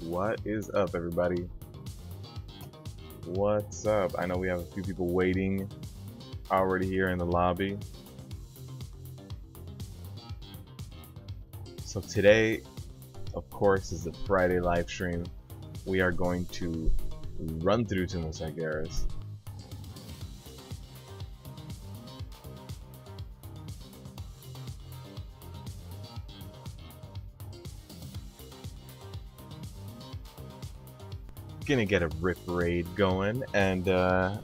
What is up, everybody? What's up? I know we have a few people waiting already here in the lobby. So today, of course, is the Friday live stream. We are going to run through to Sargeras. Gonna get a rip raid going, and how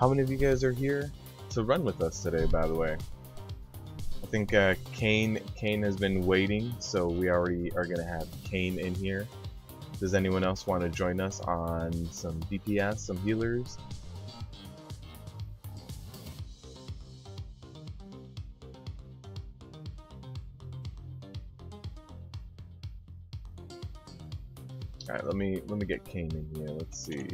many of you guys are here to run with us today, by the way? I think Kane has been waiting, so we already are gonna have Kane in here. Does anyone else want to join us on some DPS, some healers? Alright, let me get Kane in here. Let's see.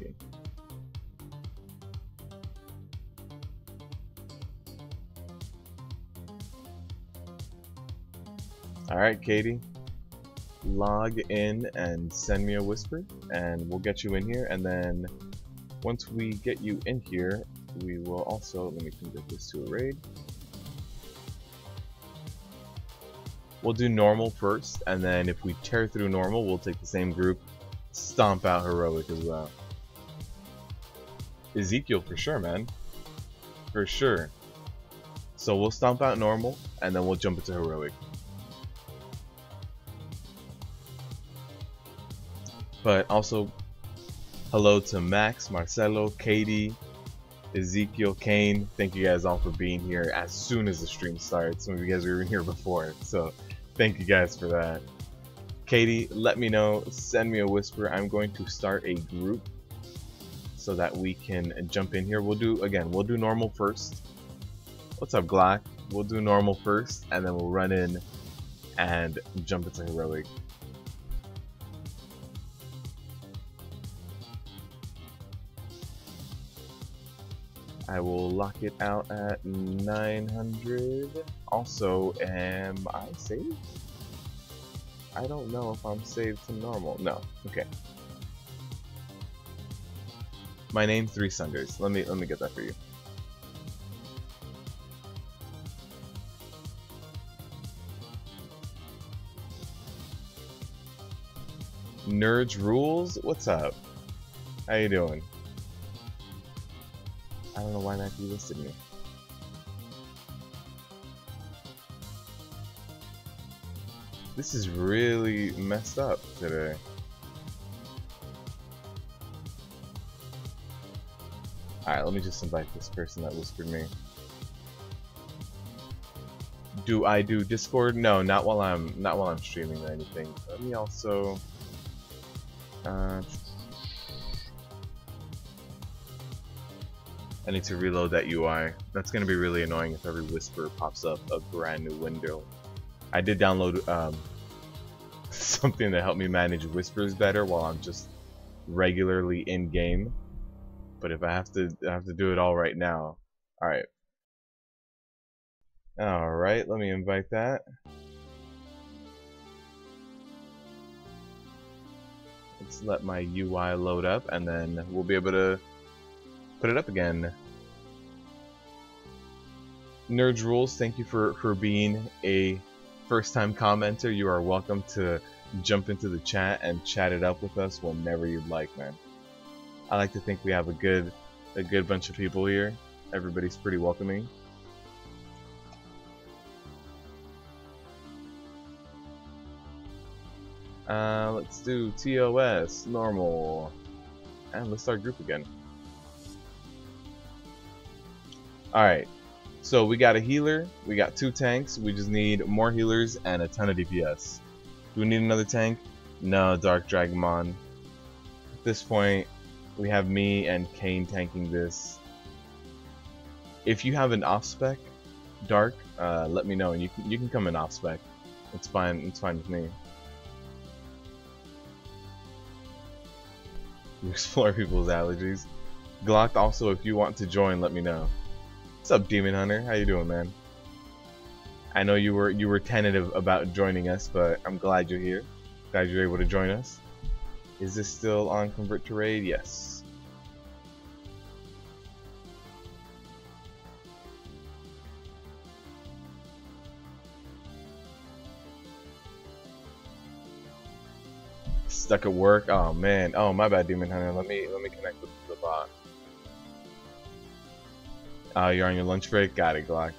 Alright, Katie. Log in and send me a whisper and we'll get you in here, and then once we get you in here, we will also, let me convert this to a raid. We'll do normal first, and then if we tear through normal, we'll take the same group, stomp out heroic as well. Ezekiel for sure, man. For sure. So we'll stomp out normal, and then we'll jump into heroic. But also, hello to Max, Marcelo, Katie, Ezekiel, Kane. Thank you guys all for being here as soon as the stream starts. Some of you guys were here before, so thank you guys for that. Katie, let me know, send me a whisper. I'm going to start a group so that we can jump in here. We'll do normal first. What's up, Glock? We'll do normal first, and then we'll run in and jump into heroic. I will lock it out at 900. Also, am I saved? I don't know if I'm saved to normal. No. Okay. My name 3 Sunders. Let me get that for you. Nerds Rules. What's up? How you doing? I don't know why that delisted me. This is really messed up today. Alright, let me just invite this person that whispered me. Do I do Discord? No, not while I'm streaming or anything. Let me also I need to reload that UI. That's gonna be really annoying if every whisper pops up a brand new window. I did download something to help me manage whispers better while I'm just regularly in game. But if I have to do it all right now. Alright. Alright, let me invite that. Let's let my UI load up, and then we'll be able to put it up again. Nerds Rules, thank you for being a first-time commenter. You are welcome to jump into the chat and chat it up with us whenever you'd like, man. I like to think we have a good bunch of people here. Everybody's pretty welcoming. Let's do TOS, normal, and let's start group again. Alright, so we got a healer, we got 2 tanks, we just need more healers and a ton of DPS. Do we need another tank? No, Dark Dragonmon. At this point, we have me and Kane tanking this. If you have an off-spec, Dark, let me know, and you can come in off-spec. It's fine with me. You explore people's allergies. Glock, also, if you want to join, let me know. What's up, Demon Hunter? How you doing, man? I know you were tentative about joining us, but I'm glad you're here. Glad you're able to join us. Is this still on convert to raid? Yes. Stuck at work. Oh man. Oh my bad, Demon Hunter. Let me connect with the bot. You're on your lunch break. Got it, Glock.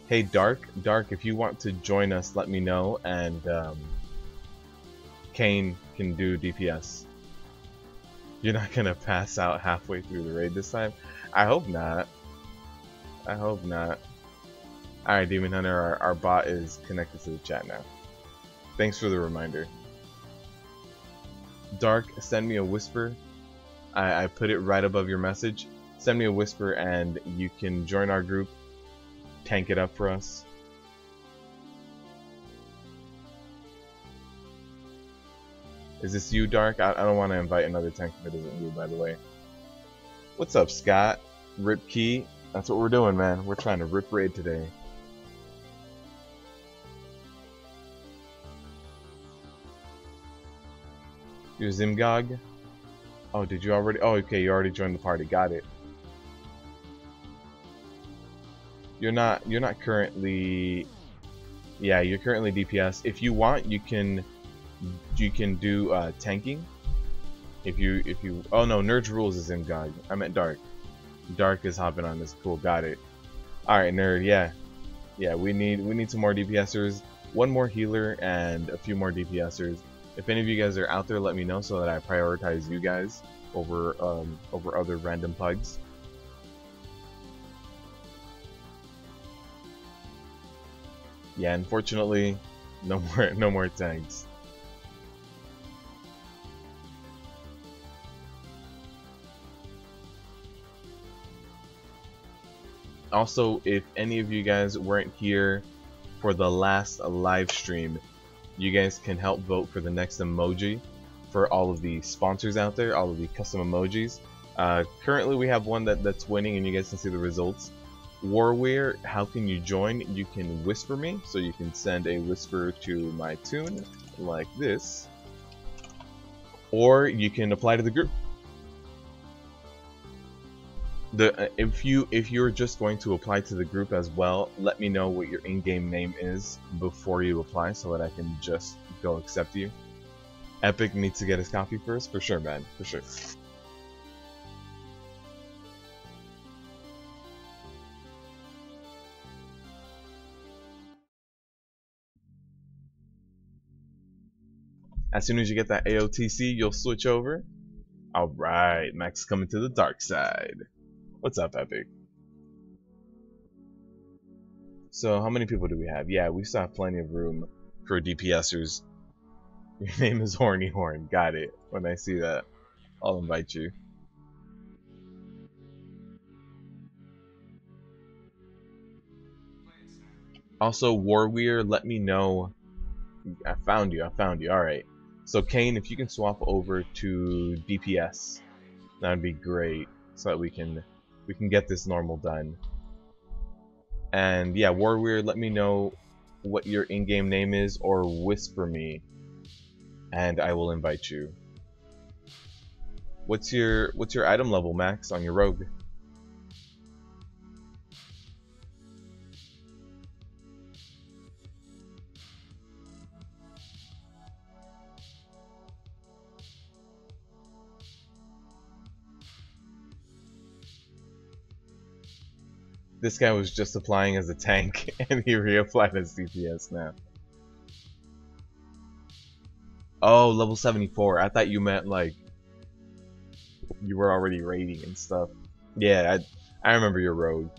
Hey, Dark, if you want to join us, let me know, and Kane can do DPS. You're not gonna pass out halfway through the raid this time? I hope not. I hope not. Alright, Demon Hunter, our bot is connected to the chat now. Thanks for the reminder. Dark, send me a whisper. I put it right above your message. Send me a whisper and you can join our group. Tank it up for us. Is this you, Dark? I don't want to invite another tank if it isn't you, by the way. What's up, Scott? Rip Key? That's what we're doing, man. We're trying to rip raid today. You're Zimgog? Oh, did you already? Oh, okay, you already joined the party. Got it. You're not currently. Yeah, you're currently DPS. If you want, you can do tanking. If you. Oh no, Nerd Rules is Zimgog. I meant Dark. Dark is hopping on this. Cool, got it. All right, Nerd. Yeah. We need some more DPSers. One more healer and a few more DPSers. If any of you guys are out there, let me know so that I prioritize you guys over other random pugs. Yeah, unfortunately, no more tanks. Also, if any of you guys weren't here for the last live stream, you guys can help vote for the next emoji for all of the sponsors out there, all of the custom emojis. Currently we have one that's winning and you guys can see the results. Warwear, how can you join? You can whisper me, so you can send a whisper to my tune like this, or you can apply to the group. If you're just going to apply to the group as well, let me know what your in-game name is before you apply so that I can just go accept you. Epic needs to get his copy first, for sure, man, for sure. As soon as you get that AOTC, you'll switch over. Alright, Max is coming to the dark side. What's up, Epic? So, how many people do we have? Yeah, we still have plenty of room for DPSers. Your name is Horny Horn. Got it. When I see that, I'll invite you. Also, Warwear, let me know. I found you. Alright. So, Kane, if you can swap over to DPS, that would be great. So that we can get this normal done. And yeah, Warwear, let me know what your in-game name is, or whisper me, and I will invite you. What's your item level, Max, on your rogue? This guy was just applying as a tank, and he reapplied as DPS now. Oh, level 74. I thought you meant like you were already raiding and stuff. Yeah, I remember your rogue.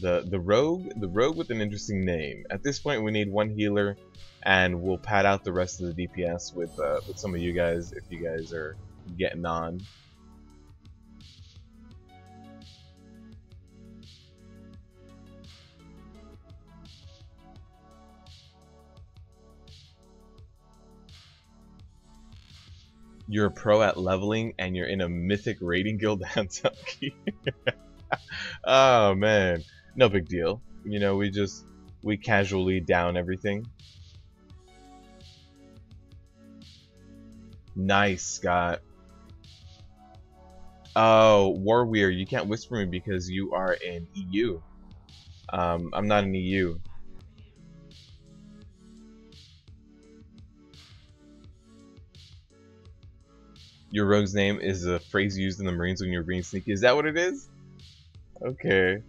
The rogue with an interesting name. At this point, we need one healer, and we'll pad out the rest of the DPS with some of you guys if you guys are getting on. You're a pro at leveling and you're in a mythic raiding guild. That's okay. Oh man, no big deal. You know, we just we casually down everything. Nice, Scott. Oh, Warweir, you can't whisper me because you are in EU. I'm not in EU. Your rogue's name is a phrase used in the Marines when you're being sneaky. Is that what it is? Okay.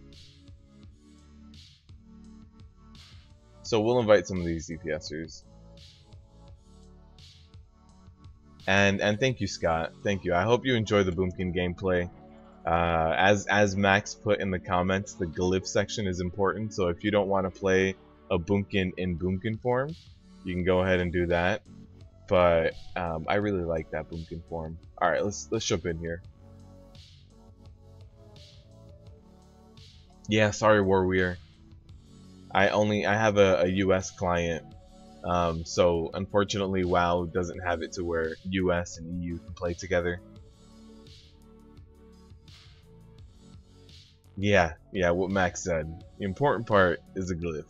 So we'll invite some of these DPSers. And thank you, Scott. Thank you. I hope you enjoy the Boomkin gameplay. As Max put in the comments, the glyph section is important. So if you don't want to play a Boomkin in Boomkin form, you can go ahead and do that. But I really like that Boomkin form. All right, let's jump in here. Yeah, sorry, Warweir. I have a US client. So unfortunately WoW doesn't have it to where US and EU can play together. Yeah, what Max said. The important part is the glyph.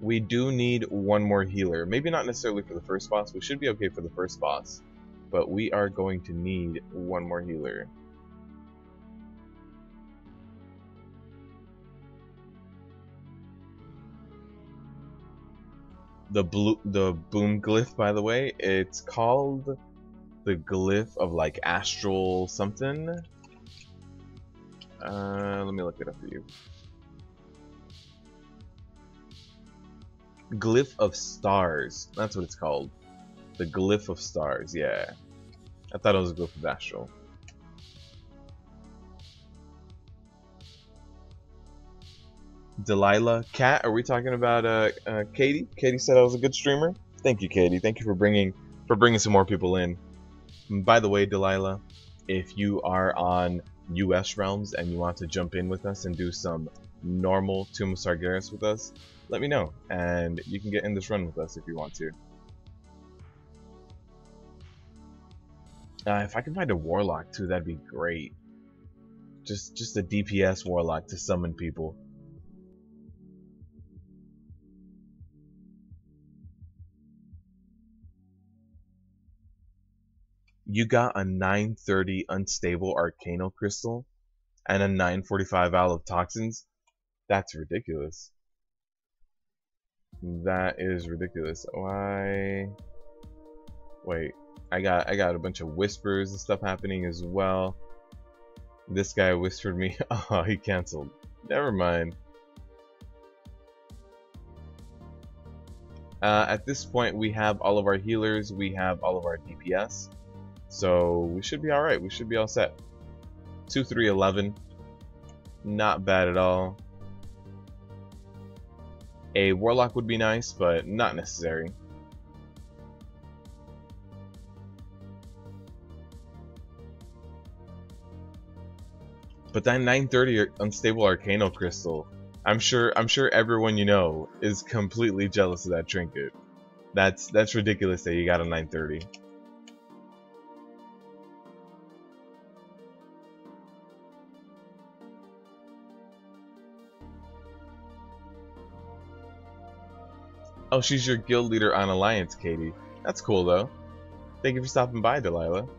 We do need one more healer. Maybe not necessarily for the first boss. We should be okay for the first boss. But we are going to need one more healer. The boom glyph, by the way, it's called the glyph of like astral something. Let me look it up for you. Glyph of stars. That's what it's called. The glyph of stars. Yeah, I thought it was a glyph of astral. Delilah, Kat, are we talking about Katie? Katie said I was a good streamer. Thank you, Katie. Thank you for bringing some more people in. And by the way, Delilah, if you are on US realms and you want to jump in with us and do some normal Tomb of Sargeras with us, let me know, and you can get in this run with us if you want to. If I can find a warlock too, that'd be great. Just a DPS warlock to summon people. You got a 930 unstable arcanal crystal and a 945 Owl of Toxins? That's ridiculous. That is ridiculous. Why? Wait, I got a bunch of whispers and stuff happening as well. This guy whispered me. Oh, he canceled. Never mind. At this point, we have all of our healers. We have all of our DPS. So we should be alright. We should be all set. 2, 3, 11. Not bad at all. A warlock would be nice, but not necessary. But that 930 unstable arcanal crystal, I'm sure everyone you know is completely jealous of that trinket. That's ridiculous that you got a 930. Oh, she's your guild leader on Alliance, Katie. That's cool, though. Thank you for stopping by, Delilah.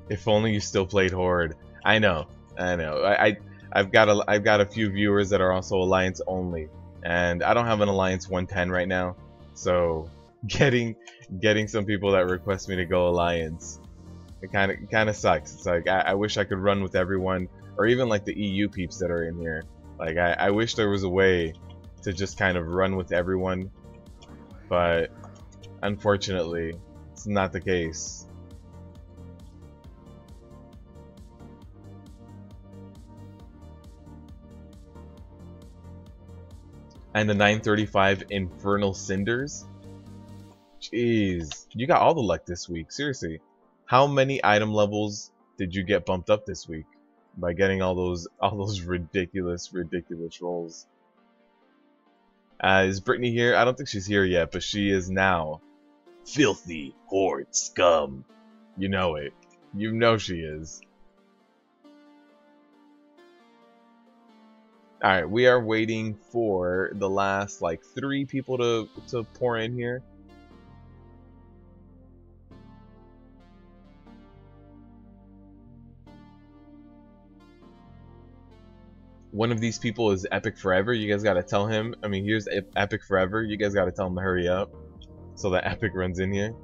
If only you still played Horde. I know. I've got a few viewers that are also Alliance only, and I don't have an Alliance 110 right now. So getting some people that request me to go Alliance, it kind of sucks. It's like I wish I could run with everyone, or even like the EU peeps that are in here. Like I wish there was a way to just kind of run with everyone, but unfortunately, it's not the case. And the 935 Infernal Cinders? Jeez, you got all the luck this week, seriously. How many item levels did you get bumped up this week by getting all those ridiculous rolls? Is Brittany here? I don't think she's here yet, but she is now. Filthy Horde scum. You know it. You know she is. Alright, we are waiting for the last, like, 3 people to pour in here. One of these people is Epic Forever. You guys gotta tell him. I mean, here's Epic Forever. You guys gotta tell him to hurry up so that Epic runs in here.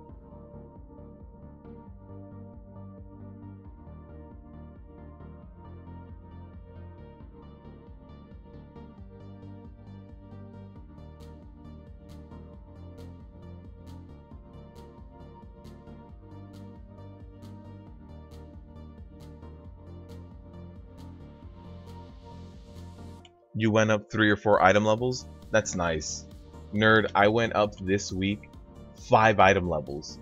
You went up 3 or 4 item levels? That's nice. Nerd, I went up this week 5 item levels.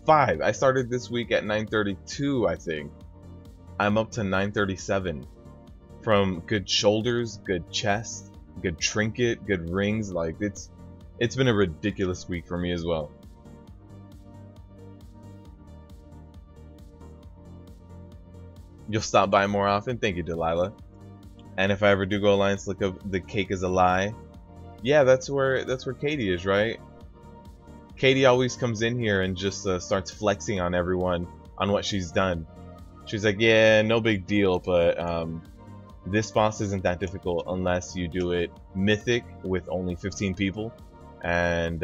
5! I started this week at 932, I think. I'm up to 937. From good shoulders, good chest, good trinket, good rings, like it's been a ridiculous week for me as well. You'll stop by more often? Thank you, Delilah. And if I ever do go Alliance, look up The Cake is a Lie. Yeah, that's where Katie is, right? Katie always comes in here and just starts flexing on everyone on what she's done. She's like, yeah, no big deal, but this boss isn't that difficult unless you do it mythic with only 15 people and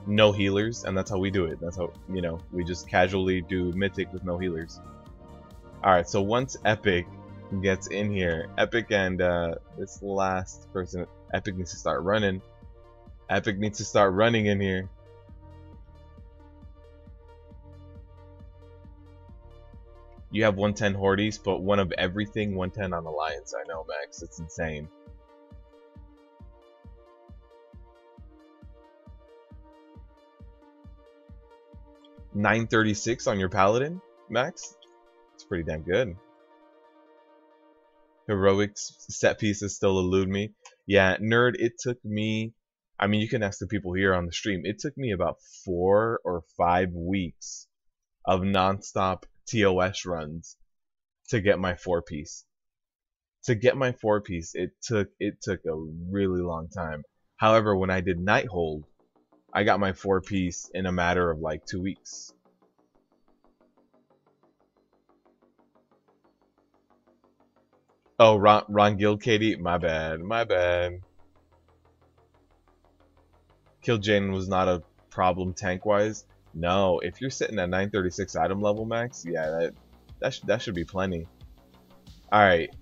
no healers, and that's how we do it. That's how, you know, we just casually do mythic with no healers. Alright, so once Epic gets in here, Epic and this last person, Epic needs to start running. Epic needs to start running in here. You have 110 Hordes, but one of everything 110 on Alliance. I know, Max. It's insane. $936 on your Paladin, Max? It's pretty damn good. Heroics set pieces still elude me. Yeah, Nerd, it took me, I mean, you can ask the people here on the stream, it took me about 4 or 5 weeks of non-stop TOS runs to get my 4-piece. To get my 4-piece, it took a really long time. However, when I did Nighthold, I got my 4-piece in a matter of like 2 weeks. Oh, Ron Guild, Katie, my bad, my bad. Kil'jaeden was not a problem tank-wise. No, if you're sitting at 936 item level max, yeah, that should be plenty. All right,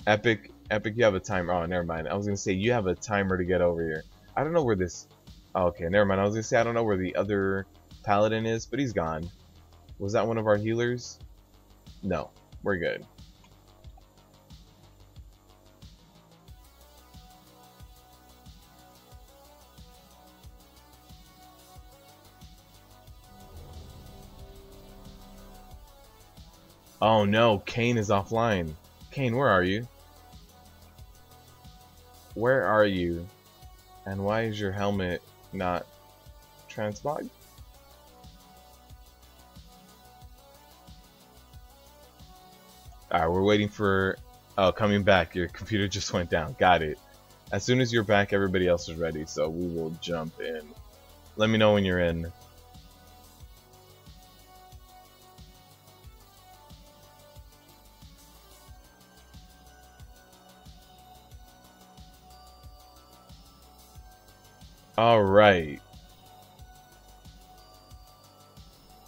Epic, you have a timer. Oh, never mind. I was gonna say you have a timer to get over here. I don't know where this. Oh, okay, never mind. I was gonna say I don't know where the other Paladin is, but he's gone. Was that one of our healers? No, we're good. Oh no, Kane is offline. Kane, where are you? Where are you? And why is your helmet not transmog? Alright, we're waiting for... Oh, coming back. Your computer just went down. Got it. As soon as you're back, everybody else is ready, so we will jump in. Let me know when you're in. All right.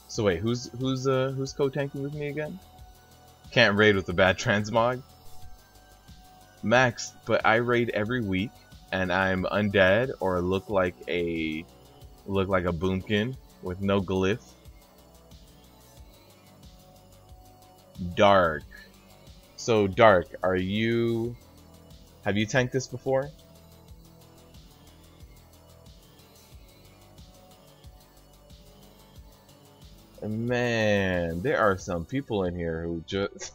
So wait, who's co-tanking with me again? Can't raid with a bad transmog. Max, but I raid every week, and I'm undead or look like a boomkin with no glyph. Dark. So Dark, have you tanked this before? Man, there are some people in here who just...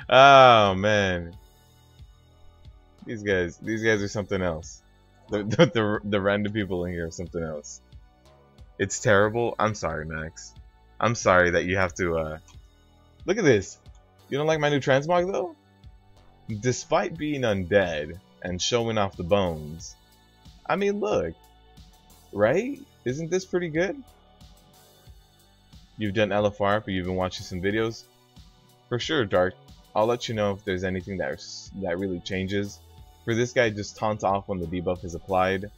Oh, man. These guys are something else. The random people in here are something else. It's terrible. I'm sorry, Max. I'm sorry that you have to, look at this. You don't like my new transmog, though? Despite being undead and showing off the bones, I mean, look. Right? Isn't this pretty good? You've done LFR, but you've been watching some videos? For sure, Dark. I'll let you know if there's anything that really changes. For this guy, just taunt off when the debuff is applied.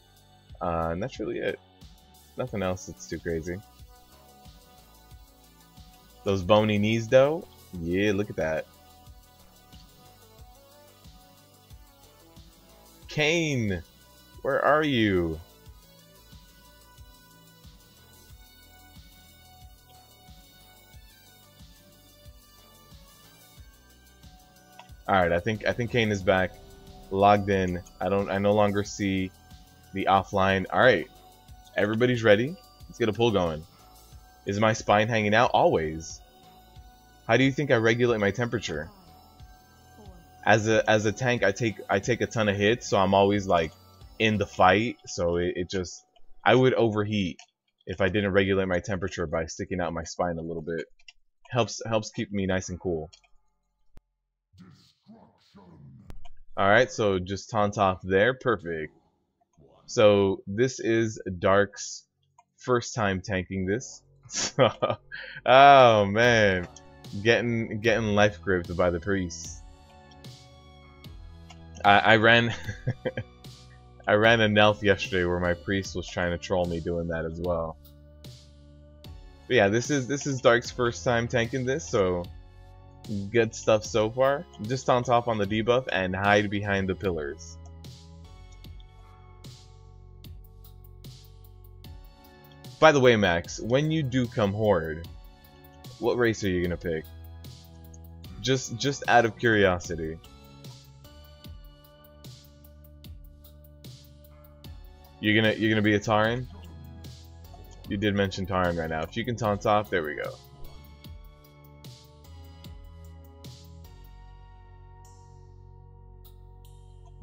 And that's really it. Nothing else that's too crazy. Those bony knees, though? Yeah, look at that. Kane! Where are you? Alright, I think Kane is back. Logged in. I no longer see the offline. Alright. Everybody's ready. Let's get a pull going. Is my spine hanging out? Always. How do you think I regulate my temperature? As a tank, I take a ton of hits, so I'm always like in the fight. So I would overheat if I didn't regulate my temperature by sticking out my spine a little bit. Helps keep me nice and cool. Alright, so just taunt off there. Perfect. So this is Dark's first time tanking this. Oh man. Getting life gripped by the priest. I ran I ran a Nelf yesterday where my priest was trying to troll me doing that as well. But yeah, this is Dark's first time tanking this, so good stuff so far. Just taunt off on the debuff and hide behind the pillars. By the way, Max, when you do come Horde, what race are you gonna pick? Just out of curiosity. You're gonna be a Tauren? You did mention Tauren right now. If you can taunt off, there we go.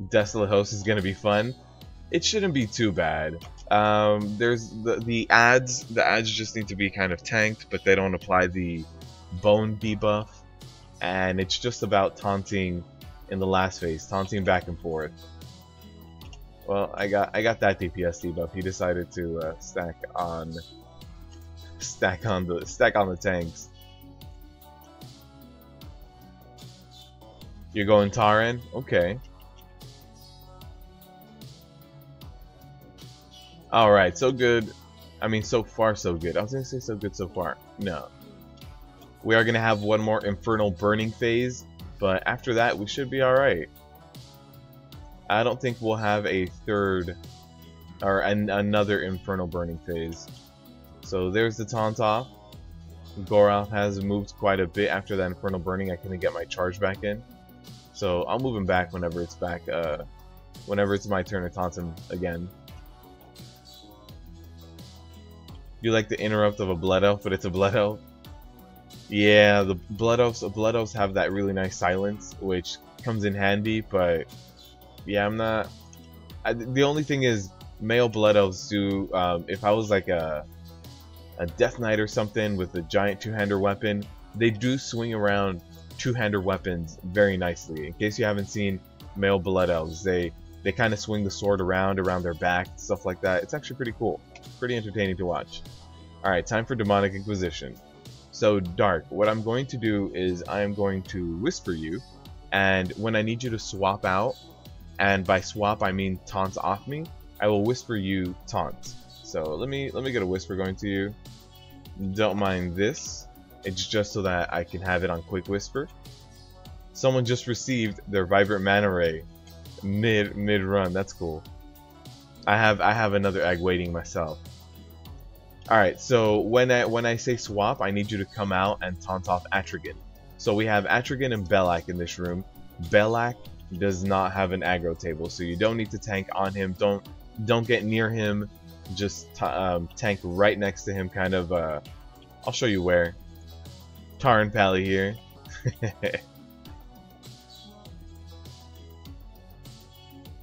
Desolate Host is gonna be fun. It shouldn't be too bad. There's the ads. The ads just need to be kind of tanked, but they don't apply the bone debuff, and it's just about taunting in the last phase, taunting back and forth. Well, I got that DPS debuff. He decided to stack on the tanks. You're going Tauren? Okay. Alright, so good. I mean, so far so good. I was gonna say so good so far. No. We are gonna have one more Infernal Burning phase, but after that we should be alright. I don't think we'll have a third or another Infernal Burning phase. So there's the taunt off. Goroth has moved quite a bit after that Infernal Burning. I couldn't get my charge back in. So I'll move him back whenever it's back, whenever it's my turn to taunt him again. You like the interrupt of a Blood Elf, but it's a Blood Elf? Yeah, the Blood Elves have that really nice silence, which comes in handy, but yeah, I'm not... the only thing is, male Blood Elves do, if I was like a Death Knight or something with a giant two-hander weapon, they do swing around two-hander weapons very nicely. In case you haven't seen male Blood Elves, they kind of swing the sword around their back, stuff like that. It's actually pretty cool. Pretty entertaining to watch. Alright, time for Demonic Inquisition. So, Dark, what I'm going to do is I am going to whisper you, and when I need you to swap out, and by swap I mean taunt off me, I will whisper you taunt. So let me get a whisper going to you. Don't mind this. It's just so that I can have it on quick whisper. Someone just received their Vibrant Mana Ray mid run. That's cool. I have another egg waiting myself. Alright, so when I say swap, I need you to come out and taunt off Atrigan. So we have Atrigan and Belak in this room. Belak does not have an aggro table, so you don't need to tank on him. Don't get near him. Just tank right next to him, kind of. I'll show you where. Tauren Pally here.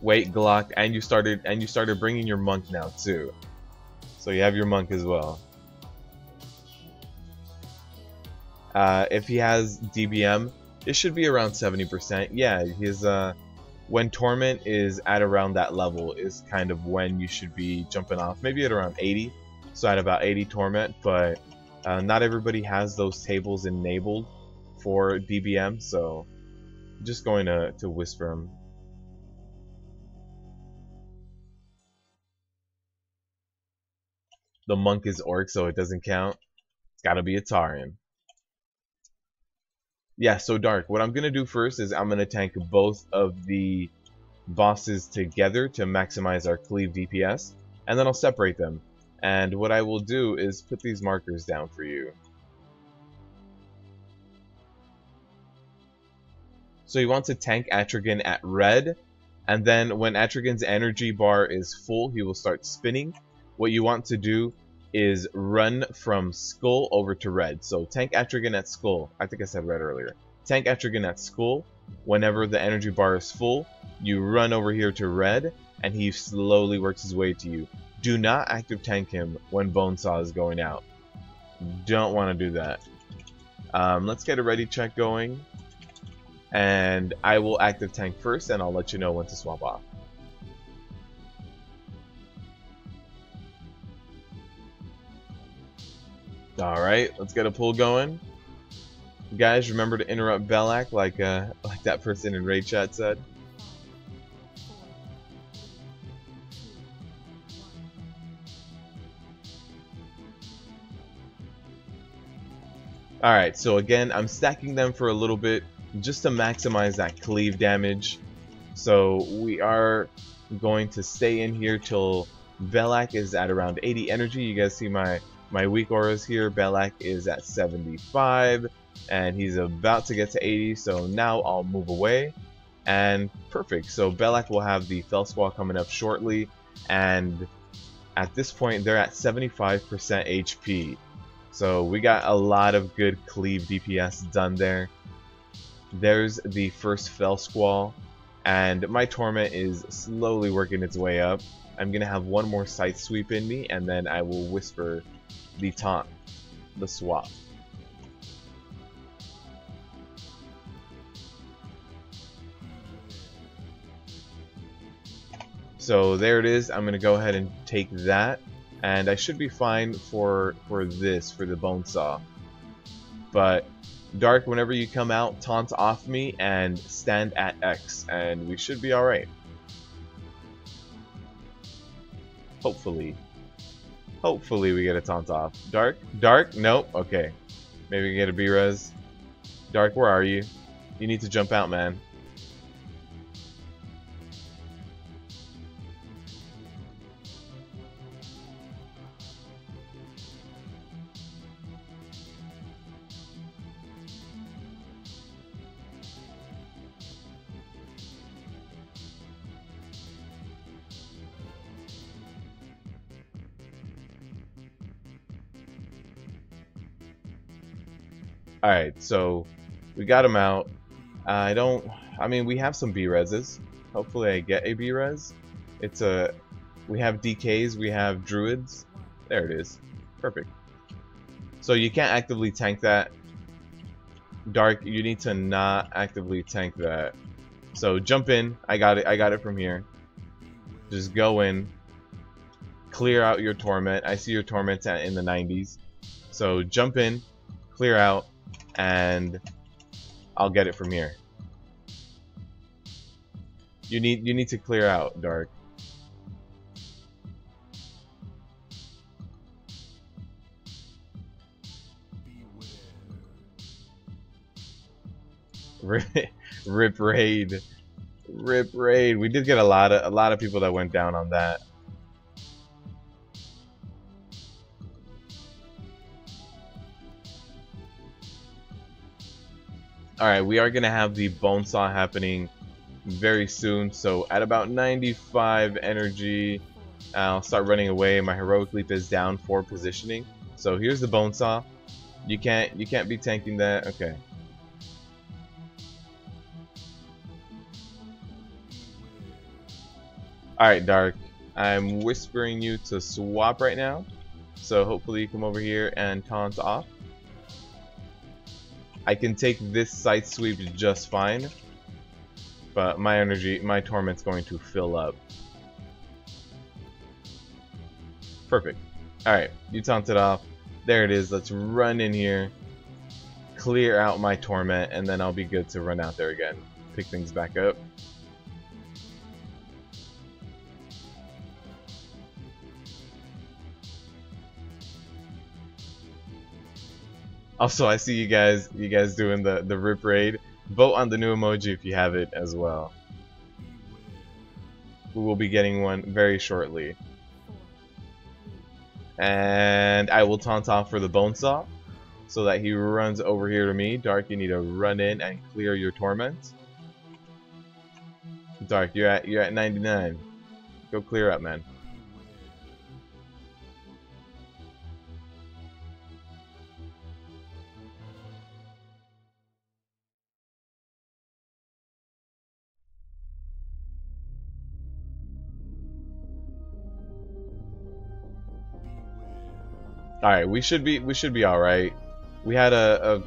Wait, Glock, and you started bringing your monk now too. So you have your monk as well. If he has DBM, it should be around 70%. Yeah, his when Torment is at around that level is kind of when you should be jumping off. Maybe at around 80. So at about 80 Torment, but not everybody has those tables enabled for DBM, so I'm just going to whisper him. The monk is orc, so it doesn't count. It's gotta be a Tauren. Yeah, so Dark, what I'm gonna do first is I'm gonna tank both of the bosses together to maximize our cleave DPS, and then I'll separate them. And what I will do is put these markers down for you. So you want to tank Atrigan at red, and then when Atrigan's energy bar is full, he will start spinning. What you want to do is run from Skull over to red. So tank Atrigan at Skull. I think I said red earlier. Tank Atrigan at Skull. Whenever the energy bar is full, you run over here to red, and he slowly works his way to you. Do not active tank him when Bonesaw is going out. Don't want to do that. Let's get a ready check going. And I will active tank first, and I'll let you know when to swap off. Alright, let's get a pull going. Guys, remember to interrupt Belak like that person in Raid Chat said. Alright, so again, I'm stacking them for a little bit just to maximize that cleave damage. So we are going to stay in here till Belak is at around 80 energy. You guys see my weak auras here. Belak is at 75 and he's about to get to 80, so now I'll move away. And perfect, so Belak will have the Fel Squall coming up shortly, and at this point they're at 75% HP. So we got a lot of good cleave DPS done there. There's the first Fel Squall, and my Torment is slowly working its way up. I'm gonna have one more Scythe Sweep in me, and then I will whisper the taunt, the swap. So there it is. I'm gonna go ahead and take that, and I should be fine for this, for the Bonesaw. But Dark, whenever you come out, taunt off me and stand at X, and we should be alright. Hopefully. Hopefully we get a taunt off. Dark? Dark? Nope. Okay. Maybe we get a B-res. Dark, where are you? You need to jump out, man. Alright, so we got him out. I mean, we have some B-reses. Hopefully I get a B-res. We have DKs, we have druids. There it is. Perfect. So you can't actively tank that. Dark, you need to not actively tank that. So jump in. I got it from here. Just go in. Clear out your Torment. I see your Torment in the 90s. So jump in, clear out, and I'll get it from here. You need to clear out, Dark. Rip raid. Rip raid. We did get a lot of people that went down on that. Alright, we are going to have the Bonesaw happening very soon. So at about 95 energy, I'll start running away. My Heroic Leap is down for positioning. So here's the Bonesaw. You can't be tanking that. Okay. Alright, Dark. I'm whispering you to swap right now. So hopefully you come over here and taunt off. I can take this side sweep just fine. But my energy, my torment's going to fill up. Perfect. Alright, you taunted off. There it is. Let's run in here. Clear out my torment, and then I'll be good to run out there again. Pick things back up. Also, I see you guys doing the rip raid. Vote on the new emoji if you have it as well. We will be getting one very shortly. And I will taunt off for the bone saw, so that he runs over here to me. Dark, you need to run in and clear your torment. Dark, you're at 99. Go clear up, man. Alright, we should be alright. We had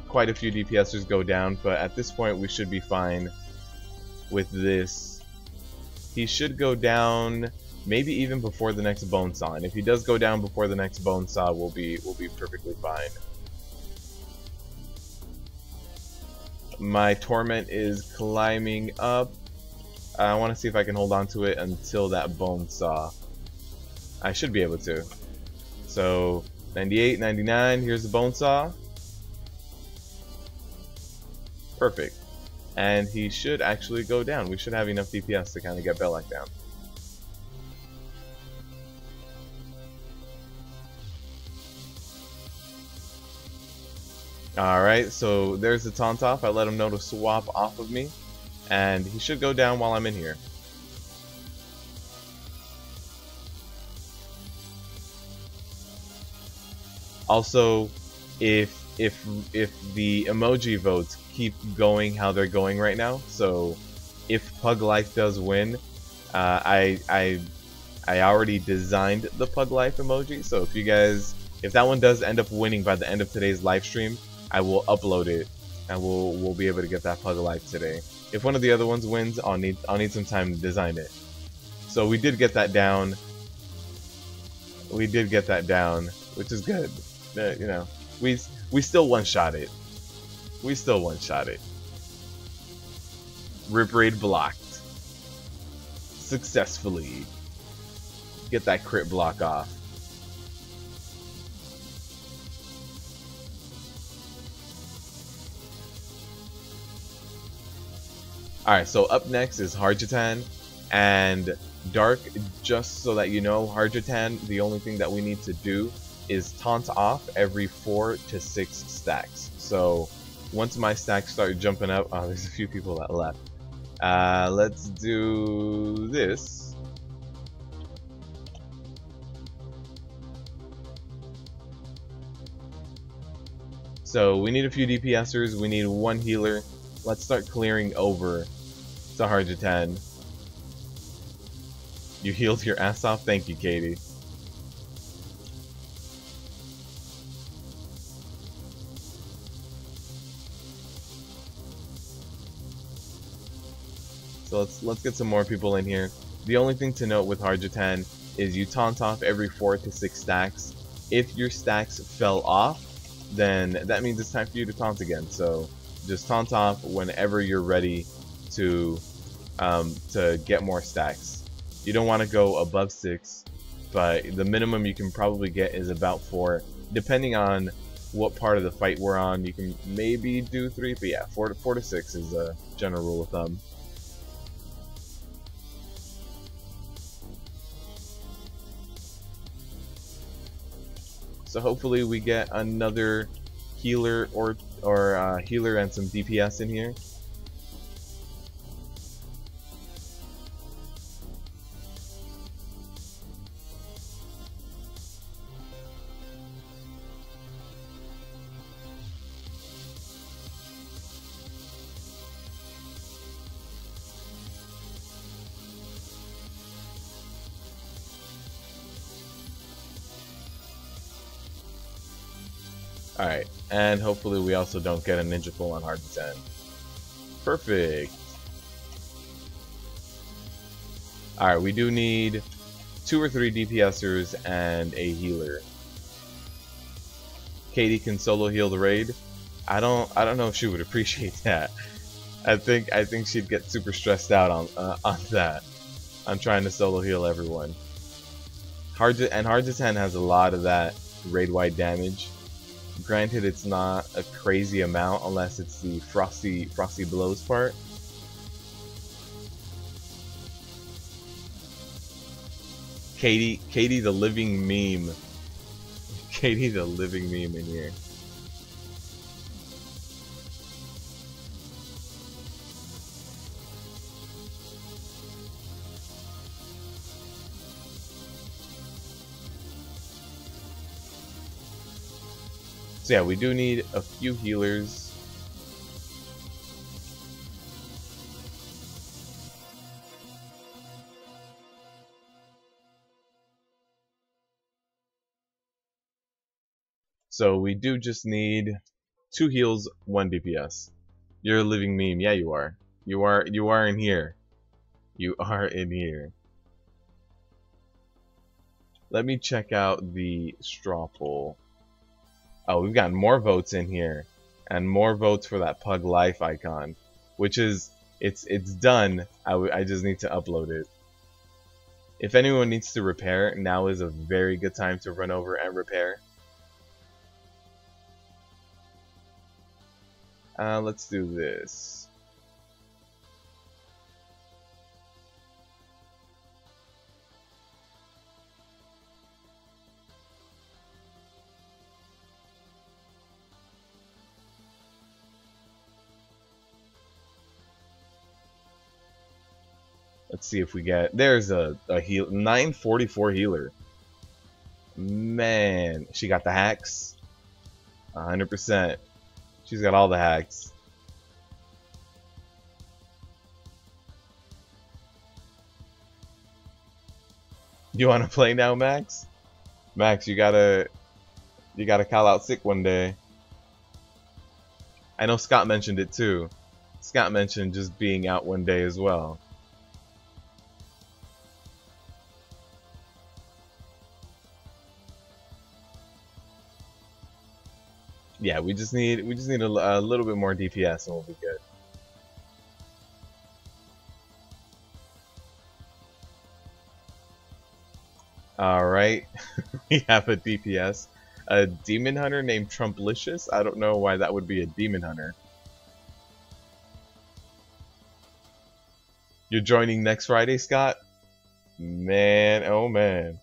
quite a few DPSers go down, but at this point we should be fine with this. He should go down maybe even before the next bone saw, and if he does go down before the next bone saw, we'll be perfectly fine. My torment is climbing up. I want to see if I can hold on to it until that bone saw. I should be able to. So 98, 99, here's the bone saw. Perfect. And he should actually go down. We should have enough DPS to kind of get Belloc down. Alright, so there's the taunt off. I let him know to swap off of me. And he should go down while I'm in here. Also, if the emoji votes keep going how they're going right now, so if Pug Life does win, I already designed the Pug Life emoji, so if that one does end up winning by the end of today's live stream, I will upload it and we'll be able to get that Pug Life today. If one of the other ones wins, I'll need some time to design it. So we did get that down. We did get that down, which is good. You know, we still one-shot it. We still one-shot it. Rip raid blocked. Successfully. Get that crit block off. Alright, so up next is Harjatan and Dark. Just so that you know, Harjatan, the only thing that we need to do is taunt off every 4 to 6 stacks. So once my stacks start jumping up, oh, there's a few people that left. Let's do this. So we need a few DPSers, we need one healer. Let's start clearing over to Harjatan. You healed your ass off? Thank you, Katie. So let's get some more people in here. The only thing to note with Harjatan is you taunt off every 4 to 6 stacks. If your stacks fell off, then that means it's time for you to taunt again. So just taunt off whenever you're ready to get more stacks. You don't want to go above 6, but the minimum you can probably get is about 4. Depending on what part of the fight we're on, you can maybe do 3, but yeah, 4 to 6 is a general rule of thumb. So hopefully we get another healer or healer and some DPS in here. Alright, and hopefully we also don't get a ninja pull on Harjatan. Perfect. Alright, we do need 2 or 3 DPSers and a healer. Katie can solo heal the raid. I don't know if she would appreciate that. I think she'd get super stressed out on that. I'm trying to solo heal everyone. Harjatan has a lot of that raid-wide damage. Granted, it's not a crazy amount unless it's the frosty blows part. Katie the living meme. Katie the living meme in here. So yeah, we do need a few healers. So we do just need 2 heals, 1 DPS. You're a living meme. Yeah, you are. You are in here. You are in here. Let me check out the straw poll. Oh, we've got more votes in here, and more votes for that Pug Life icon, which is it's done. I just need to upload it. If anyone needs to repair, now is a very good time to run over and repair. Let's do this. Let's see if we get... There's a heal... 944 healer. Man, she got the hacks. 100%. She's got all the hacks. You want to play now, Max? Max, you gotta call out sick one day. I know Scott mentioned it too. Scott mentioned just being out one day as well. Yeah, we just need a little bit more DPS and we'll be good. Alright, we have a DPS. A demon hunter named Trumplicious? I don't know why that would be a demon hunter. You're joining next Friday, Scott? Man, oh man.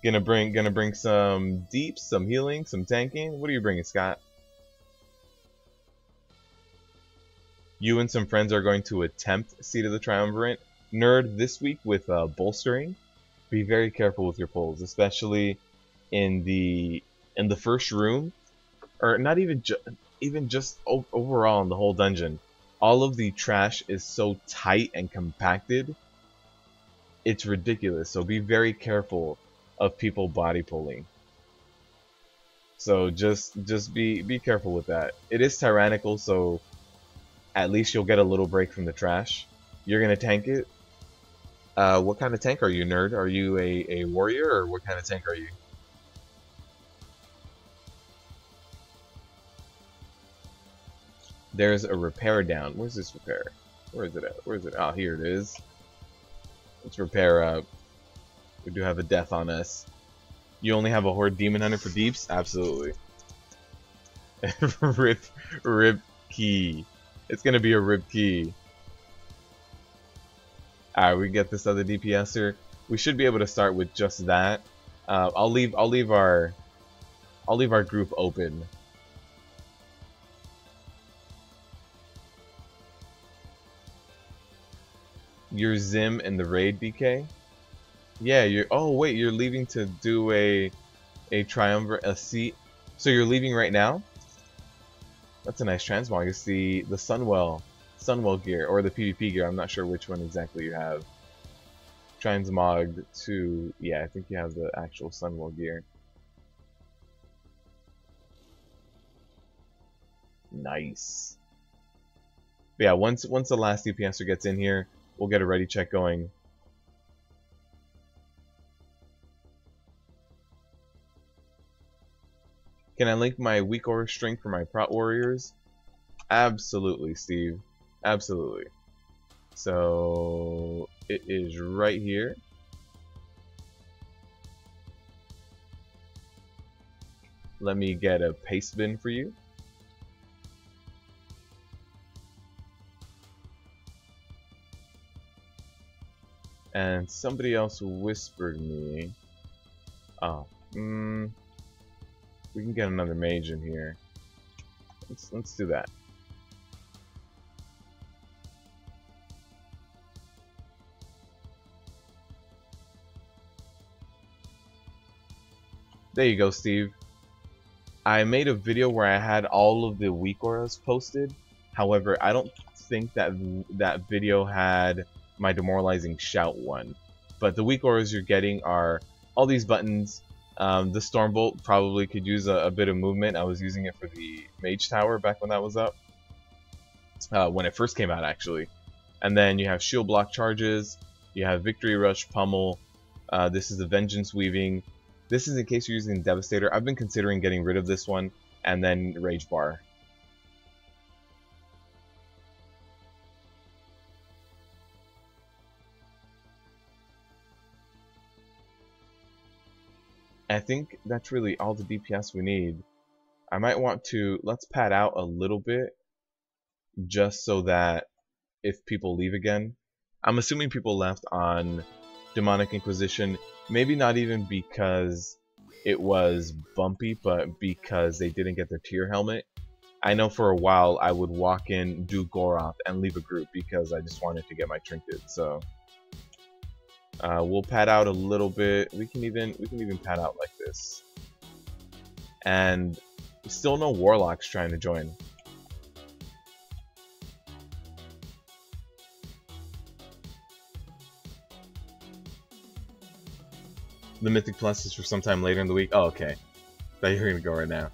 Gonna bring some deeps, some healing, some tanking. What are you bringing, Scott? You and some friends are going to attempt Seat of the Triumvirate. Nerd this week with bolstering. Be very careful with your pulls, especially in the first room, or not even just overall in the whole dungeon. All of the trash is so tight and compacted. It's ridiculous. So be very careful of people body pulling. So just be careful with that. It is tyrannical, so at least you'll get a little break from the trash. You're gonna tank it. What kind of tank are you, nerd? Are you a warrior, or what kind of tank are you? There's a repair down. Where's this repair? Where is it at? Where is it? Oh, here it is. Let's repair up. We do have a death on us. You only have a Horde Demon Hunter for deeps? Absolutely. Rip key. It's gonna be a rip key. Alright, we get this other DPSer. We should be able to start with just that. I'll leave our group open. Your Zim in the raid, BK? Yeah, you're. Oh wait, you're leaving to do a triumvirate, a seat. So you're leaving right now? That's a nice transmog. It's the Sunwell gear or the PvP gear. I'm not sure which one exactly you have. Transmog to, yeah, I think you have the actual Sunwell gear. Nice. But yeah, once the last DPSer gets in here, we'll get a ready check going. Can I link my weak aura strength for my prot warriors? Absolutely, Steve. Absolutely. So it is right here. Let me get a paste bin for you. And somebody else whispered me. Oh, we can get another mage in here. Let's do that. There you go, Steve. I made a video where I had all of the weak auras posted. However, I don't think that that video had my demoralizing shout one. But the weak auras you're getting are all these buttons. The Stormbolt probably could use a bit of movement. I was using it for the Mage Tower back when that was up. When it first came out, actually. And then you have Shield Block Charges. You have Victory Rush, Pummel. This is the Vengeance Weaving. This is in case you're using Devastator. I've been considering getting rid of this one. And then Rage Bar. I think that's really all the DPS we need. I might want to, let's pad out a little bit, just so that if people leave again, I'm assuming people left on Demonic Inquisition, maybe not even because it was bumpy, but because they didn't get their tier helmet. I know for a while I would walk in, do Goroth, and leave a group because I just wanted to get my trinket, so... we'll pad out a little bit. We can even pad out like this. And still no warlocks trying to join. The Mythic Plus is for sometime later in the week. Oh, okay. Thought you were gonna go right now.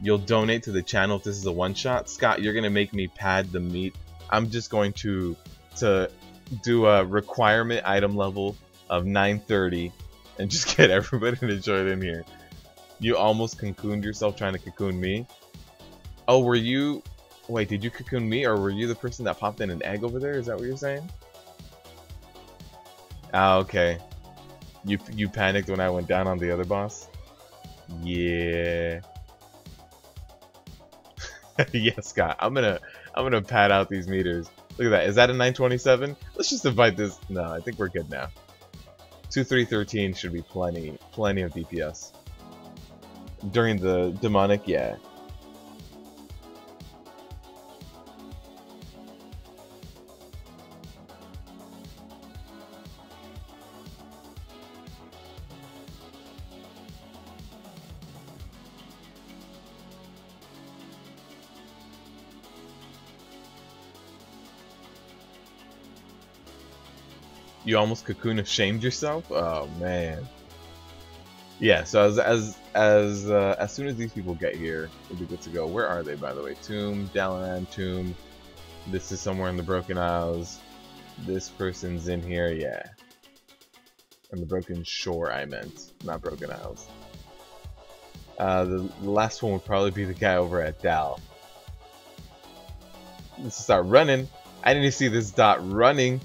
You'll donate to the channel if this is a one-shot. Scott, you're gonna make me pad the meat. I'm just going to do a requirement item level of 930 and just get everybody to join in here. You almost cocooned yourself trying to cocoon me. Oh, were you... Wait, did you cocoon me, or were you the person that popped in an egg over there? Is that what you're saying? Ah, okay. You panicked when I went down on the other boss? Yeah. Yeah, Scott. I'm gonna pad out these meters. Look at that. Is that a 927? Let's just invite this. No, I think we're good now. 2313 should be plenty of DPS. During the demonic, yeah. You almost cocoon shamed yourself? Oh man. Yeah, so as soon as these people get here, we'll be good to go. Where are they, by the way? Tomb, Dalaran, Tomb. This is somewhere in the Broken Isles. This person's in here, yeah. On the Broken Shore, I meant, not Broken Isles. The last one would probably be the guy over at Dal. Let's start running. I didn't see this dot running.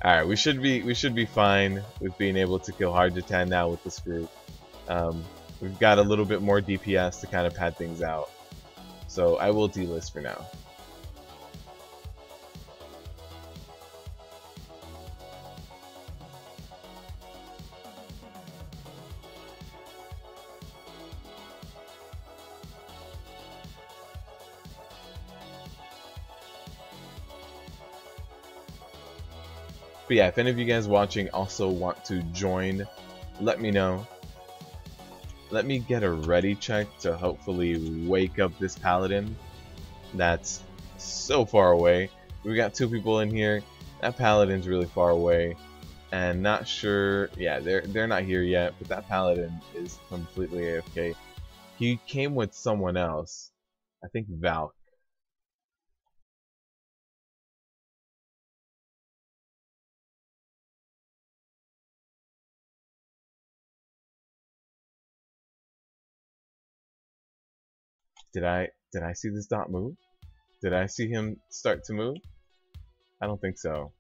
Alright, we should be fine with being able to kill Harjatan now with this group. We've got a little bit more DPS to kind of pad things out. So I will delist for now. But yeah, if any of you guys watching also want to join, let me know. Let me get a ready check to hopefully wake up this paladin that's so far away. We got two people in here. That paladin's really far away. And not sure, yeah, they're not here yet, but that paladin is completely AFK. He came with someone else. I think Valk. Did I see this dot move? Did I see him start to move? I don't think so.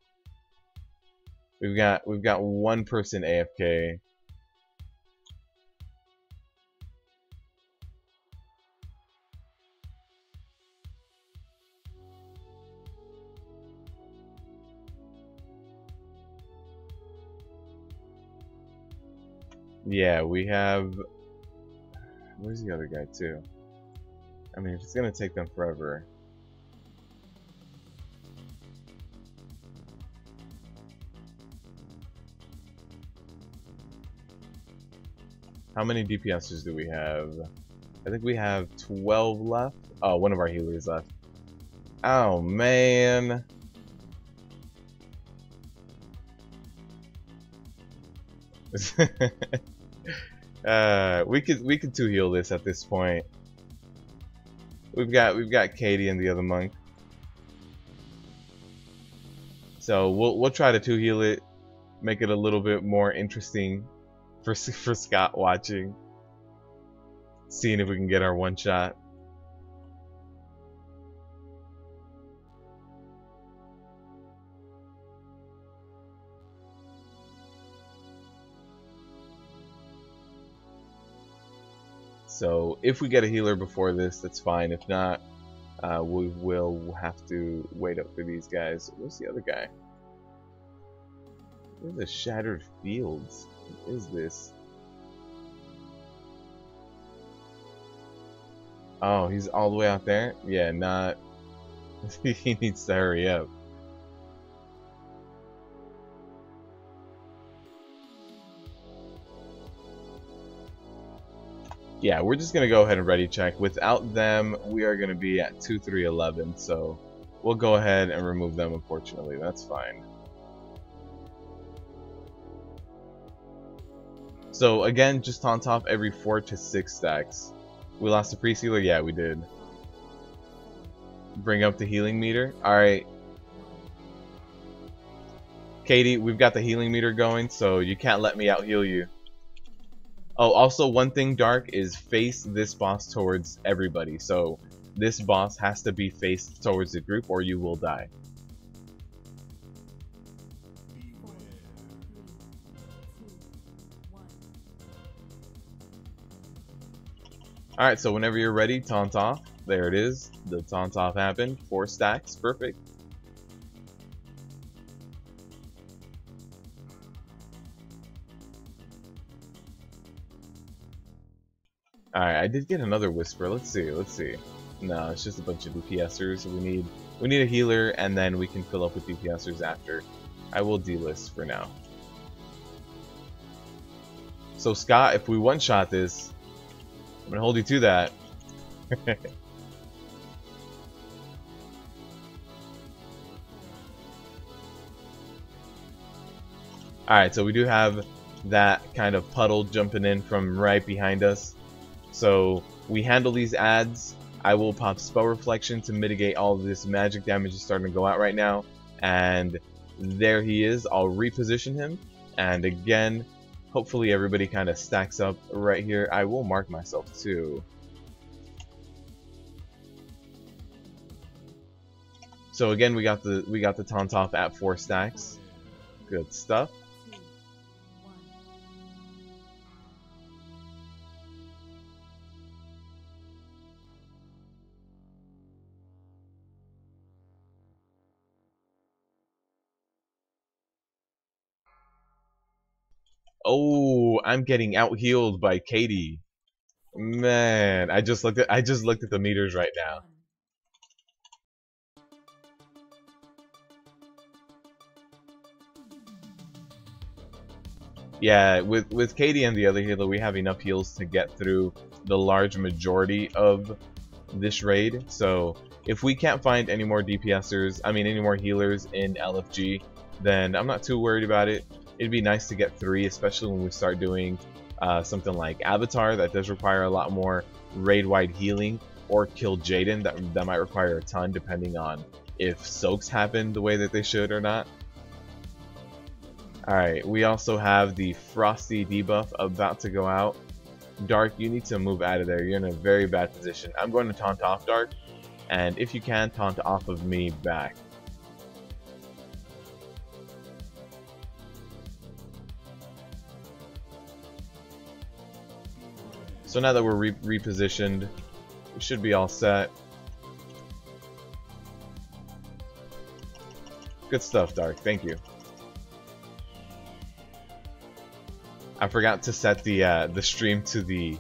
We've got one person AFK. Yeah, we have. Where's the other guy too? I mean, if it's gonna take them forever. How many DPSers do we have? I think we have 12 left. Oh, one of our healers left. Oh man. We could two heal this at this point. We've got Katie and the other monk. So we'll try to two heal it, make it a little bit more interesting for Scott watching, seeing if we can get our one shot. So if we get a healer before this, that's fine. If not, we will have to wait up for these guys. Where's the other guy? Where's the Shattered Fields? What is this? Oh, he's all the way out there? Yeah, not... he needs to hurry up. Yeah, we're just gonna go ahead and ready check. Without them, we are gonna be at 2-3-11, so we'll go ahead and remove them, unfortunately. That's fine. So again, just on top every 4 to 6 stacks. We lost a priest healer? Yeah, we did. Bring up the healing meter. Alright. Katie, we've got the healing meter going, so you can't let me out heal you. Oh, also one thing, Dark, is face this boss towards everybody. So this boss has to be faced towards the group or you will die. Alright, so whenever you're ready, taunt off. There it is. The taunt off happened. 4 stacks. Perfect. Alright, I did get another whisper. Let's see. No, it's just a bunch of DPSers. We need a healer, and then we can fill up with DPSers after. I will delist for now. So Scott, if we one-shot this, I'm gonna hold you to that. Alright, so we do have that kind of puddle jumping in from right behind us. So we handle these ads. I will pop Spell Reflection to mitigate all of this magic damage that's starting to go out right now. And there he is. I'll reposition him. And again, hopefully everybody kind of stacks up right here. I will mark myself too. So again, we got the taunt off at 4 stacks. Good stuff. Oh, I'm getting out healed by Katie. Man, I just looked at the meters right now. Yeah, with Katie and the other healer, we have enough heals to get through the large majority of this raid. So If we can't find any more DPSers, I mean any more healers in LFG, then I'm not too worried about it. It'd be nice to get 3, especially when we start doing something like Avatar that does require a lot more raid-wide healing, or Kil'jaeden that might require a ton depending on if soaks happen the way that they should or not. Alright, we also have the Frosty debuff about to go out. Dark, you need to move out of there. You're in a very bad position. I'm going to taunt off Dark, and if you can, taunt off of me back. So now that we're repositioned, we should be all set. Good stuff, Dark. Thank you. I forgot to set the stream to the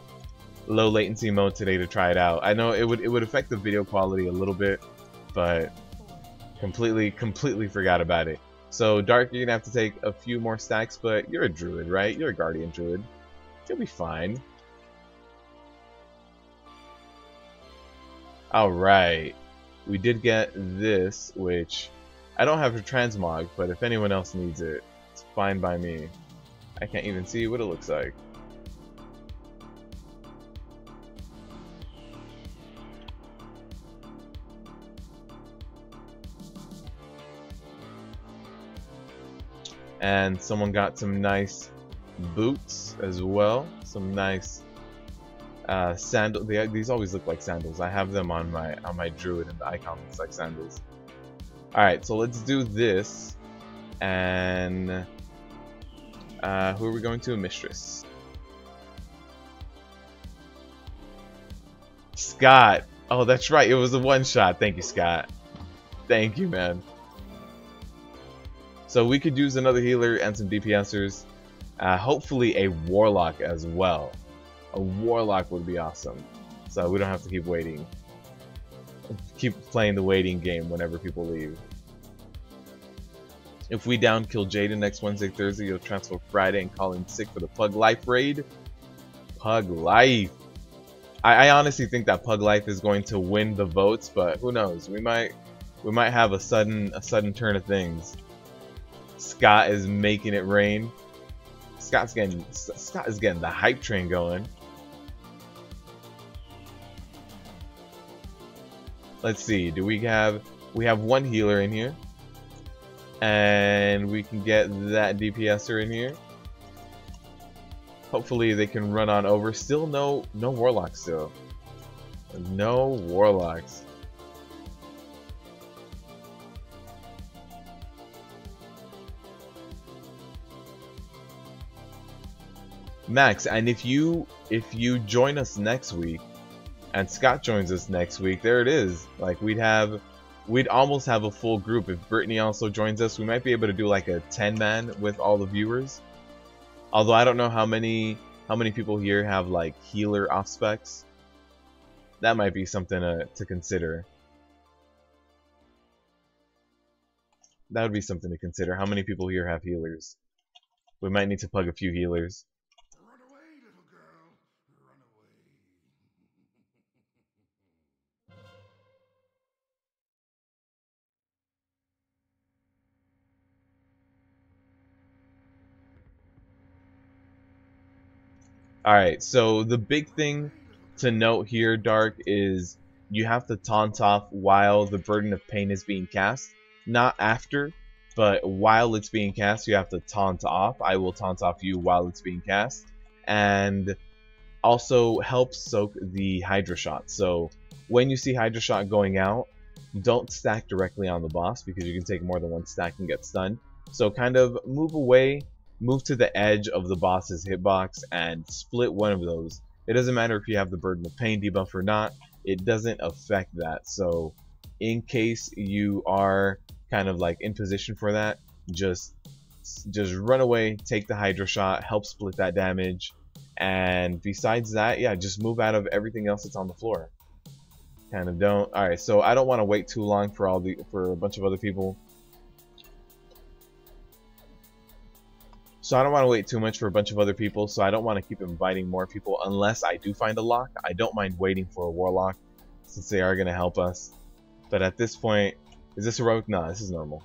low latency mode today to try it out. I know it would affect the video quality a little bit, but completely forgot about it. So Dark, you're gonna have to take a few more stacks, but you're a druid, right? You're a guardian druid. You'll be fine. Alright, we did get this, which I don't have a transmog, but if anyone else needs it, it's fine by me. I can't even see what it looks like. And someone got some nice boots as well, some nice sandals. These always look like sandals. I have them on my druid, and the icon looks like sandals. Alright, so let's do this. And who are we going to? Mistress. Scott. Oh, that's right. It was a one-shot. Thank you, Scott. Thank you, man. So we could use another healer and some DPSers. Hopefully a warlock as well. A warlock would be awesome, so we don't have to keep waiting. Keep playing the waiting game whenever people leave. If we down Kil'jaeden next Wednesday, Thursday, you'll transfer Friday and call in sick for the Pug Life raid. Pug Life. I honestly think that Pug Life is going to win the votes, but who knows? We might have a sudden turn of things. Scott is making it rain. Scott is getting the hype train going. Let's see, we have one healer in here, and we can get that DPSer in here. Hopefully they can run on over. Still no warlocks still. No warlocks. Max, and if you join us next week, and Scott joins us next week, there it is. Like we'd almost have a full group. If Brittany also joins us, we might be able to do like a 10-man with all the viewers. Although I don't know how many people here have like healer off specs. That might be something to consider. That would be something to consider. How many people here have healers? We might need to plug a few healers. Alright, so the big thing to note here, Dark, is you have to taunt off while the Burden of Pain is being cast. Not after, but while it's being cast, you have to taunt off. I will taunt off you while it's being cast. And also help soak the Hydra Shot. So when you see Hydra Shot going out, don't stack directly on the boss, because you can take more than one stack and get stunned. So kind of move away. Move to the edge of the boss's hitbox and split one of those. It doesn't matter if you have the Burden of Pain debuff or not. It doesn't affect that. So in case you are kind of like in position for that, just run away, take the Hydra Shot, help split that damage. And besides that, yeah, just move out of everything else that's on the floor. Kind of don't. Alright, so I don't want to wait too long for a bunch of other people. So I don't want to wait too much for a bunch of other people, so I don't want to keep inviting more people unless I do find a lock. I don't mind waiting for a warlock, since they are going to help us. But at this point, is this heroic? No, this is normal.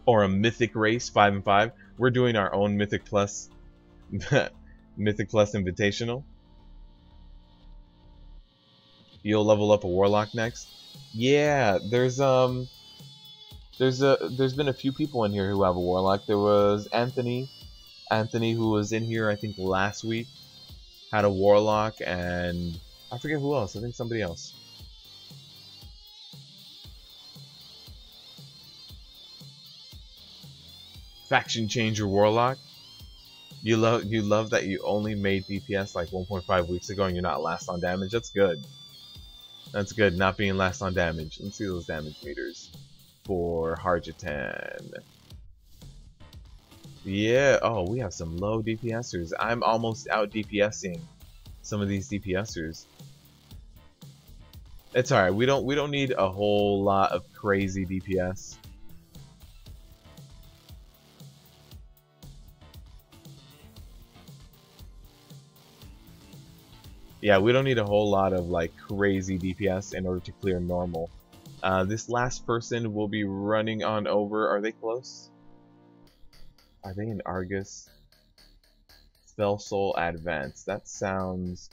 Or a mythic race, 5 and 5. We're doing our own mythic plus, mythic plus invitational. You'll level up a warlock next. Yeah, there's been a few people in here who have a warlock. There was Anthony who was in here I think last week, had a warlock, and I forget who else. I think somebody else. Faction changer warlock. You love that you only made DPS like 1.5 weeks ago and you're not last on damage. That's good. That's good, not being last on damage. Let's see those damage meters for Harjatan. Yeah, oh, we have some low DPSers. I'm almost out DPSing some of these DPSers. It's alright, we don't need a whole lot of crazy DPS. Yeah, we don't need a whole lot of like crazy DPS in order to clear normal. This last person will be running on over. Are they close? Are they in Argus? Spell Soul Advance. That sounds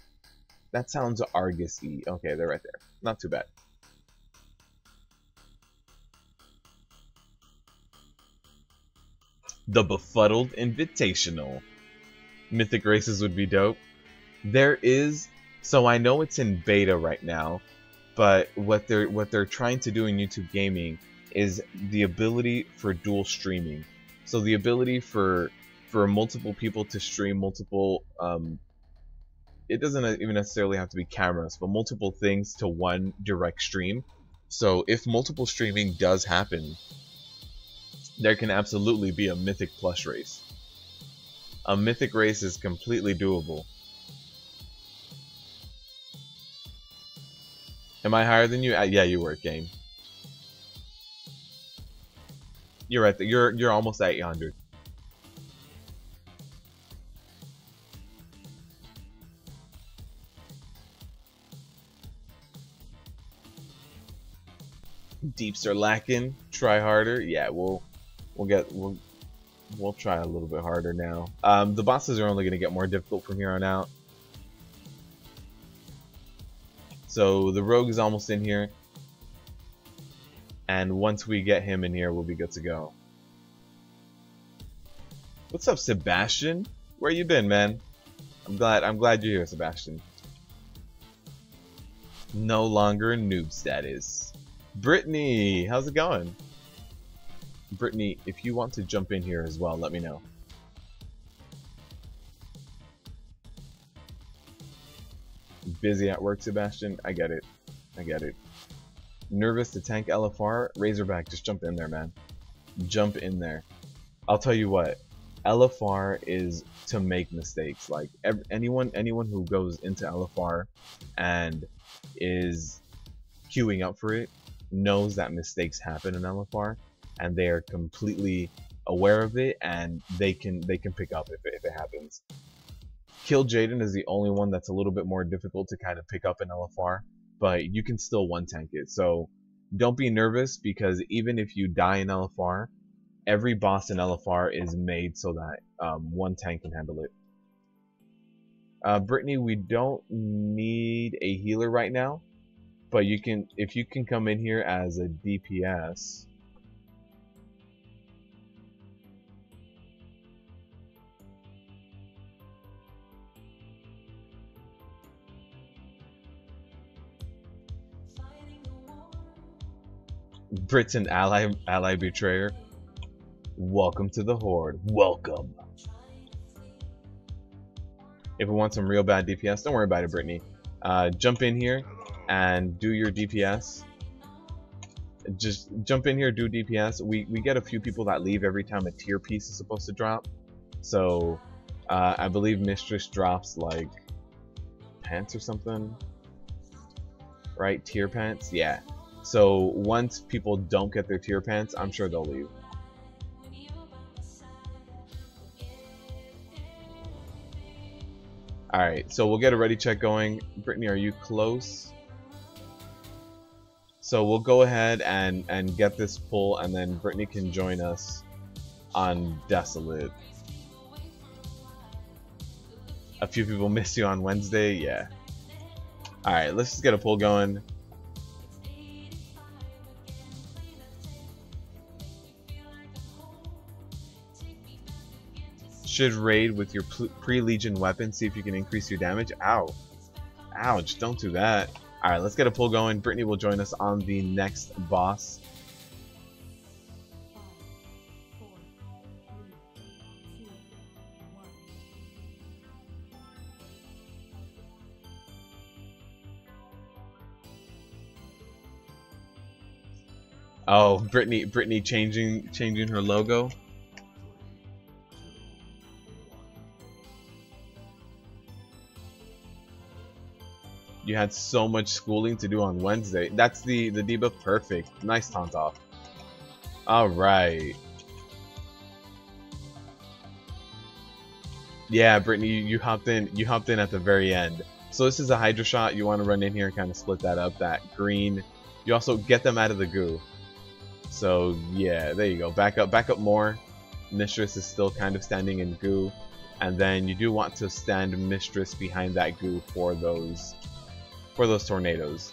Argus-y. Okay, they're right there. Not too bad. The Befuddled Invitational. Mythic races would be dope. There is, so I know it's in beta right now, but what they're trying to do in YouTube Gaming is the ability for dual streaming. So the ability for multiple people to stream multiple, it doesn't even necessarily have to be cameras, but multiple things to one direct stream. So if multiple streaming does happen, there can absolutely be a Mythic Plus race. A Mythic race is completely doable. Am I higher than you? Yeah, you were, game. You're right there. You're almost at 800. Deeps are lacking. Try harder. Yeah, we'll try a little bit harder now. The bosses are only going to get more difficult from here on out. So the rogue is almost in here, and once we get him in here, we'll be good to go. What's up, Sebastian? Where you been, man? I'm glad you're here, Sebastian. No longer noob status. Brittany, how's it going? Brittany, if you want to jump in here as well, let me know. Busy at work, Sebastian. I get it. I get it. Nervous to tank LFR? Razorback, just jump in there, man. Jump in there. I'll tell you what. LFR is to make mistakes. Like anyone who goes into LFR and is queuing up for it knows that mistakes happen in LFR, and they are completely aware of it, and they can pick up if it happens. Kil'jaeden is the only one that's a little bit more difficult to kind of pick up in LFR, but you can still one tank it. So don't be nervous, because even if you die in LFR, every boss in LFR is made so that one tank can handle it. Brittany, we don't need a healer right now, but you can, if you can come in here as a DPS. Brit's an ally betrayer. Welcome to the Horde. Welcome. If we want some real bad DPS, don't worry about it, Brittany. Jump in here and do your DPS. Just jump in here, do DPS. We get a few people that leave every time a tier piece is supposed to drop. So I believe Mistress drops like pants or something. Right? Tier pants? Yeah. So once people don't get their tier pants, I'm sure they'll leave. Alright, so we'll get a ready check going. Brittany, are you close? So we'll go ahead and get this pull, and then Brittany can join us on Desolate. A few people missed you on Wednesday, yeah. Alright, let's just get a pull going. Should raid with your pre-legion weapon, see if you can increase your damage. Ow. Ouch, don't do that. Alright, let's get a pull going. Brittany will join us on the next boss. Oh, Brittany changing her logo. You had so much schooling to do on Wednesday. That's the debuff. Perfect. Nice taunt off. Alright. Yeah, Brittany, you hopped in at the very end. So this is a Hydra shot. You want to run in here and kind of split that up. That green. You also get them out of the goo. So yeah, there you go. Back up more. Mistress is still kind of standing in goo. And then you do want to stand Mistress behind that goo for those tornadoes.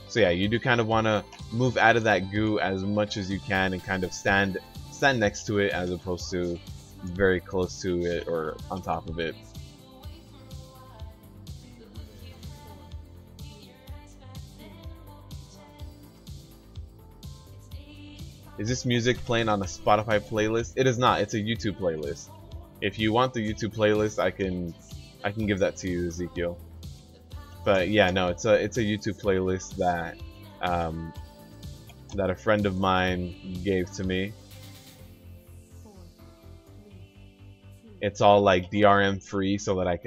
So yeah, you do kind of want to move out of that goo as much as you can and kind of stand next to it as opposed to very close to it or on top of it. Is this music playing on a Spotify playlist? It is not. It's a YouTube playlist. If you want the YouTube playlist, I can give that to you, Ezekiel. But yeah, no, it's a YouTube playlist that that a friend of mine gave to me. It's all like DRM free, so that I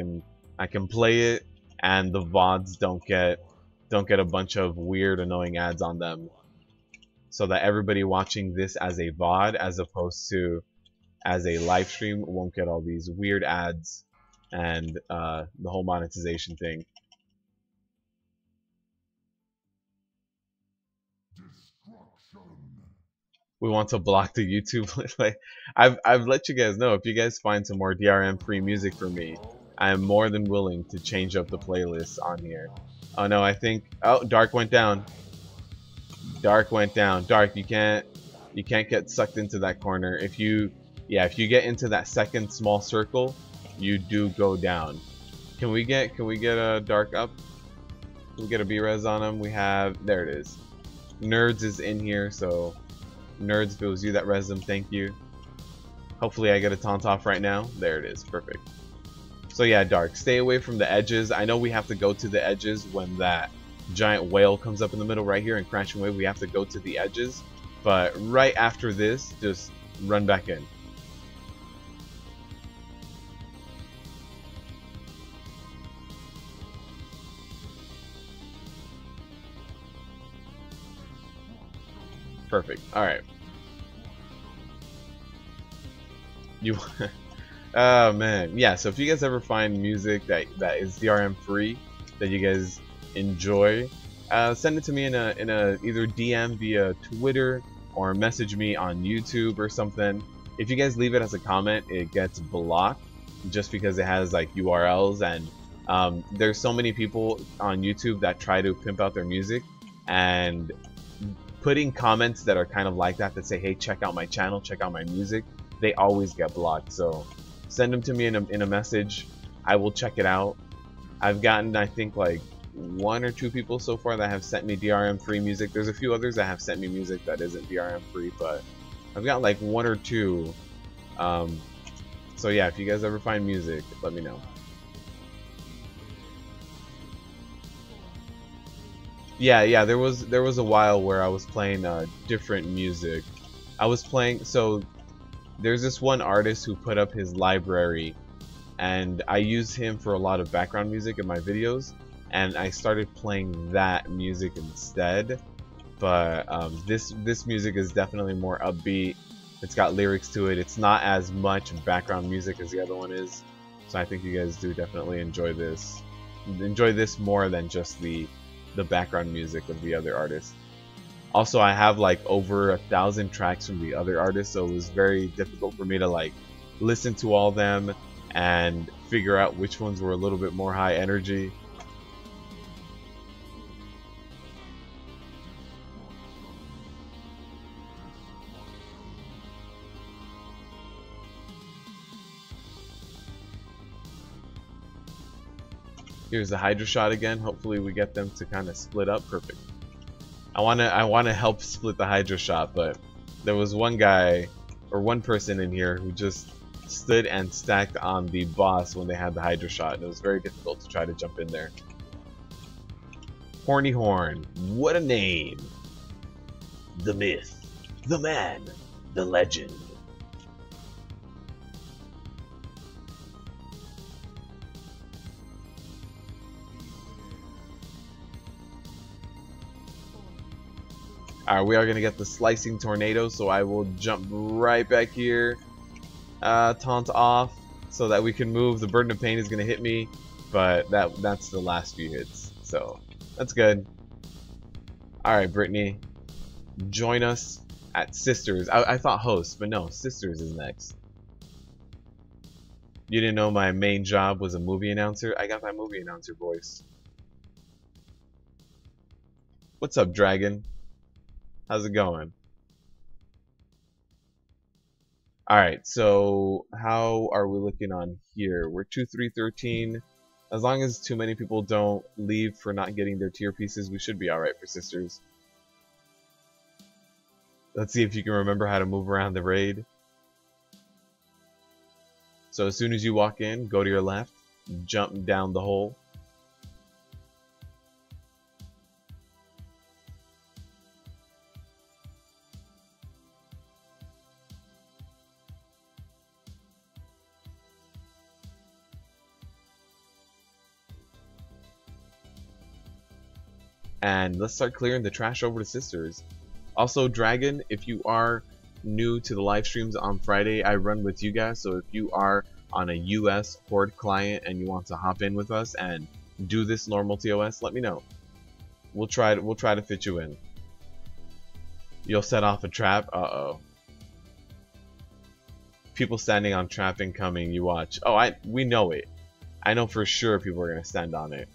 can play it, and the VODs don't get a bunch of weird, annoying ads on them. So that everybody watching this as a VOD, as opposed to as a live stream, won't get all these weird ads and the whole monetization thing. We want to block the YouTube. Like, I've let you guys know, if you guys find some more DRM free music for me, I am more than willing to change up the playlist on here. Oh no, I think, oh, Dark went down. Dark went down. Dark, you can't get sucked into that corner. If you get into that second small circle, you do go down. Can we get a Dark up? Can we get a B-res on him? We have, there it is. Nerds is in here, so Nerds, if it was you that res him, thank you. Hopefully I get a taunt off right now. There it is, perfect. So yeah, Dark, stay away from the edges. I know we have to go to the edges when that giant whale comes up in the middle right here and crashing wave. We have to go to the edges, but right after this, just run back in. Perfect. All right. You. Oh man, yeah. So if you guys ever find music that is DRM free that you guys enjoy, send it to me in a either DM via Twitter or message me on YouTube or something. If you guys leave it as a comment, it gets blocked just because it has like URLs, and there's so many people on YouTube that try to pimp out their music, and putting comments that are kind of like that say, hey, check out my channel, check out my music, they always get blocked. So send them to me in a message. I will check it out. I've gotten, I think, like 1 or 2 people so far that have sent me DRM free music. There's a few others that have sent me music that isn't DRM free, but I've got like 1 or 2. So yeah, if you guys ever find music, let me know. Yeah, there was a while where I was playing different music. I was playing, so there's this one artist who put up his library, and I use him for a lot of background music in my videos, and I started playing that music instead. But this music is definitely more upbeat. It's got lyrics to it. It's not as much background music as the other one is. So I think you guys do definitely enjoy this. Enjoy this more than just the background music of the other artists. Also, I have like over 1,000 tracks from the other artists, so it was very difficult for me to like listen to all them and figure out which ones were a little bit more high energy. Here's the Hydra shot again. Hopefully we get them to kind of split up. Perfect. I wanna help split the Hydra shot, but there was one guy or one person in here who just stood and stacked on the boss when they had the Hydra shot, and it was very difficult to try to jump in there. Horny Horn, what a name! The myth, the man, the legend. Alright, we are going to get the Slicing Tornado, so I will jump right back here, taunt off, so that we can move. The Burden of Pain is going to hit me, but that's the last few hits, so that's good. Alright, Brittany, join us at Sisters. I thought host, but no, Sisters is next. You didn't know my main job was a movie announcer? I got that movie announcer voice. What's up, Dragon? How's it going? Alright, so how are we looking on here? We're 2-3-13. As long as too many people don't leave for not getting their tier pieces, we should be alright for Sisters. Let's see if you can remember how to move around the raid. So as soon as you walk in, go to your left, jump down the hole. And let's start clearing the trash over to Sisters. Also, Dragon, if you are new to the live streams on Friday, I run with you guys. So if you are on a US Horde client and you want to hop in with us and do this normal TOS, let me know. We'll try to fit you in. You'll set off a trap. Uh-oh. People standing on trap incoming. You watch. Oh, we know it. I know for sure people are gonna stand on it.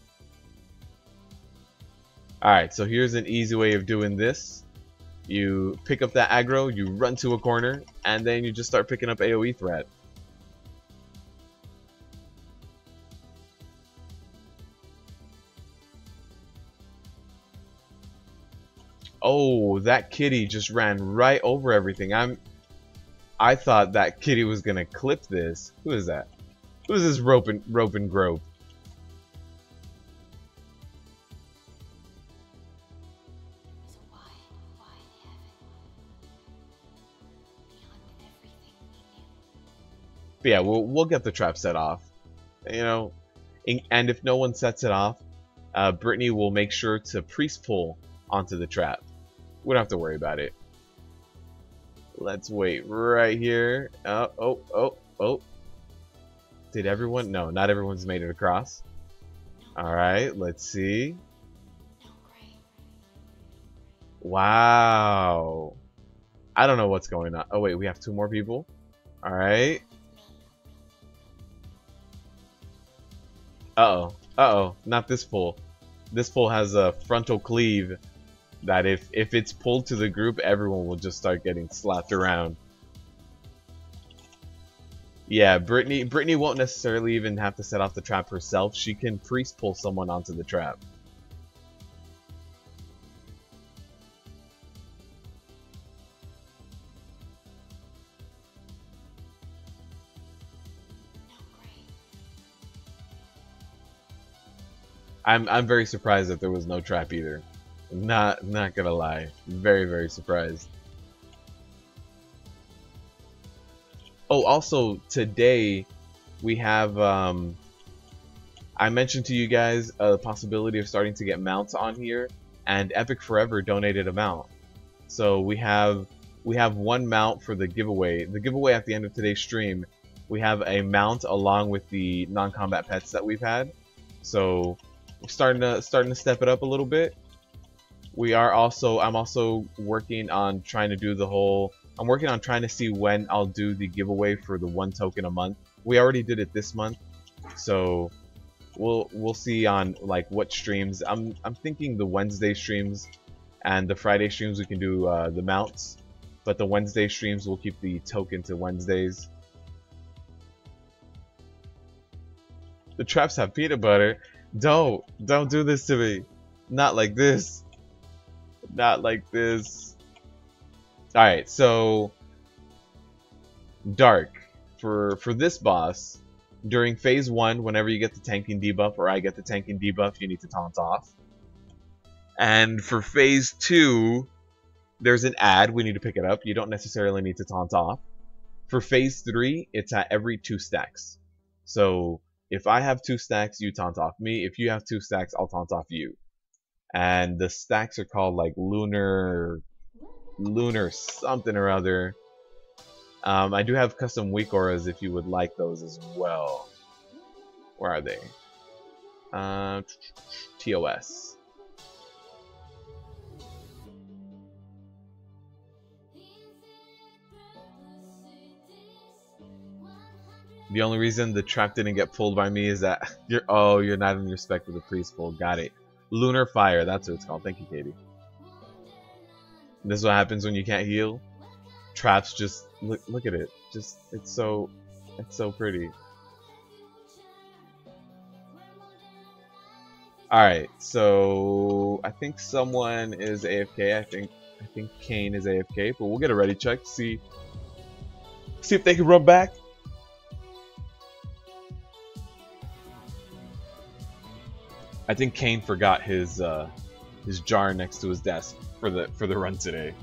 Alright, so here's an easy way of doing this. You pick up that aggro, you run to a corner, and then you just start picking up AoE threat. Oh, that kitty just ran right over everything. I thought that kitty was gonna clip this. Who is that? Who is this rope and grope? But yeah, we'll get the trap set off, you know, and if no one sets it off, Brittany will make sure to priest pull onto the trap. We don't have to worry about it. Let's wait right here. Oh. Did everyone? No, not everyone's made it across. All right, let's see. Wow. I don't know what's going on. Oh wait, we have 2 more people. All right. Uh-oh, not this pull. This pull has a frontal cleave that if it's pulled to the group, everyone will just start getting slapped around. Yeah, Brittany won't necessarily even have to set off the trap herself. She can priest pull someone onto the trap. I'm very surprised that there was no trap either. Not gonna lie. Very, very surprised. Oh, also today we have I mentioned to you guys a possibility of starting to get mounts on here, and Epic Forever donated a mount. So we have 1 mount for the giveaway. The giveaway at the end of today's stream We have a mount along with the non-combat pets that we've had. So we're starting to step it up a little bit. I'm also working on trying to do the whole. I'm working on trying to see when I'll do the giveaway for the 1 token a month. We already did it this month, so we'll see on like what streams. I'm thinking the Wednesday streams and the Friday streams we can do the mounts, but the Wednesday streams we'll keep the token to Wednesdays. The traps have peanut butter. Don't do this to me. Not like this. Not like this. Alright, so Dark. For this boss, during phase 1, whenever you get the tanking debuff or I get the tanking debuff, you need to taunt off. And for phase 2, there's an ad, we need to pick it up. You don't necessarily need to taunt off. For phase 3, it's at every 2 stacks. So if I have 2 stacks, you taunt off me. If you have 2 stacks, I'll taunt off you. And the stacks are called like lunar something or other. I do have custom weak auras if you would like those as well. Where are they? TOS. The only reason the trap didn't get pulled by me is that you're not in respect of the priest pull. Got it. Lunar fire, that's what it's called. Thank you, Katie. This is what happens when you can't heal. Traps just look at it. Just it's so pretty. Alright, so I think someone is AFK. I think Kane is AFK, but we'll get a ready check, see if they can run back. I think Kane forgot his jar next to his desk for the run today.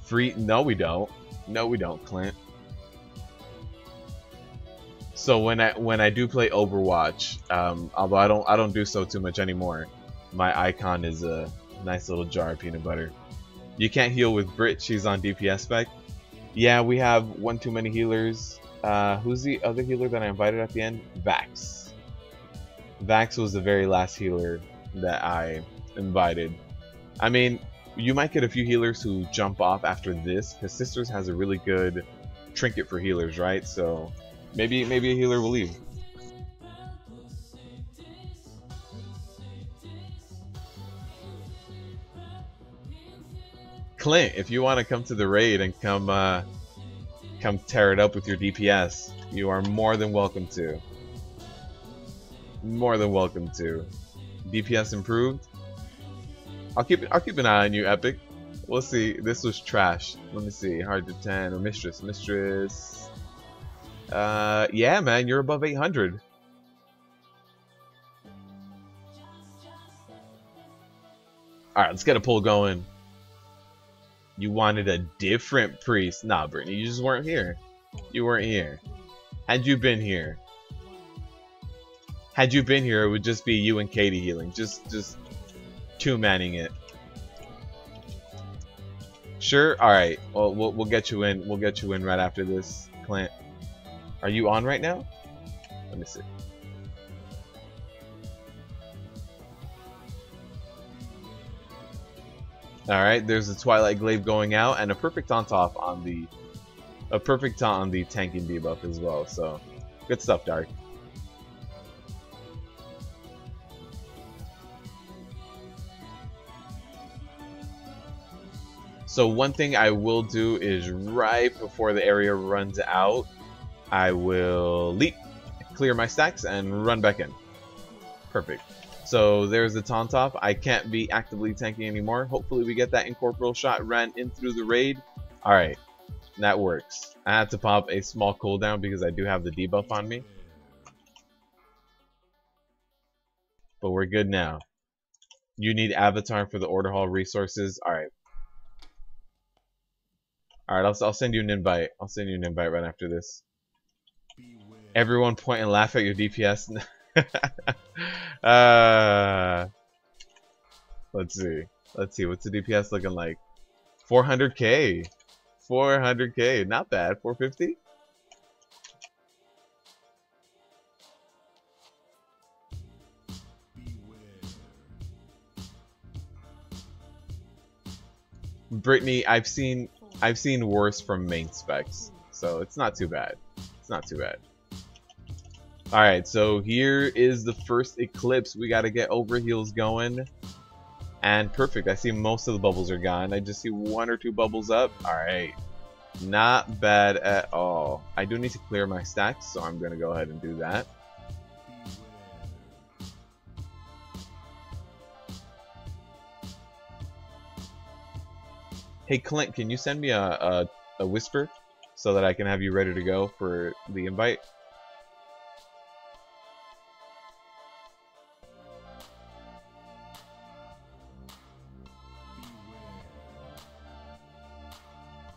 Free? No, we don't. No, we don't, Clint. So when I do play Overwatch, although I don't do so too much anymore, my icon is a nice little jar of peanut butter. You can't heal with Brit. She's on DPS spec. Yeah, we have one too many healers. Who's the other healer that I invited at the end? Vax. Vax was the very last healer that I invited. I mean, you might get a few healers who jump off after this, because Sisters has a really good trinket for healers, right? So maybe a healer will leave. Clint, if you want to come to the raid and come tear it up with your DPS, you are more than welcome to. More than welcome to. DPS improved. I'll keep an eye on you, Epic. We'll see. This was trash. Let me see. Harjatan or Mistress. Yeah, man, you're above 800. All right, let's get a poll going. You wanted a different priest? Nah, Brittany, you just weren't here. You weren't here. Had you been here? Had you been here, it would just be you and Katie healing. Just two-manning it. Sure. All right. Well, we'll get you in. We'll get you in right after this, Clint. Are you on right now? Let me see. All right. There's a Twilight Glaive going out and a perfect taunt off on the tanking debuff as well. So good stuff, Dark. So one thing I will do is right before the area runs out, I will leap, clear my stacks, and run back in. Perfect. So there's the taunt off. I can't be actively tanking anymore. Hopefully we get that incorporeal shot ran in through the raid. Alright, that works. I had to pop a small cooldown because I do have the debuff on me. But we're good now. You need Avatar for the Order Hall resources. Alright. Alright, I'll send you an invite. I'll send you an invite right after this. Everyone point and laugh at your DPS. Let's see. Let's see. What's the DPS looking like? 400k. 400k. Not bad. 450? Brittany, I've seen worse from main specs, so it's not too bad. It's not too bad. All right, so here is the first eclipse. We got to get overheals going, and perfect. I see most of the bubbles are gone. I just see 1 or 2 bubbles up. All right, not bad at all. I do need to clear my stacks, so I'm gonna go ahead and do that. Hey Clint, can you send me a whisper so that I can have you ready to go for the invite?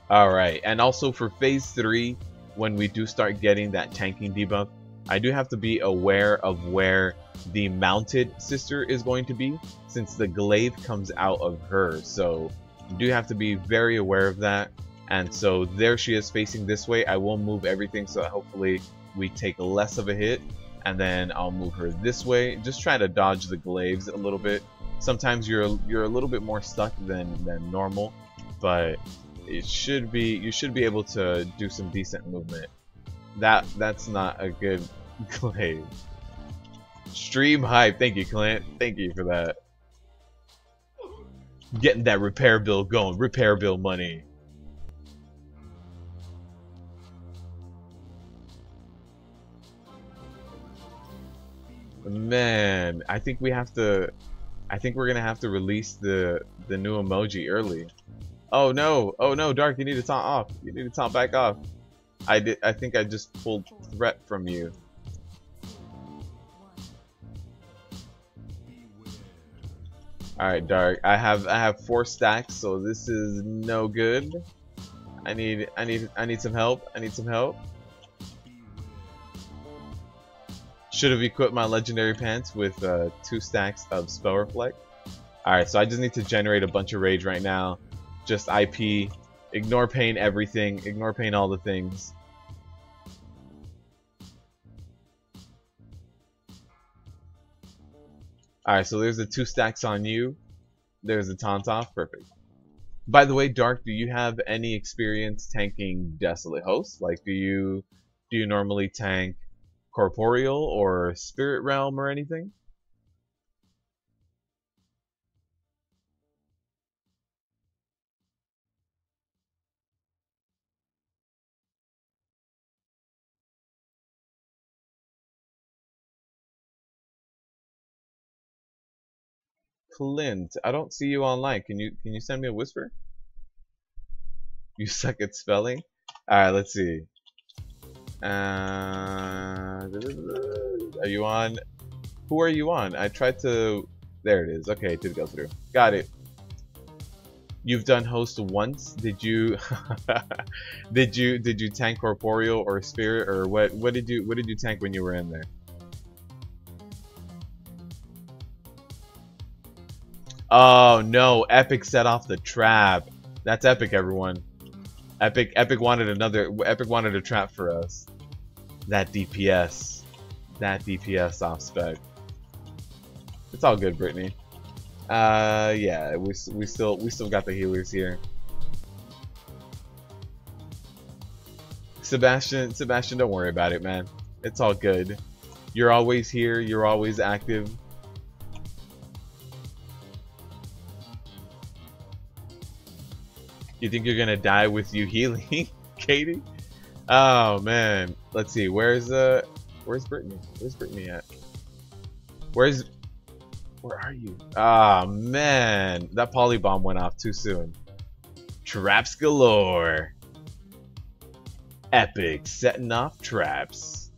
Alright, and also for phase 3, when we do start getting that tanking debuff, I do have to be aware of where the mounted sister is going to be, since the glaive comes out of her, so you do have to be very aware of that. And so there she is facing this way. I will move everything so that hopefully we take less of a hit, and then I'll move her this way. Just try to dodge the glaives a little bit. Sometimes you're a little bit more stuck than normal, but you should be able to do some decent movement. That's not a good glaive. Stream hype. Thank you, Clint. Thank you for that. Getting that repair bill going. Repair bill money. Man, I think we're gonna have to release the new emoji early. Oh no, Dark, you need to taunt off. You need to taunt back off. I think I just pulled threat from you. Alright, Dark. I have 4 stacks, so this is no good. I need some help. I need some help. Should have equipped my legendary pants with 2 stacks of spell reflect. Alright, so I just need to generate a bunch of rage right now. Just IP. Ignore pain everything. Ignore pain all the things. Alright, so there's the 2 stacks on you. There's the taunt off. Perfect. By the way, Dark, do you have any experience tanking Desolate Host? Like, do you normally tank Corporeal or Spirit Realm or anything? Clint, I don't see you online. Can you send me a whisper? You suck at spelling? Alright, let's see. Are you on? Who are you on? I tried to... There it is. Okay, it did go through. Got it. You've done host once. Did you did you tank Corporeal or Spirit, or what did you tank when you were in there? Oh no, Epic set off the trap. That's Epic, everyone. Epic wanted a trap for us. That DPS off spec. It's all good, Brittany. Yeah, we still got the healers here. Sebastian, don't worry about it, man. It's all good. You're always here. You're always active. You think you're gonna die with you healing, Katie? Oh man, let's see. Where's Brittany? Where's Brittany at? Where are you? Ah man, that polybomb went off too soon. Traps galore. Epic setting off traps.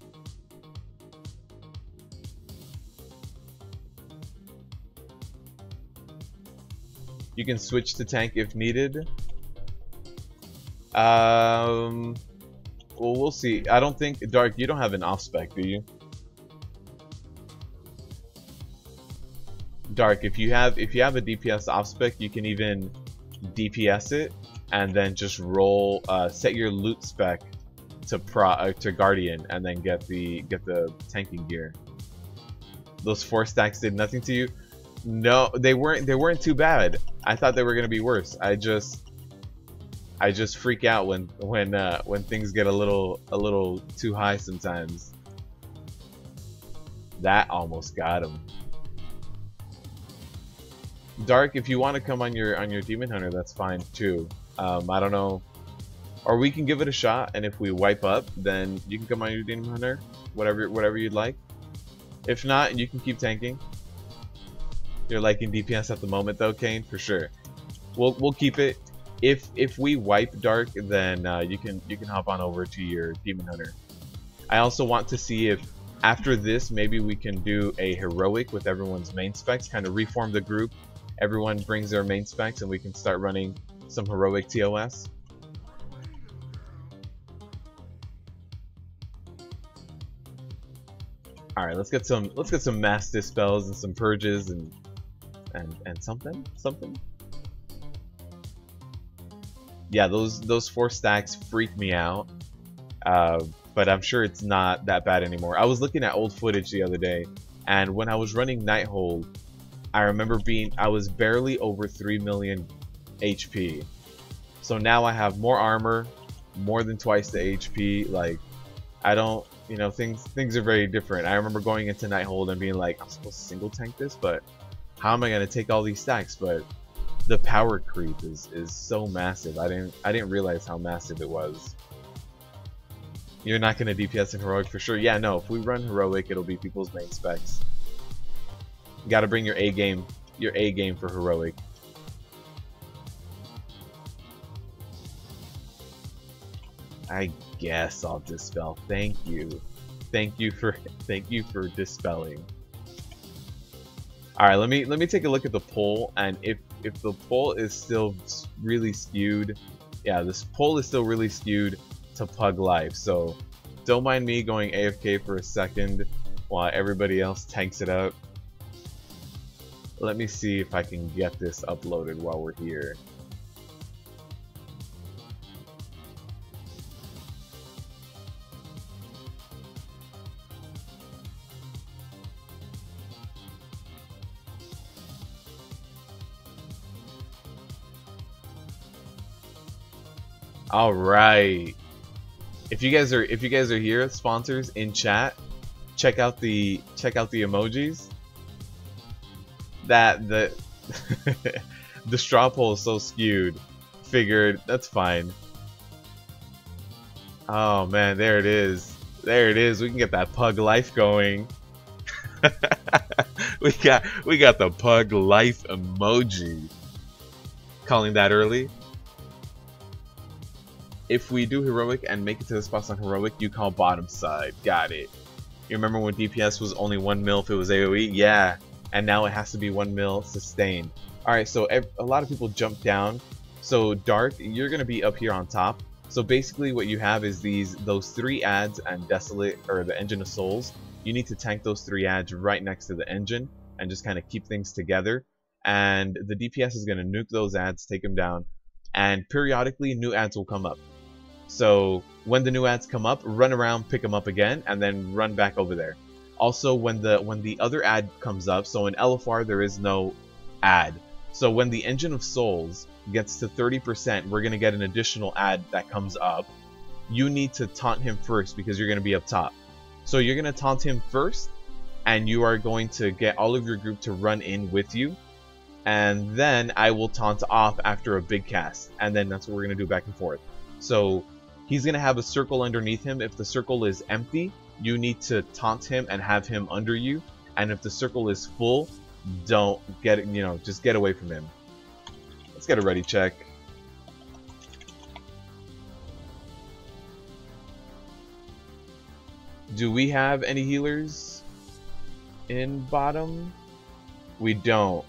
You can switch to tank if needed. Well, we'll see. I don't think, Dark, you don't have an off spec, do you? Dark, if you have a DPS off spec, you can even DPS it and then just roll, set your loot spec to Guardian and then get the tanking gear. Those 4 stacks did nothing to you? No, they weren't too bad. I thought they were gonna be worse. I just freak out when things get a little too high sometimes. That almost got him. Dark, if you want to come on your Demon Hunter, that's fine too. I don't know, or we can give it a shot, and if we wipe up, then you can come on your Demon Hunter, whatever you'd like. If not, you can keep tanking. You're liking DPS at the moment though, Kane, for sure. We'll keep it. If we wipe Dark, then you can hop on over to your Demon Hunter. I also want to see if after this maybe we can do a heroic with everyone's main specs, kind of reform the group. Everyone brings their main specs and we can start running some heroic TOS. All right, let's get some mass dispels and some purges and something. Yeah, those 4 stacks freak me out, but I'm sure it's not that bad anymore. I was looking at old footage the other day, and when I was running Nighthold, I remember I was barely over 3 million HP. So now I have more armor, more than twice the HP. Like, I don't, you know, things are very different. I remember going into Nighthold and being like, I'm supposed to single tank this, but how am I gonna take all these stacks? But the power creep is so massive. I didn't realize how massive it was. You're not gonna DPS in heroic for sure. Yeah, no. If we run heroic, it'll be people's main specs. You gotta bring your A game for heroic. I guess I'll dispel. Thank you for dispelling. All right, let me take a look at the poll, and if the poll is still really skewed, yeah, this poll is still really skewed to Pug Life. So don't mind me going AFK for a second while everybody else tanks it up. Let me see if I can get this uploaded while we're here. All right. If you guys are here, sponsors in chat, check out the emojis. The the straw poll is so skewed. Figured that's fine. Oh man, there it is. There it is. We can get that Pug Life going. we got the Pug Life emoji. Calling that early. If we do heroic and make it to the spots on heroic, you call bottom side. Got it. You remember when DPS was only 1 mil if it was AoE? Yeah. And now it has to be 1 mil sustained. Alright, so a lot of people jump down. So Dark, you're going to be up here on top. So basically what you have is those 3 ads and Desolate, or the Engine of Souls. You need to tank those 3 ads right next to the engine and just kind of keep things together. And the DPS is going to nuke those ads, take them down, and periodically new ads will come up. So when the new ads come up, run around, pick them up again, and then run back over there. Also, when the other ad comes up, so in LFR there is no ad. So when the Engine of Souls gets to 30%, we're going to get an additional ad that comes up. You need to taunt him first because you're going to be up top. So you're going to taunt him first, and you are going to get all of your group to run in with you. And then I will taunt off after a big cast. And then that's what we're going to do back and forth. So he's going to have a circle underneath him. If the circle is empty, you need to taunt him and have him under you. And if the circle is full, don't get it, just get away from him. Let's get a ready check. Do we have any healers in bottom? We don't.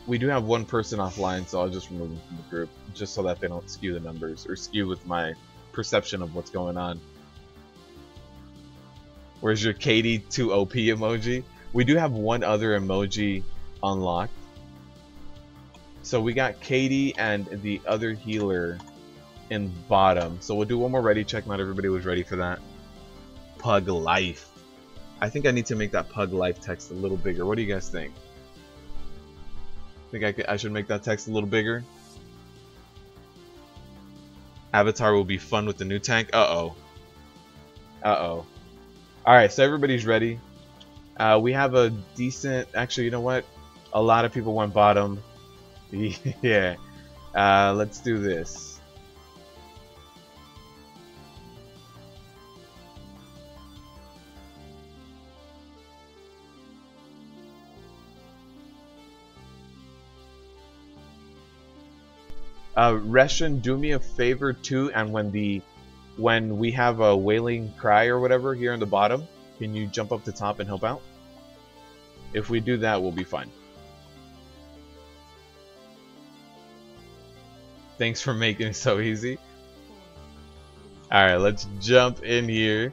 We do have one person offline, so I'll just remove them from the group, just so that they don't skew the numbers, or skew with my perception of what's going on. Where's your Katie 2 OP emoji? We do have one other emoji unlocked. So we got Katie and the other healer in bottom. So we'll do one more ready check. Not everybody was ready for that. Pug life. I think I need to make that pug life text a little bigger. What do you guys think? Think I should make that text a little bigger? Avatar will be fun with the new tank. Uh-oh. Uh-oh. Alright, so everybody's ready. We have a decent... Actually, you know what? A lot of people went bottom. Yeah. Let's do this. Reshan, do me a favor too, and when we have a wailing cry or whatever here in the bottom, can you jump up the top and help out? If we do that, we'll be fine. Thanks for making it so easy. Alright, let's jump in here.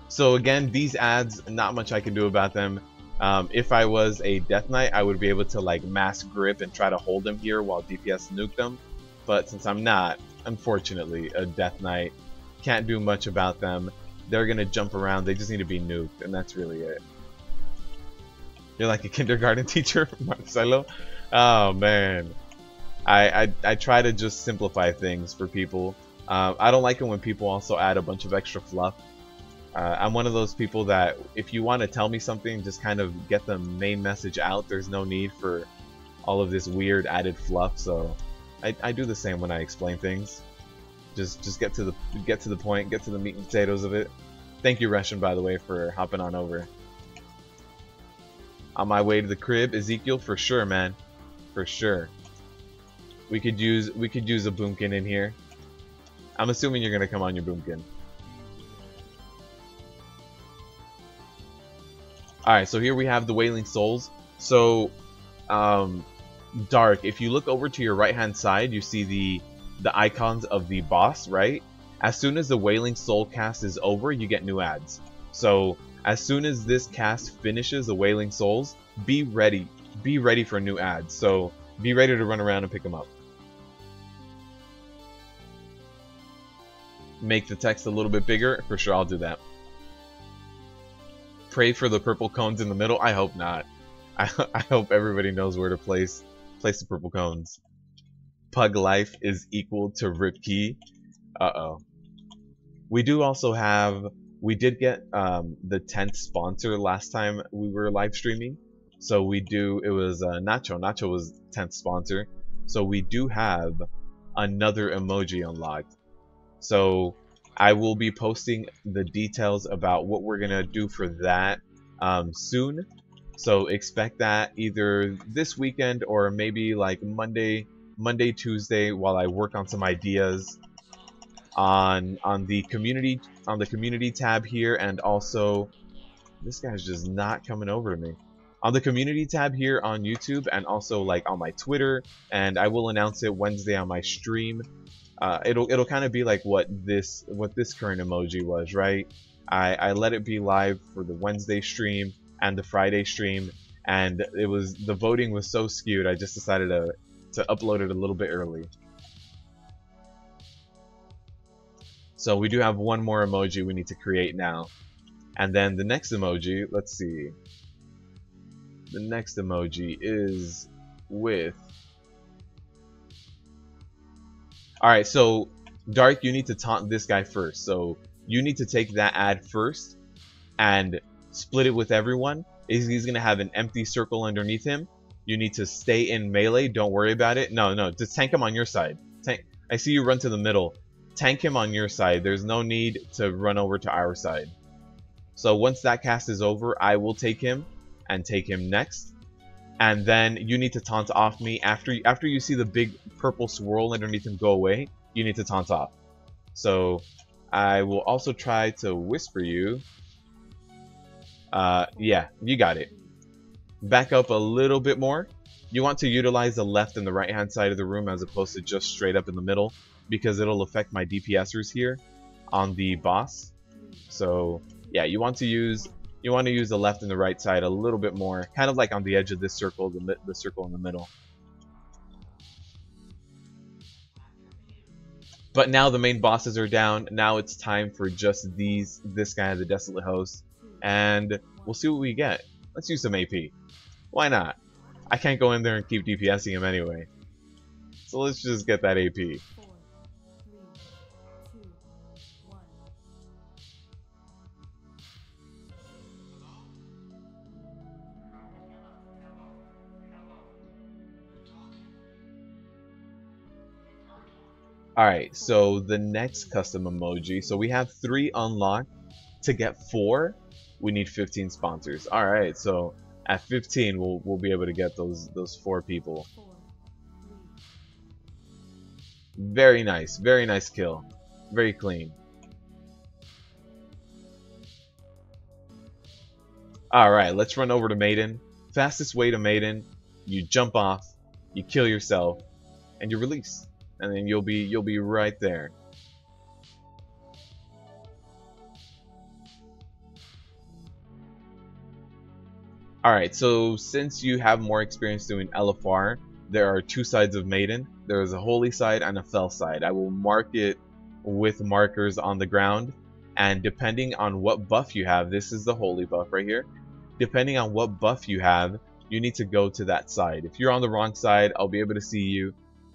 So again, these ads, not much I can do about them. If I was a Death Knight, I would be able to like mass grip and try to hold them here while DPS nuked them. But since I'm not, unfortunately, a Death Knight, can't do much about them. They're gonna jump around, they just need to be nuked, and that's really it. You're like a kindergarten teacher, Marcelo? Oh man. I try to just simplify things for people. I don't like it when people also add a bunch of extra fluff. I'm one of those people that if you want to tell me something, just kind of get the main message out. There's no need for all of this weird added fluff. So I do the same when I explain things. Just get to the point, get to the meat and potatoes of it. Thank you, Reshan, by the way, for hopping on over. On my way to the crib, Ezekiel, for sure, man, for sure. We could use a boomkin in here. I'm assuming you're gonna come on your boomkin. Alright, so here we have the Wailing Souls. So, Dark, if you look over to your right-hand side, you see the icons of the boss, right? As soon as the Wailing Soul cast is over, you get new ads. So, as soon as this cast finishes, the Wailing Souls, be ready. Be ready for new ads. So, be ready to run around and pick them up. Make the text a little bit bigger? For sure, I'll do that. Pray for the purple cones in the middle? I hope not. I hope everybody knows where to place the purple cones. Pug life is equal to Rip Key. Uh-oh. We do also have... We did get the 10th sponsor last time we were live streaming. So we do... It was Nacho. Nacho was 10th sponsor. So we do have another emoji unlocked. So... I will be posting the details about what we're gonna do for that soon. So expect that either this weekend or maybe like Monday, Tuesday, while I work on some ideas on the community tab here, and also this guy's just not coming over to me. On the community tab here on YouTube, and also like on my Twitter, and I will announce it Wednesday on my stream. It'll kind of be like what this current emoji was, right? I let it be live for the Wednesday stream and the Friday stream, and the voting was so skewed. I just decided to upload it a little bit early. So we do have one more emoji we need to create now, and then the next emoji. Let's see. The next emoji is with. Alright, so Dark, you need to taunt this guy first. So you need to take that ad first and split it with everyone. He's going to have an empty circle underneath him. You need to stay in melee. Don't worry about it. No, just tank him on your side. I see you run to the middle. Tank him on your side. There's no need to run over to our side. So once that cast is over, I will take him and take him next. And then you need to taunt off me after you see the big purple swirl underneath him go away. You need to taunt off. So I will also try to whisper you. Yeah, you got it. Back up a little bit more. You want to utilize the left and the right hand side of the room as opposed to just straight up in the middle, because it'll affect my DPSers here on the boss. So Yeah, you want to use the left and the right side a little bit more, kind of like on the edge of this circle, the circle in the middle. But now the main bosses are down. Now it's time for just this guy, the Desolate Host, and we'll see what we get. Let's use some AP. Why not? I can't go in there and keep DPSing him anyway. So let's just get that AP. Alright, so the next custom emoji. So we have 3 unlocked. To get 4, we need 15 sponsors. Alright, so at 15 we'll be able to get those 4 people. Very nice kill. Very clean. Alright, let's run over to Maiden. Fastest way to Maiden, you jump off, you kill yourself, and you release. And then you'll be right there. Alright, so since you have more experience doing LFR, there are 2 sides of Maiden. There is a holy side and a fell side. I will mark it with markers on the ground, and depending on what buff you have, this is the holy buff right here. Depending on what buff you have, you need to go to that side. If you're on the wrong side, I'll be able to see you,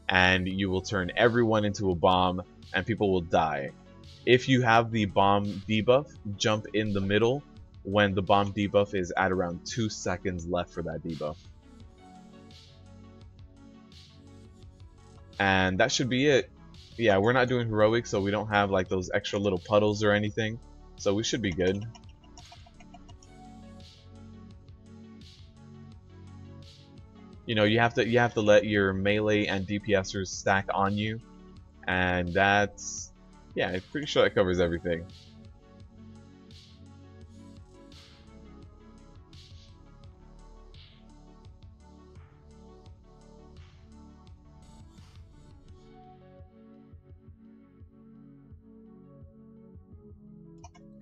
and you will turn everyone into a bomb, and people will die. If you have the bomb debuff, jump in the middle when the bomb debuff is at around 2 seconds left for that debuff. And that should be it. Yeah, we're not doing heroic, so we don't have like those extra little puddles or anything, so we should be good. You know, you have to let your melee and DPSers stack on you, and that's, yeah, I'm pretty sure that covers everything.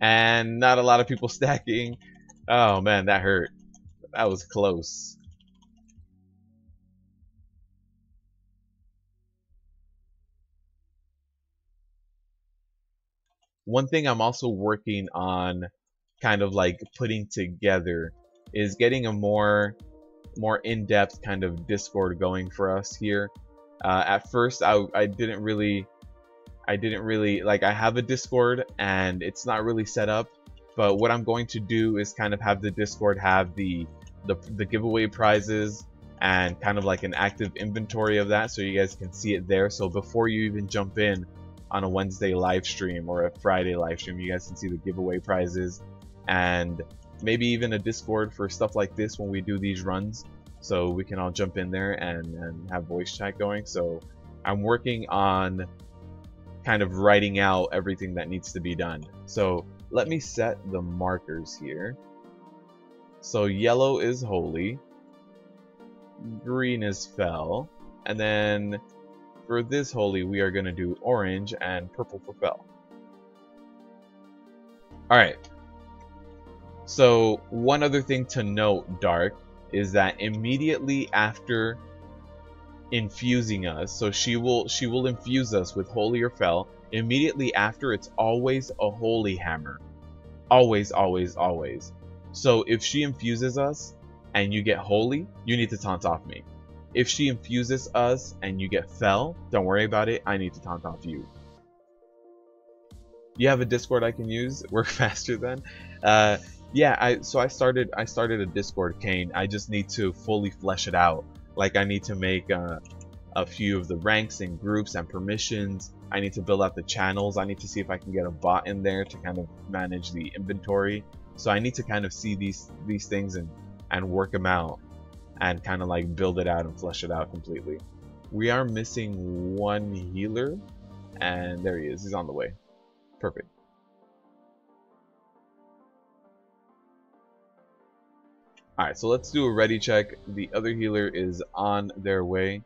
And not a lot of people stacking. Oh man, that hurt. That was close. One thing I'm also working on kind of like putting together is getting a more in-depth kind of Discord going for us here. At first I didn't really like, I have a Discord and it's not really set up, but what I'm going to do is kind of have the Discord have the giveaway prizes and kind of like an active inventory of that, so you guys can see it there. So before you even jump in on a Wednesday live stream or a Friday live stream, you guys can see the giveaway prizes, and maybe even a Discord for stuff like this when we do these runs, so we can all jump in there and have voice chat going. So I'm working on kind of writing out everything that needs to be done. So let me set the markers here. So yellow is holy, green is fell, and then for this holy we are going to do orange and purple for fell. Alright, so one other thing to note, Dark, is that immediately after infusing us, so she will infuse us with holy or fell. Immediately after, it's always a holy hammer. Always. So if she infuses us and you get holy, you need to taunt off me. If she infuses us and you get fell, don't worry about it, I need to taunt off you. You have a Discord I can use? Work faster then? Yeah, I started a Discord, Kane. I just need to fully flesh it out. Like, I need to make a few of the ranks and groups and permissions. I need to build out the channels. I need to see if I can get a bot in there to kind of manage the inventory. So I need to kind of see these things and work them out and kind of like build it out and flesh it out completely. We are missing one healer, and there he is. He's on the way. Perfect. Alright, so let's do a ready check. The other healer is on their way.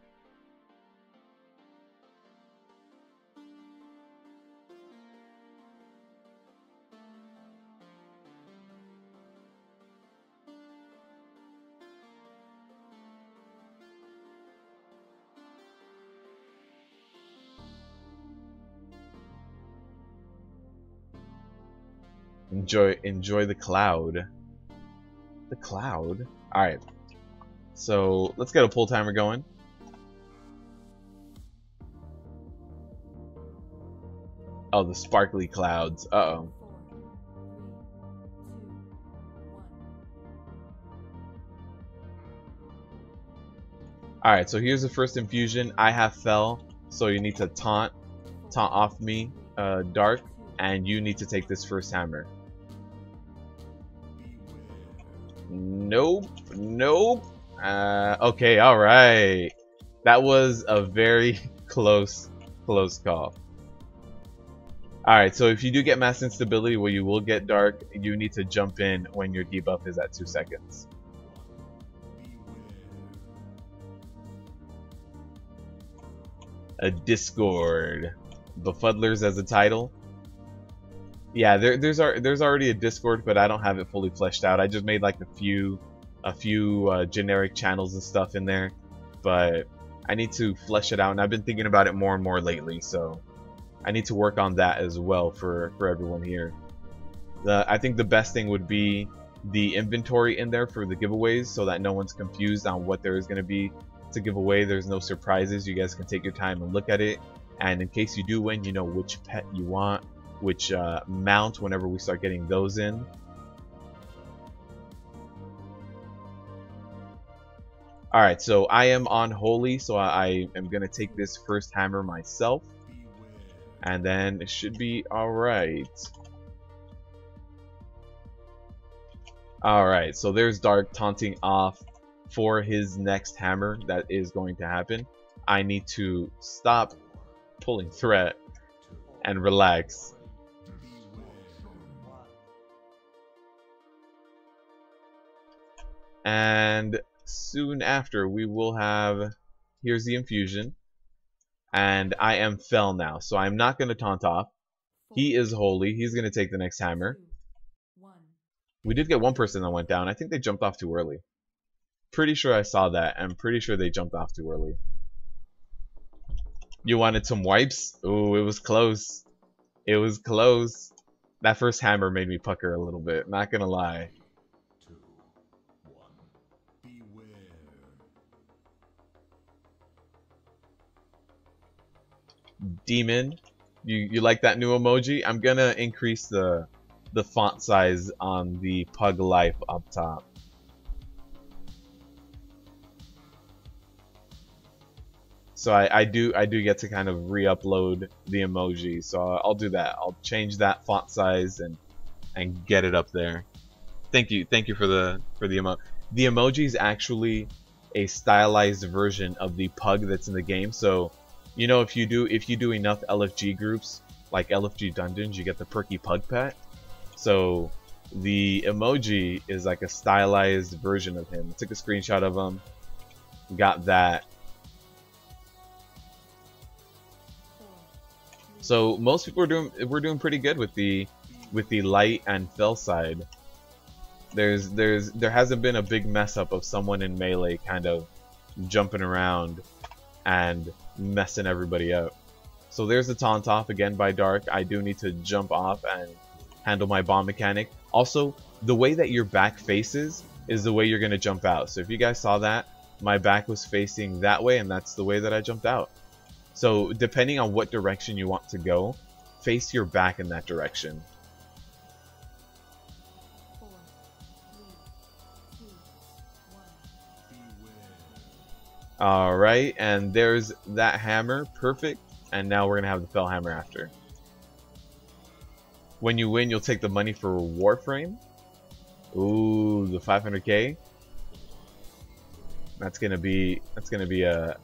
Enjoy the cloud. The cloud? Alright. So let's get a pull timer going. Oh, the sparkly clouds. Uh-oh. Alright, so here's the first infusion. I have fell, so you need to taunt off me, Dark, and you need to take this first hammer. Nope. Okay, alright. That was a very close call. Alright, so if you do get mass instability where you will get Dark, you need to jump in when your debuff is at 2 seconds. A Discord. Befuddlers as a title. Yeah, there's already a Discord, but I don't have it fully fleshed out. I just made like a few generic channels and stuff in there, but I need to flesh it out, and I've been thinking about it more and more lately, so I need to work on that as well for everyone here. I think the best thing would be the inventory in there for the giveaways, so that no one's confused on what there is going to be to give away. There's no surprises. You guys can take your time and look at it, and in case you do win, you know which pet you want, which mount whenever we start getting those in. Alright, so I am on Holy, so I am going to take this first hammer myself, and then it should be alright. Alright, so there's Dark taunting off for his next hammer that is going to happen. I need to stop pulling threat and relax. And soon after we will have, here's the infusion, and I am fell now, so I'm not going to taunt off. He is Holy. He's going to take the next hammer. We did get one person that went down. I think they jumped off too early. Pretty sure I saw that. I'm pretty sure they jumped off too early. You wanted some wipes? Ooh, it was close. It was close. That first hammer made me pucker a little bit, not gonna lie. Demon, you like that new emoji? I'm gonna increase the font size on the Pug Life up top. So I do get to kind of re-upload the emoji, so I'll do that. I'll change that font size and get it up there. Thank you for the emoji. The emoji is actually a stylized version of the pug that's in the game. So you know, if you do enough LFG groups, like LFG dungeons, you get the perky pug pet. So the emoji is like a stylized version of him. I took a screenshot of him, got that. So most people we're doing pretty good with the light and fell side. There hasn't been a big mess up of someone in melee kind of jumping around and messing everybody up. So there's the taunt off again by Dark. I do need to jump off and handle my bomb mechanic. Also, the way that your back faces is the way you're gonna jump out. So if you guys saw that, my back was facing that way, and that's the way that I jumped out. So depending on what direction you want to go, face your back in that direction. Alright, and there's that hammer. Perfect. And now we're going to have the fell hammer after. When you win, you'll take the money for Warframe. Ooh, the 500k. That's gonna be a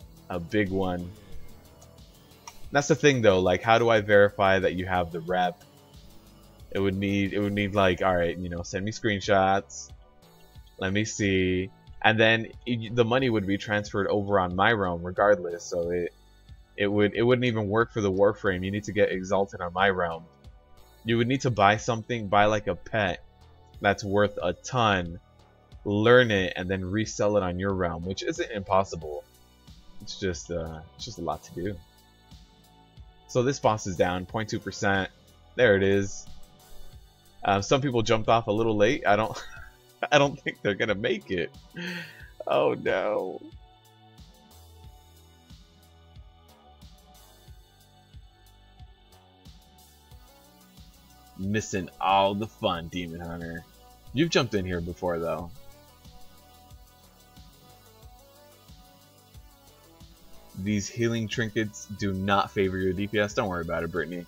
big one. That's the thing though, like how do I verify that you have the rep? It would need like, alright, you know, send me screenshots. Let me see. And then the money would be transferred over on my realm regardless, so it wouldn't even work for the Warframe. You need to get exalted on my realm. You would need to buy something, buy like a pet that's worth a ton, learn it, and then resell it on your realm, which isn't impossible. It's just a lot to do. So this boss is down 0.2%. There it is. Some people jumped off a little late. I don't I don't think they're gonna make it. Oh no. Missing all the fun, Demon Hunter. You've jumped in here before though. These healing trinkets do not favor your DPS. Don't worry about it, Brittany.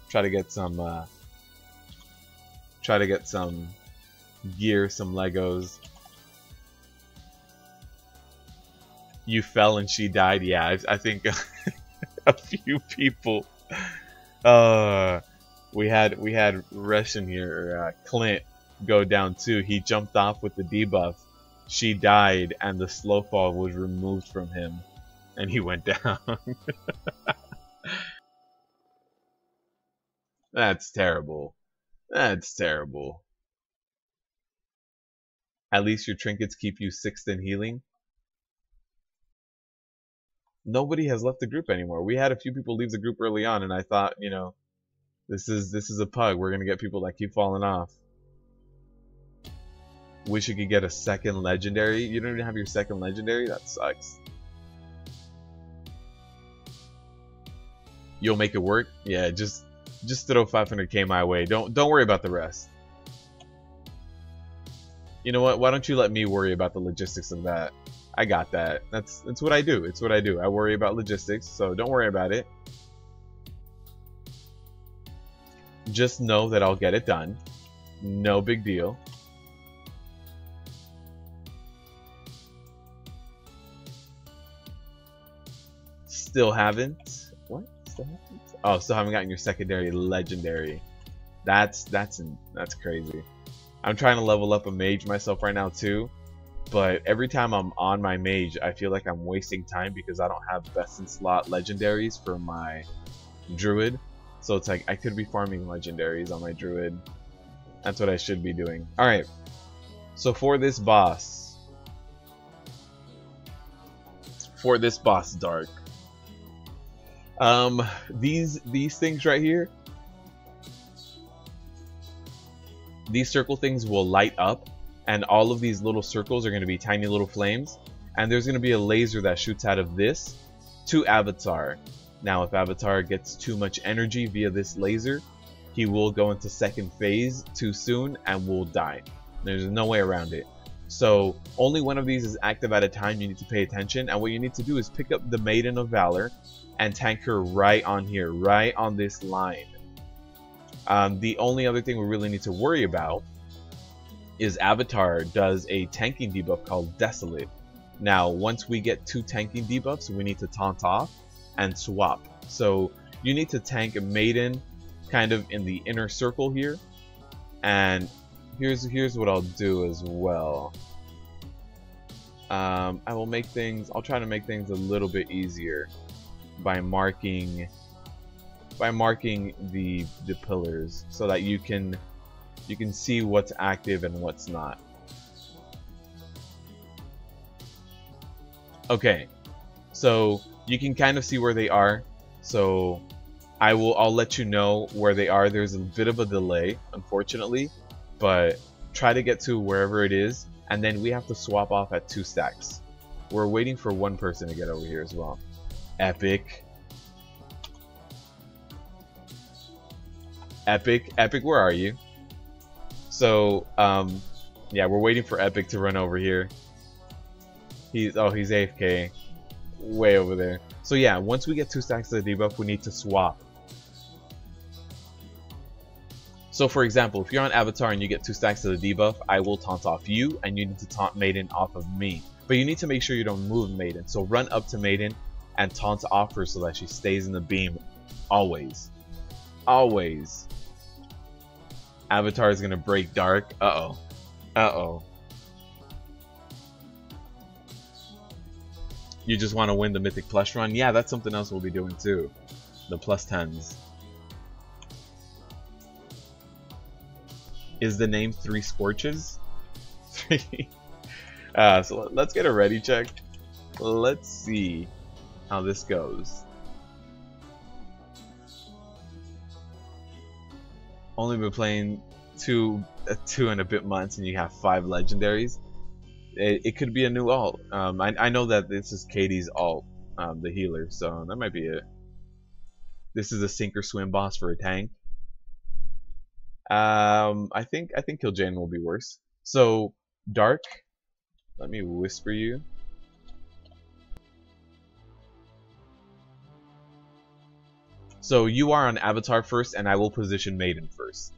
Try to get some gear, some Legos. You fell and she died. Yeah, I think a few people. We had Russian here, or Clint, go down too. He jumped off with the debuff. She died, and the slow fall was removed from him, and he went down. That's terrible. That's terrible. At least your trinkets keep you 6th in healing. Nobody has left the group anymore. We had a few people leave the group early on, and I thought, you know, this is a PUG. We're gonna get people that keep falling off. Wish you could get a 2nd legendary. You don't even have your 2nd legendary? That sucks. You'll make it work? Yeah, just throw 500k my way. Don't worry about the rest. You know what? Why don't you let me worry about the logistics of that? I got that. That's what I do. It's what I do. I worry about logistics, so don't worry about it. Just know that I'll get it done. No big deal. Still haven't. What? Still haven't? Oh, still haven't gotten your secondary legendary. That's crazy. I'm trying to level up a mage myself right now too, but every time I'm on my mage, I feel like I'm wasting time because I don't have best in slot legendaries for my druid. So it's like I could be farming legendaries on my druid. That's what I should be doing. Alright. So for this boss, Dark. These things right here, these circle things will light up, and all of these little circles are going to be tiny little flames, and there's going to be a laser that shoots out of this to Avatar. Now if Avatar gets too much energy via this laser, he will go into 2nd phase too soon and will die. There's no way around it. So only one of these is active at a time. You need to pay attention, and what you need to do is pick up the Maiden of Valor and tank her right on here, right on this line. The only other thing we really need to worry about is Avatar does a tanking debuff called Desolate. Now once we get 2 tanking debuffs, we need to taunt off and swap. So you need to tank a Maiden kind of in the inner circle here, and here's what I'll do as well. I'll try to make things a little bit easier by marking the pillars so that you can see what's active and what's not. Okay, so you can kind of see where they are. So I'll let you know where they are. There's a bit of a delay, unfortunately, but try to get to wherever it is, and then we have to swap off at 2 stacks. We're waiting for one person to get over here as well. Epic, where are you? So yeah, we're waiting for Epic to run over here. He's AFK way over there. So yeah, once we get 2 stacks of the debuff, we need to swap. So for example, if you're on Avatar and you get 2 stacks of the debuff, I will taunt off you, and you need to taunt Maiden off of me. But you need to make sure you don't move Maiden. So run up to Maiden and taunt off her so that she stays in the beam. Always. Always. Avatar is gonna break Dark. Uh-oh. Uh-oh. You just want to win the Mythic Plush run? Yeah, that's something else we'll be doing too. The +10s. Is the name 3 Scorches? 3. So let's get a ready check. Let's see how this goes. Only been playing two and a bit months and you have 5 legendaries, it could be a new alt. I know that this is Katie's alt, the healer, so that might be it. This is a sink or swim boss for a tank. I think Kil'jaeden will be worse. So Dark, let me whisper you. So you are on Avatar first, and I will position Maiden first.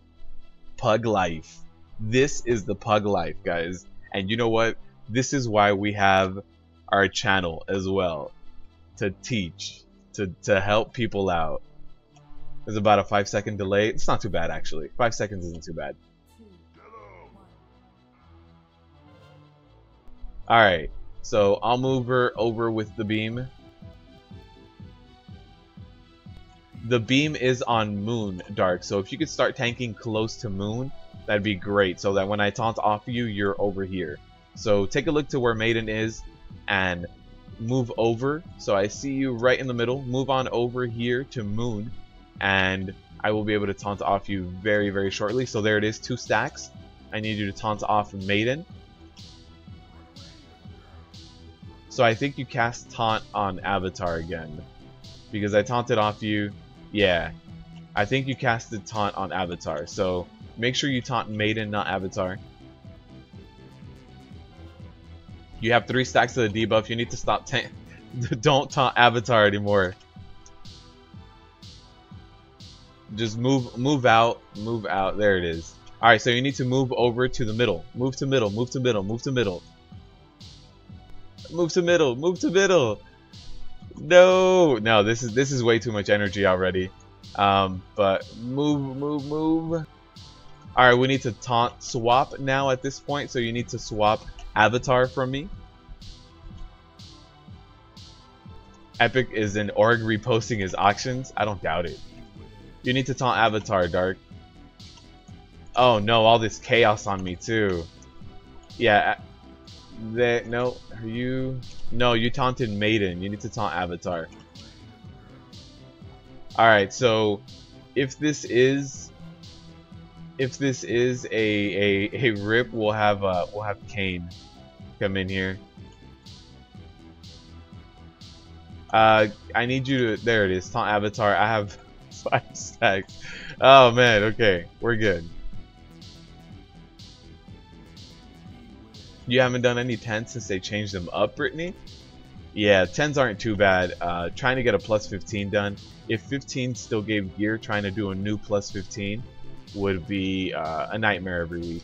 Pug life. This is the Pug life, guys. And you know what? This is why we have our channel as well, to teach, to help people out. There's about a 5-second delay. It's not too bad, actually. 5 seconds isn't too bad. Alright, so I'll move her over with the beam. The beam is on Moon, Dark, so if you could start tanking close to Moon, that'd be great, so that when I taunt off you, you're over here. So take a look to where Maiden is and move over. So I see you right in the middle. Move on over here to Moon, and I will be able to taunt off you very, very shortly. So there it is, 2 stacks. I need you to taunt off Maiden. So I think you cast taunt on Avatar again, because I taunted off you. Yeah, I think you casted taunt on Avatar. So make sure you taunt Maiden, not Avatar. You have 3 stacks of the debuff. You need to stop. Don't taunt Avatar anymore. Just move out. Move out. There it is. All right. So you need to move over to the middle. Move to middle. Move to middle. Move to middle. Move to middle. Move to middle. No. This is way too much energy already. But move. All right. We need to taunt swap now at this point. So you need to swap Avatar from me. Epic is in Org reposting his auctions. I don't doubt it. You need to taunt Avatar, Dark. Oh no, all this chaos on me too. Yeah. No, are you? No, you taunted Maiden. You need to taunt Avatar. All right, so if this is a rip, we'll have Kane come in here. I need you to. There it is. Taunt Avatar. I have 5 stacks. Oh man. Okay, we're good. You haven't done any 10s since they changed them up, Brittany? Yeah, 10s aren't too bad. Trying to get a plus 15 done. If 15 still gave gear, trying to do a new plus 15 would be a nightmare every week.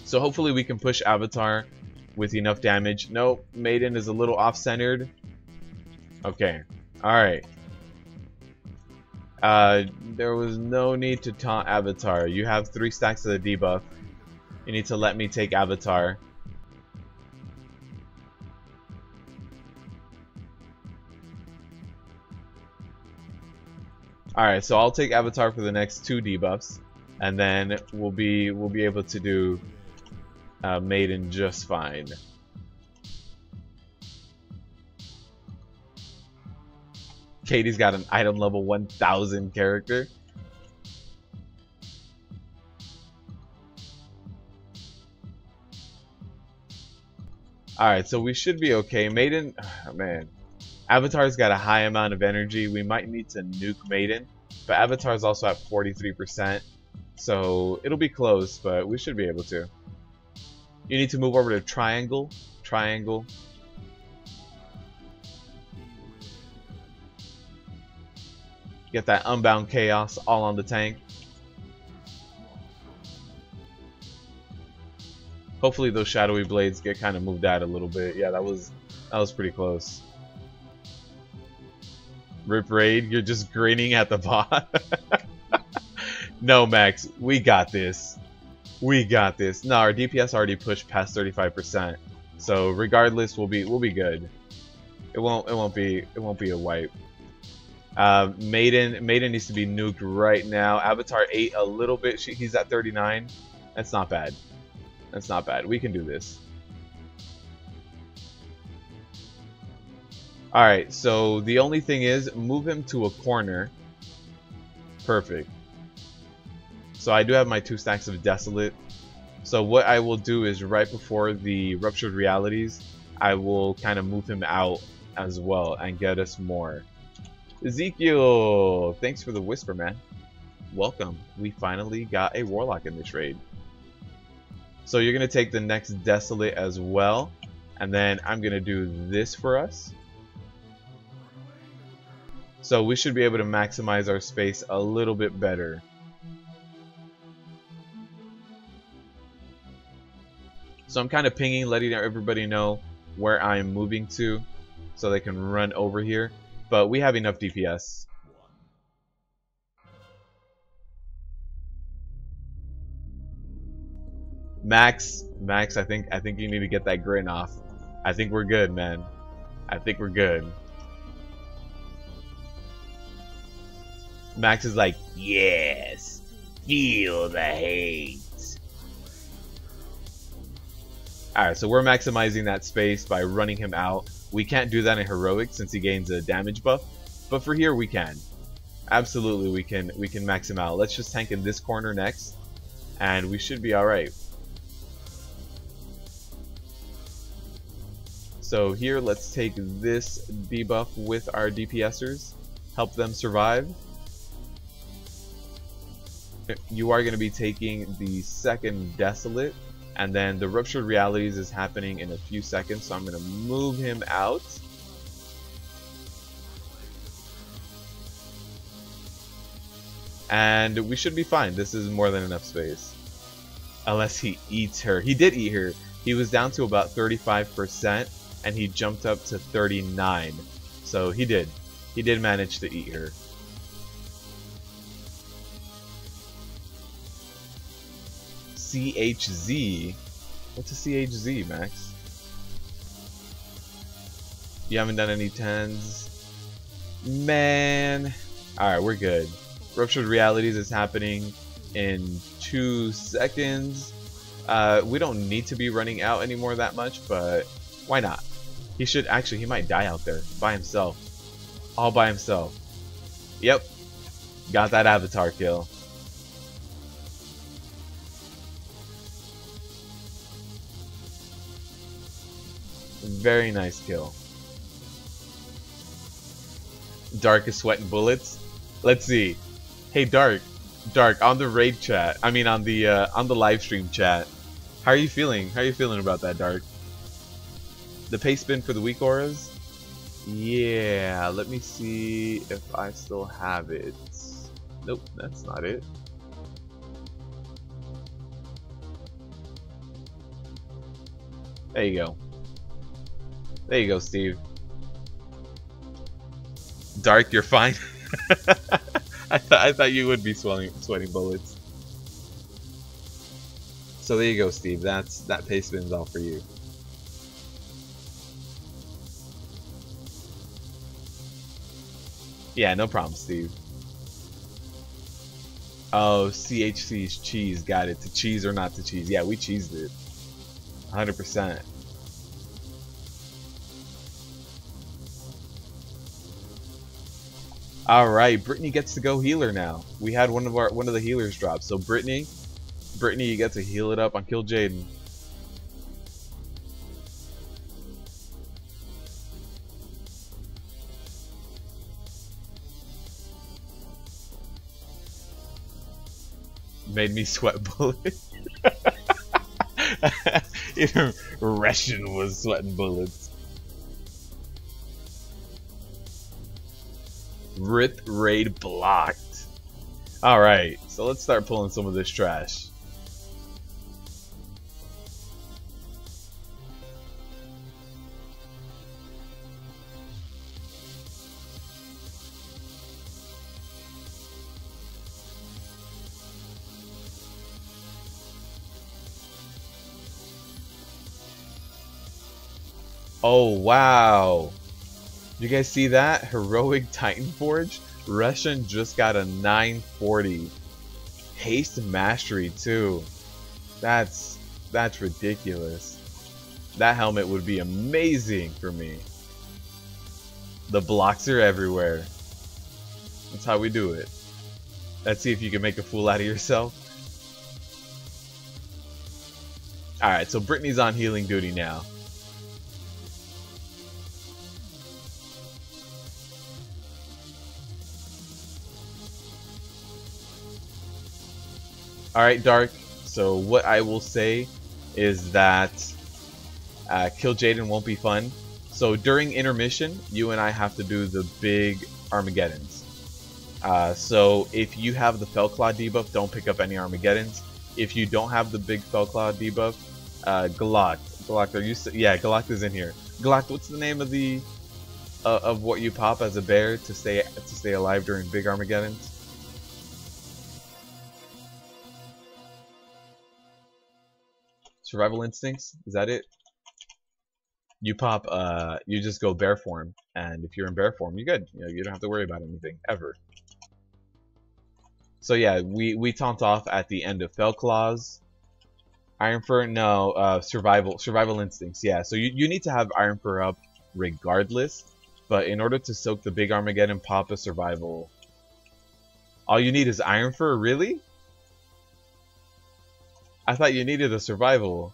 So hopefully we can push Avatar with enough damage. Nope, Maiden is a little off-centered. Okay, alright. There was no need to taunt Avatar. You have 3 stacks of the debuff. You need to let me take Avatar. Alright, so I'll take Avatar for the next 2 debuffs, and then we'll be able to do Maiden just fine. Katie's got an item level 1000 character. Alright, so we should be okay. Maiden, oh man. Avatar's got a high amount of energy. We might need to nuke Maiden, but Avatar's also at 43%, so it'll be close, but we should be able to. You need to move over to Triangle. Triangle. Get that Unbound Chaos all on the tank. Hopefully those shadowy blades get kind of moved out a little bit. Yeah, that was pretty close. Rip Raid, you're just grinning at the bot. No, Max, we got this. We got this. No, our DPS already pushed past 35%, so regardless, we'll be good. It won't be a wipe. Maiden needs to be nuked right now. Avatar ate a little bit. He's at 39. That's not bad. That's not bad. We can do this. Alright, so the only thing is, move him to a corner. Perfect. So I do have my 2 stacks of Desolate. So what I will do is, right before the Ruptured Realities, I will kind of move him out as well and get us more. Ezekiel! Thanks for the whisper, man. Welcome. We finally got a Warlock in this raid. So you're going to take the next Desolate as well. And then I'm going to do this for us. So we should be able to maximize our space a little bit better. So I'm kind of pinging, letting everybody know where I'm moving to so they can run over here. But we have enough DPS. Max, I think you need to get that grin off. I think we're good, man. I think we're good. Max is like, yes, feel the hate. Alright, so we're maximizing that space by running him out. We can't do that in Heroic since he gains a damage buff, but for here we can. Absolutely, we can max him out. Let's just tank in this corner next, and we should be alright. So here, let's take this debuff with our DPSers, help them survive. You are going to be taking the second Desolate, and then the Ruptured Realities is happening in a few seconds, so I'm going to move him out. And we should be fine. This is more than enough space. Unless he eats her. He did eat her. He was down to about 35%, and he jumped up to 39. So he did. He did manage to eat her. CHZ? What's a CHZ, Max? You haven't done any 10s? Man. Alright, we're good. Ruptured Realities is happening in 2 seconds. We don't need to be running out anymore that much, but why not? He should actually, he might die out there by himself. All by himself. Yep. Got that avatar kill. Very nice kill. Dark is sweating bullets. Let's see. Hey Dark, on the raid chat. I mean on the live stream chat. How are you feeling? How are you feeling about that, Dark? The pace spin for the weak auras? Yeah, let me see if I still have it. Nope, that's not it. There you go. There you go, Steve. Dark, you're fine. I thought you would be sweating bullets. So there you go, Steve. That pace spin's all for you. Yeah, no problem, Steve. Oh, CHC's cheese. Got it. To cheese or not to cheese. Yeah, we cheesed it. 100%. Alright, Brittany gets to go healer now. We had one of the healers drop. So Brittany, you get to heal it up on Kil'jaeden. Made me sweat bullets. Even Russian was sweating bullets. Rith raid blocked. Alright, so let's start pulling some of this trash. Oh wow. You guys see that? Heroic Titan Forge? Russian just got a 940. Haste Mastery too. That's ridiculous. That helmet would be amazing for me. The blocks are everywhere. That's how we do it. Let's see if you can make a fool out of yourself. Alright, so Brittany's on healing duty now. Alright, Dark. So what I will say is that Kil'jaeden won't be fun. So during intermission, you and I have to do the big Armageddons. So if you have the Fellclaw debuff, don't pick up any Armageddons. If you don't have the big Fellclaw debuff, Galact, are you? Yeah, Galact is in here. Galact, what's the name of the of what you pop as a bear to stay alive during big Armageddons? Survival instincts? Is that it? You pop, you just go bear form, and if you're in bear form, you're good. You know, you don't have to worry about anything ever. So yeah, we taunt off at the end of Fellclaws. Iron Fur, no, survival instincts. Yeah, so you need to have Iron Fur up regardless, but in order to soak the big Armageddon, pop a survival. All you need is Iron Fur, really? I thought you needed a survival.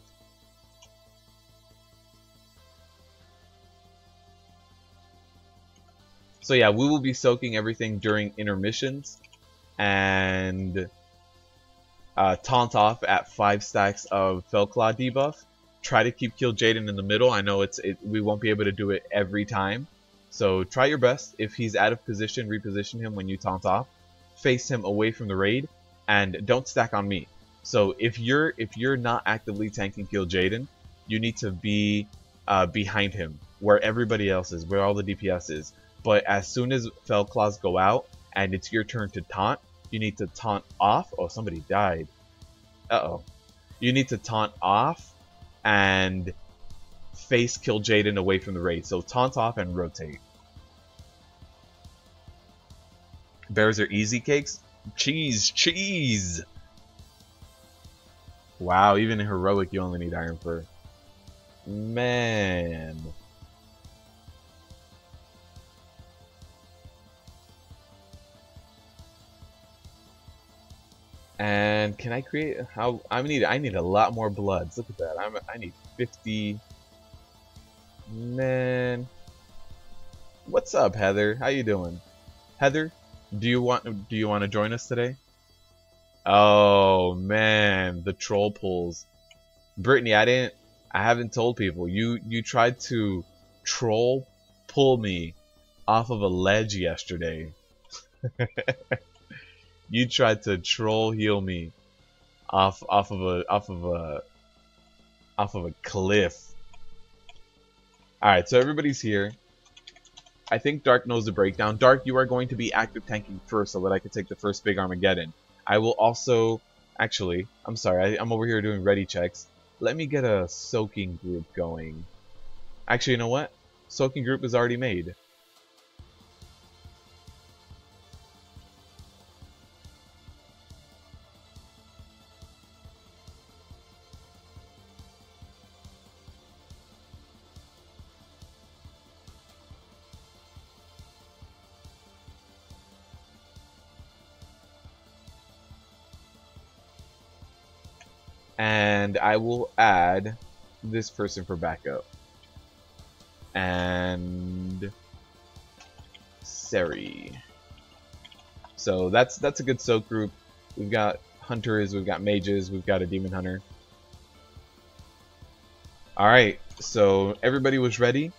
So yeah, we will be soaking everything during intermissions and taunt off at 5 stacks of Fellclaw debuff. Try to keep Kil'jaeden in the middle. I know we won't be able to do it every time, so try your best. If he's out of position, reposition him when you taunt off. Face him away from the raid, and don't stack on me. So if you're not actively tanking Kil'jaeden, you need to be behind him, where everybody else is, where all the DPS is. But as soon as Fellclaws go out and it's your turn to taunt, you need to taunt off. Oh, somebody died. Uh-oh. You need to taunt off and face Kil'jaeden away from the raid. So taunt off and rotate. Bears are easy cakes. Cheese, cheese. Wow, even in heroic you only need Iron Fur. Man. And can I create how I need a lot more bloods. Look at that. I need 50. Man. What's up, Heather? How you doing? Heather, do you want to join us today? Oh man, the troll pulls. Brittany, I haven't told people. You tried to troll pull me off of a ledge yesterday. You tried to troll heal me off of a cliff. Alright, so everybody's here. I think Dark knows the breakdown. Dark, you are going to be active tanking first so that I can take the first big Armageddon. I will also... Actually, I'm sorry, I'm over here doing ready checks. Let me get a soaking group going. Actually, you know what? Soaking group is already made. And I will add this person for backup. And Seri. So that's a good soak group. We've got hunters, we've got mages, we've got a demon hunter. Alright, so everybody was ready.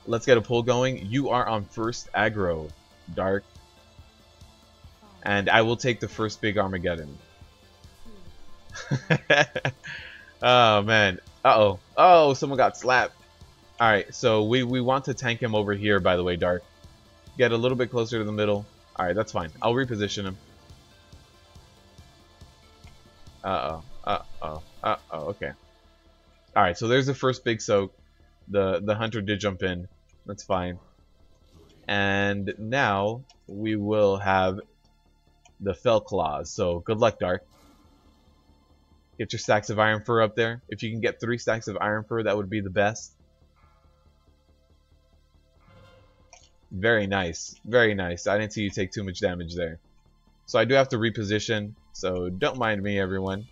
Let's get a pull going. You are on first aggro, Dark. And I will take the first big Armageddon. Oh man. Uh-oh. Oh, someone got slapped. Alright, so we want to tank him over here, by the way, Dark. Get a little bit closer to the middle. Alright, that's fine. I'll reposition him. Uh-oh. Uh-oh. Uh-oh, okay. Alright, so there's the first big soak. The hunter did jump in. That's fine. And now we will have the Fellclaws. So good luck, Dark. Get your stacks of Iron Fur up there. If you can get 3 stacks of Iron Fur, that would be the best. Very nice. Very nice. I didn't see you take too much damage there. So I do have to reposition, so don't mind me, everyone.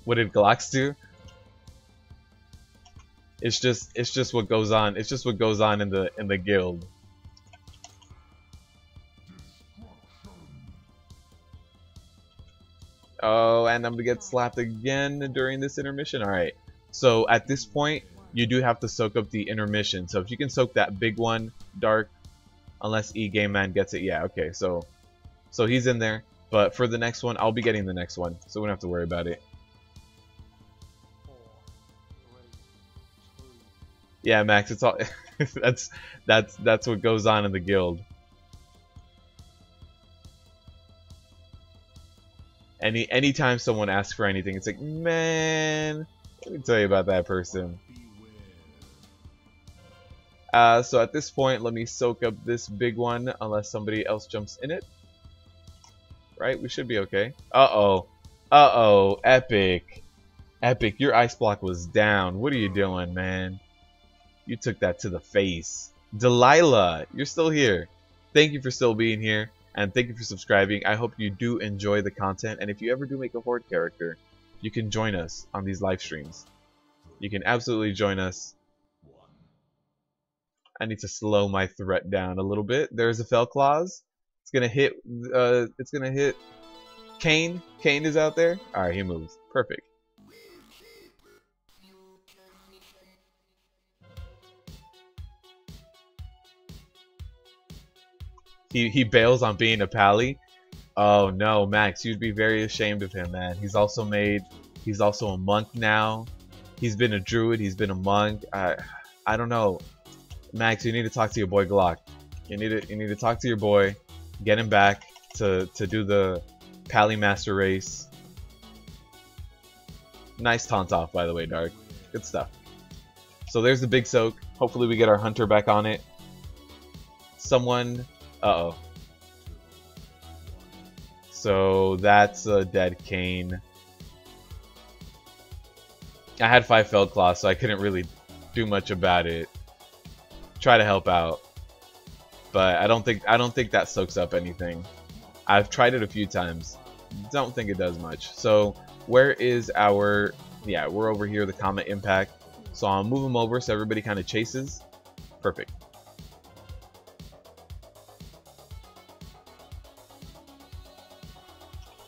What did Glox do? It's just what goes on. It's just what goes on in the guild. Oh, and I'm gonna get slapped again during this intermission. Alright. So at this point, you do have to soak up the intermission. So if you can soak that big one, Dark, unless E-Game Man gets it. Yeah, okay, so he's in there. But for the next one, I'll be getting the next one. So we don't have to worry about it. Yeah, Max, it's all that's what goes on in the guild. Anytime someone asks for anything, it's like, man, let me tell you about that person. So at this point, let me soak up this big one, unless somebody else jumps in it. Right, we should be okay. Uh-oh. Uh-oh, Epic. Epic, your ice block was down. What are you doing, man? You took that to the face. Delilah, you're still here. Thank you for still being here, and thank you for subscribing. I hope you do enjoy the content, and if you ever do make a Horde character, you can join us on these live streams. You can absolutely join us. I need to slow my threat down a little bit. There's a Fell Claws. It's gonna hit. It's gonna hit. Kane. Kane is out there. All right, he moves. Perfect. He bails on being a pally. Oh no, Max, you'd be very ashamed of him, man. He's also a monk now. He's been a druid. He's been a monk. I don't know. Max, you need to talk to your boy Glock. You need to talk to your boy, get him back to do the Pally Master race. Nice taunt off, by the way, Dark. Good stuff. So there's the big soak. Hopefully we get our hunter back on it. Someone. Uh-oh. So that's a dead Kane. I had 5 Fell Claws, so I couldn't really do much about it. Try to help out, but I don't think that soaks up anything. I've tried it a few times. Don't think it does much. So where is our? Yeah, we're over here. The Comet Impact. So I'll move them over so everybody kind of chases. Perfect.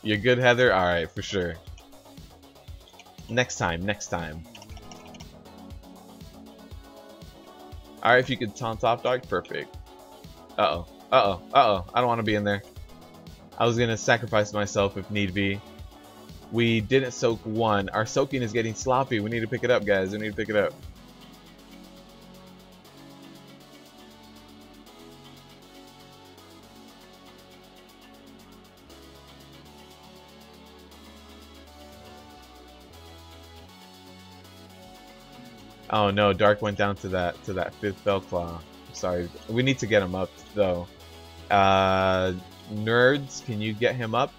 You're good, Heather. All right, for sure. Next time. Next time. Alright, if you could taunt off, Dark, perfect. Uh-oh. Uh-oh. Uh-oh. I don't want to be in there. I was going to sacrifice myself if need be. We didn't soak one. Our soaking is getting sloppy. We need to pick it up, guys. We need to pick it up. Oh no, Dark went down to that 5th Fell Claw. Sorry, we need to get him up though. Nerds, can you get him up?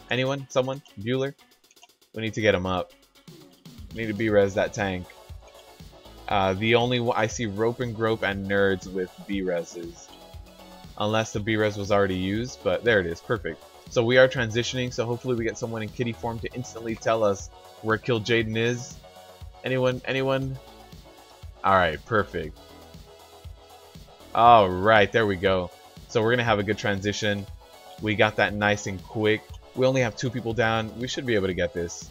Anyone? Someone? Bueller? We need to get him up. We need to B-res that tank. The only one I see Rope and Grope and Nerds with B-reses. Unless the B-res was already used, but there it is, perfect. So we are transitioning, so hopefully we get someone in kitty form to instantly tell us where Kil'jaeden is. Anyone? Anyone? Alright, perfect. Alright, there we go. So we're going to have a good transition. We got that nice and quick. We only have 2 people down. We should be able to get this.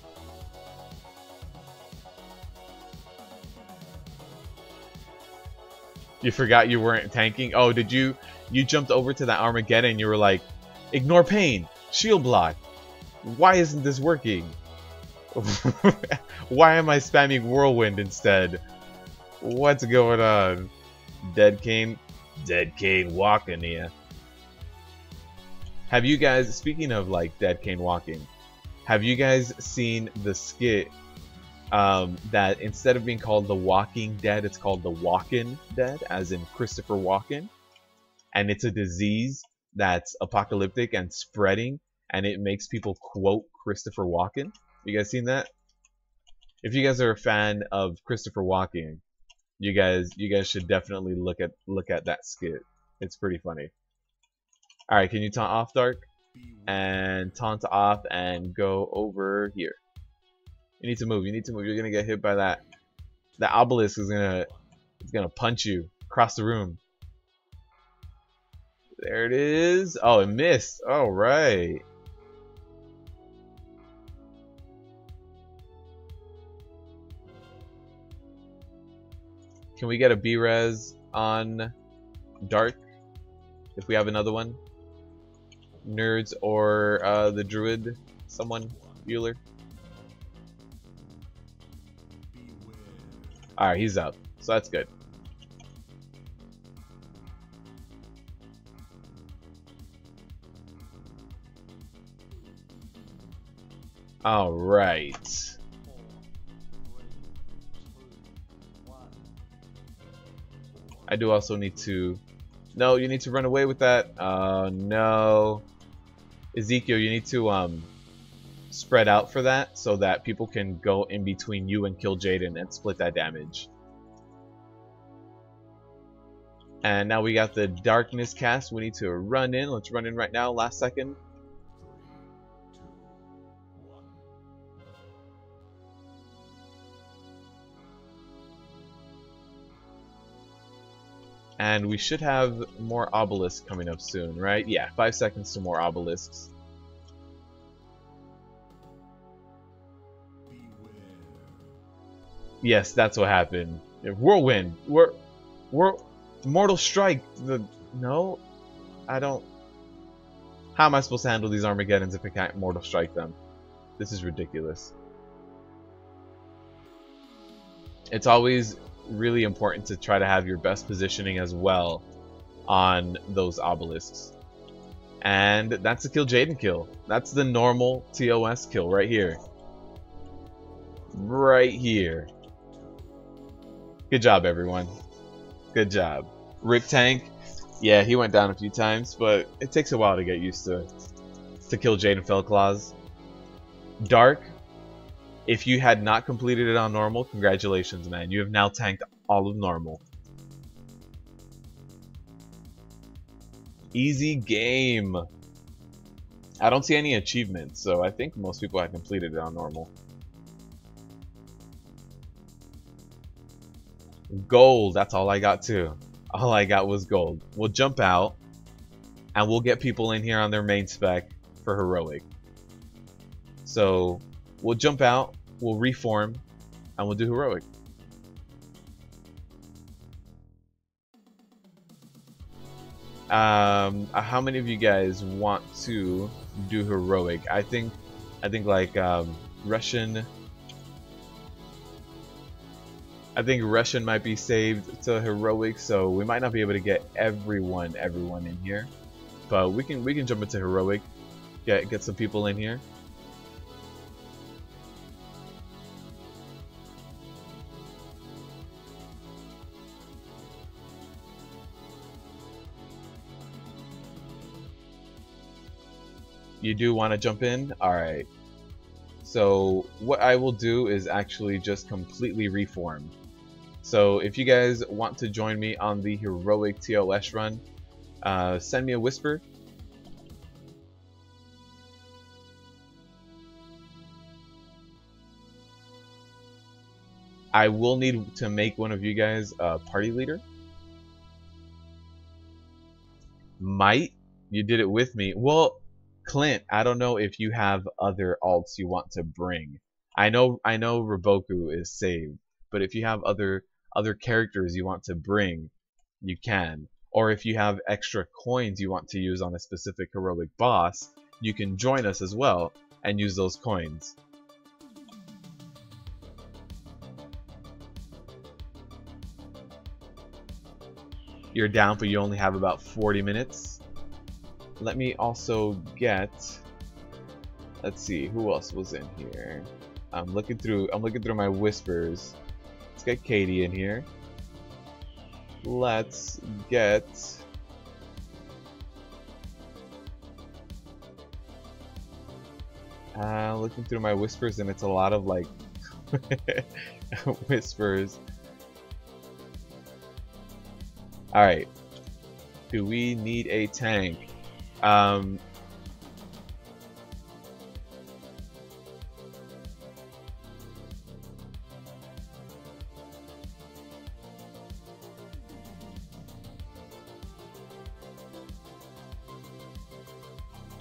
You forgot you weren't tanking? Oh, did you? You jumped over to that Armageddon and you were like, ignore pain, shield block. Why isn't this working? Why am I spamming Whirlwind instead? What's going on? Dead Kane walking here. Have you guys, speaking of like Dead Kane walking, have you guys seen the skit that instead of being called The Walking Dead, it's called The Walkin' Dead, as in Christopher Walken? And it's a disease that's apocalyptic and spreading, and it makes people quote Christopher Walken. You guys seen that? If you guys are a fan of Christopher Walken, You guys should definitely look at that skit. It's pretty funny. All right, can you taunt off, Dark? And taunt off and go over here. You need to move. You need to move. You're gonna get hit by that. The obelisk is gonna punch you across the room. There it is. Oh, it missed. All right. Can we get a B-res on Dark if we have another one? Nerds or the druid, someone, Bueller. Alright, he's up, so that's good. Alright. I do also need to... No, you need to run away with that. No. Ezekiel, you need to spread out for that so that people can go in between you and Kil'jaeden and split that damage. And now we got the darkness cast. We need to run in. Let's run in right now. Last second. And we should have more obelisks coming up soon, right? Yeah, 5 seconds to more obelisks. Yes, that's what happened. Whirlwind. We're Mortal Strike. No, I don't. How am I supposed to handle these Armageddons if I can't Mortal Strike them? This is ridiculous. It's always really important to try to have your best positioning as well on those obelisks. And that's a Kil'jaeden kill. That's the normal TOS kill right here. Right here. Good job, everyone. Good job. Rip Tank. Yeah, he went down a few times, but it takes a while to get used to Kil'jaeden Fellclaws. Dark. If you had not completed it on normal, congratulations, man. You have now tanked all of normal. Easy game. I don't see any achievements, so I think most people have completed it on normal. Gold, that's all I got too. All I got was gold. We'll jump out, and we'll get people in here on their main spec for heroic. So, we'll jump out, we'll reform, and we'll do heroic. How many of you guys want to do heroic? I think like Russian. I think Russian might be saved to heroic, so we might not be able to get everyone in here, but we can jump into heroic, get some people in here. You do want to jump in? Alright. So what I will do is actually just completely reform. So if you guys want to join me on the heroic TOS run, send me a whisper. I will need to make one of you guys a party leader. Might? You did it with me. Well, Clint, I don't know if you have other alts you want to bring. I know Raboku is saved, but if you have other characters you want to bring, you can. Or if you have extra coins you want to use on a specific heroic boss, you can join us as well and use those coins. You're down, but you only have about 40 minutes. Let me also get, let's see, who else was in here? I'm looking through my whispers. Let's get Katie in here. Let's get looking through my whispers, and it's a lot of like whispers. Alright. Do we need a tank?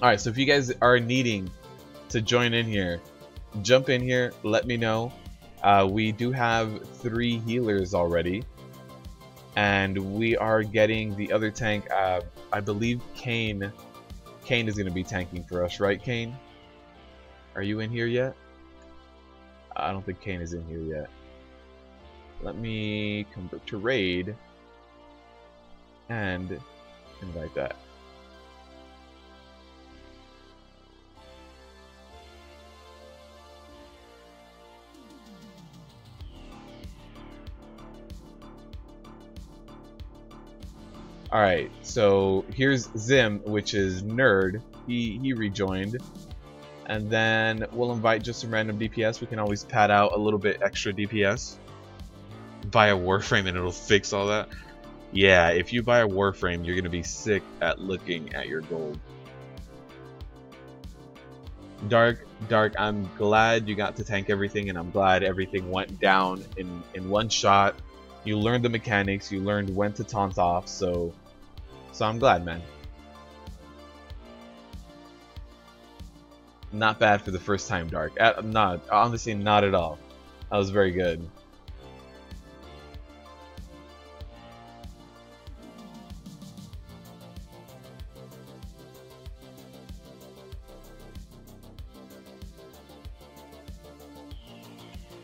Alright, so if you guys are needing to join in here, jump in here, let me know. We do have 3 healers already, and we are getting the other tank. I believe Kane is going to be tanking for us, right, Kane? Are you in here yet? I don't think Kane is in here yet. Let me convert to raid and invite that. Alright, so here's Zim, which is Nerd. He rejoined. And then we'll invite just some random DPS. We can always pad out a little bit extra DPS. Buy a Warframe and it'll fix all that. Yeah, if you buy a Warframe, you're going to be sick at looking at your gold. Dark, I'm glad you got to tank everything, and I'm glad everything went down in one shot. You learned the mechanics, you learned when to taunt off, so I'm glad, man. Not bad for the first time, Dark. Honestly, not at all. That was very good.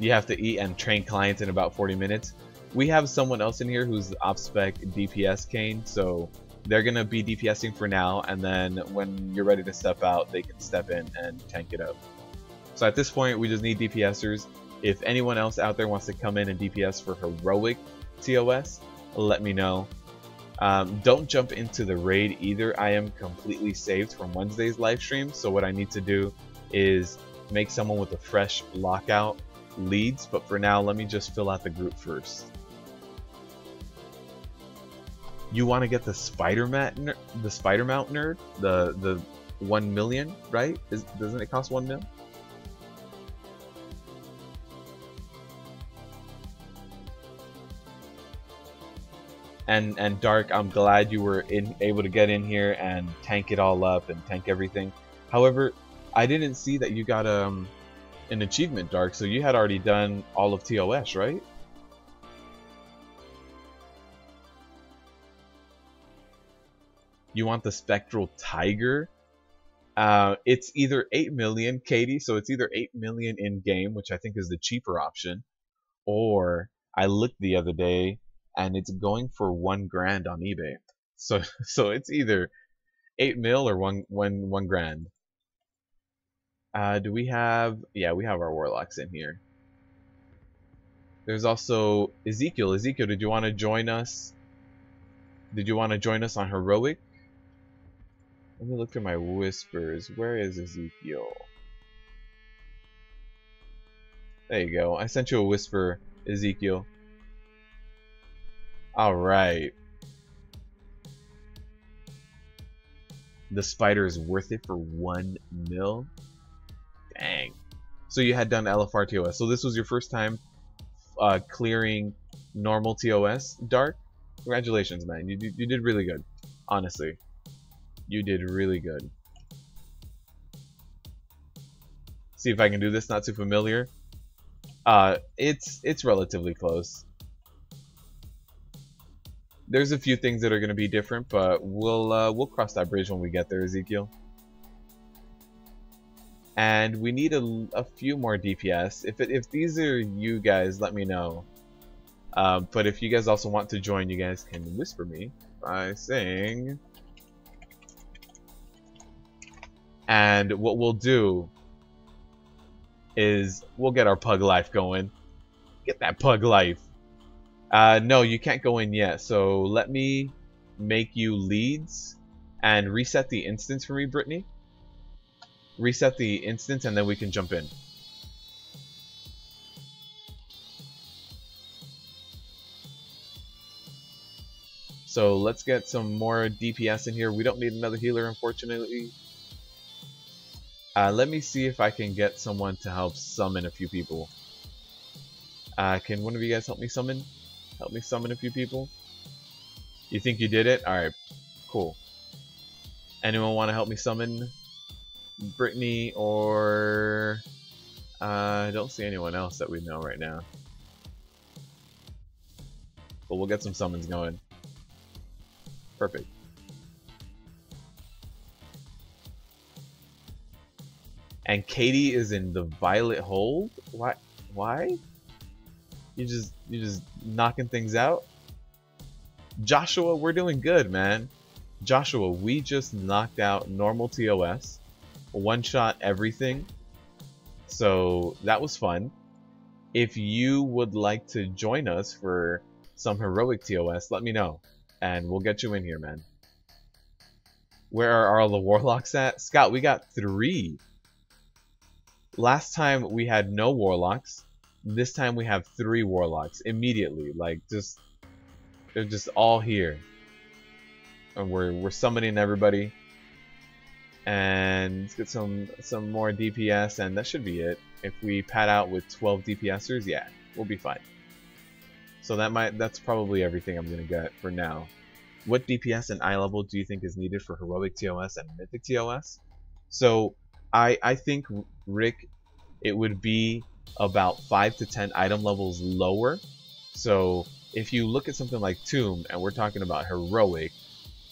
You have to eat and train clients in about 40 minutes. We have someone else in here who's the op-spec DPS Kane, so they're going to be DPSing for now, and then when you're ready to step out, they can step in and tank it up. So at this point, we just need DPSers. If anyone else out there wants to come in and DPS for heroic TOS, let me know. Don't jump into the raid either. I am completely saved from Wednesday's live stream, so what I need to do is make someone with a fresh lockout leads, but for now, let me just fill out the group first. You want to get the spider mount nerd, the 1 million, right? Doesn't it cost 1 mil? And Dark, I'm glad you were able to get in here and tank it all up and tank everything. However, I didn't see that you got an achievement, Dark, so you had already done all of TOS, right? You want the Spectral Tiger? It's either 8 million, Katie, so it's either 8 million in game, which I think is the cheaper option, or I looked the other day and it's going for 1 grand on eBay. So it's either 8 mil or one grand. Do we have? Yeah, we have our warlocks in here. There's also Ezekiel. Ezekiel, did you want to join us? Did you want to join us on heroic? Let me look through my whispers. Where is Ezekiel? There you go. I sent you a whisper, Ezekiel. Alright. The spider is worth it for 1 mil? Dang. So you had done LFR TOS. So this was your first time clearing normal TOS, Dark? Congratulations, man. You did really good. Honestly. You did really good. See if I can do this. Not too familiar. It's relatively close. There's a few things that are going to be different, but we'll cross that bridge when we get there, Ezekiel. And we need a few more DPS. If these are you guys, let me know. But if you guys also want to join, you guys can whisper me by saying. And what we'll do is we'll get our pug life going. Get that pug life. No, you can't go in yet. So let me make you leads and reset the instance for me, Brittany. Reset the instance and then we can jump in. So let's get some more DPS in here. We don't need another healer, unfortunately. Let me see if I can get someone to help summon a few people. Can one of you guys help me summon? Help me summon a few people? You think you did it? Alright, cool. Anyone want to help me summon Brittany or... I don't see anyone else that we know right now. But we'll get some summons going. Perfect. And Katie is in the Violet Hold? Why? Why? You just knocking things out? Joshua, we're doing good, man. Joshua, we just knocked out normal TOS. One-shot everything. So that was fun. If you would like to join us for some heroic TOS, let me know. And we'll get you in here, man. Where are all the warlocks at? Scott, we got 3. Last time we had no warlocks. This time we have 3 warlocks immediately. Like, they're just all here. And we're summoning everybody. And let's get some more DPS, and that should be it. If we pad out with 12 DPSers, yeah, we'll be fine. So that's probably everything I'm gonna get for now. What DPS and eye level do you think is needed for heroic TOS and mythic TOS? So I think, Rick, it would be about 5 to 10 item levels lower. So if you look at something like Tomb, and we're talking about heroic,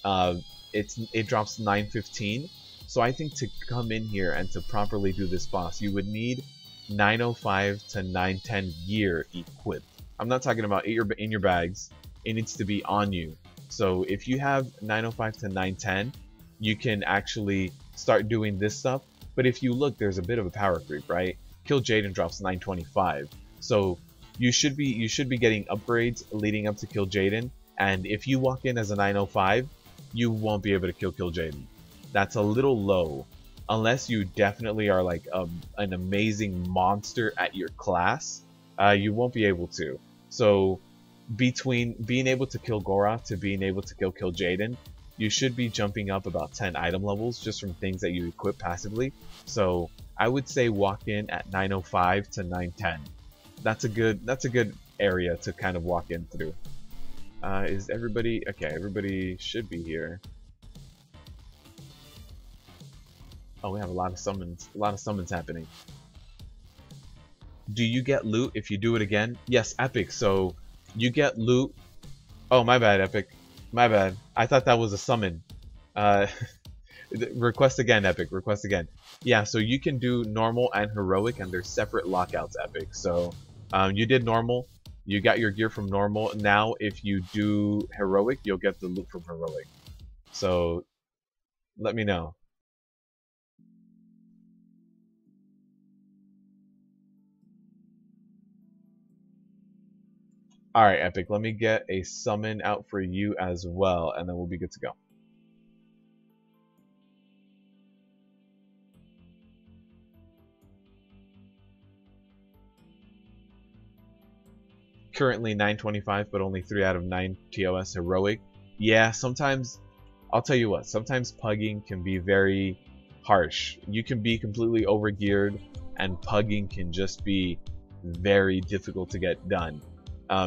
it drops 915. So I think to come in here and to properly do this boss, you would need 905 to 910 gear equipped. I'm not talking about in your bags. It needs to be on you. So if you have 905 to 910, you can actually start doing this stuff. But if you look, there's a bit of a power creep, right? Kil'jaeden drops 925. So you should be getting upgrades leading up to Kil'jaeden. And if you walk in as a 905, you won't be able to kill Kil'jaeden. That's a little low, unless you definitely are like an amazing monster at your class. You won't be able to. So between being able to kill Goroth to being able to kill Kil'jaeden, you should be jumping up about 10 item levels just from things that you equip passively. So I would say walk in at 905 to 910. That's a good area to kind of walk in through. Is everybody okay? Everybody should be here. Oh, we have a lot of summons happening. Do you get loot if you do it again? Yes, Epic. So you get loot. Oh, my bad, Epic. My bad. I thought that was a summon. Request again, Epic. Request again. Yeah, so you can do normal and heroic, and they're separate lockouts, Epic. So you did normal. You got your gear from normal. Now, if you do heroic, you'll get the loot from heroic. So let me know. Alright, Epic, let me get a summon out for you as well, and then we'll be good to go. Currently 925, but only 3 out of 9 TOS heroic. Yeah, sometimes, I'll tell you what, sometimes pugging can be very harsh. You can be completely overgeared, and pugging can just be very difficult to get done.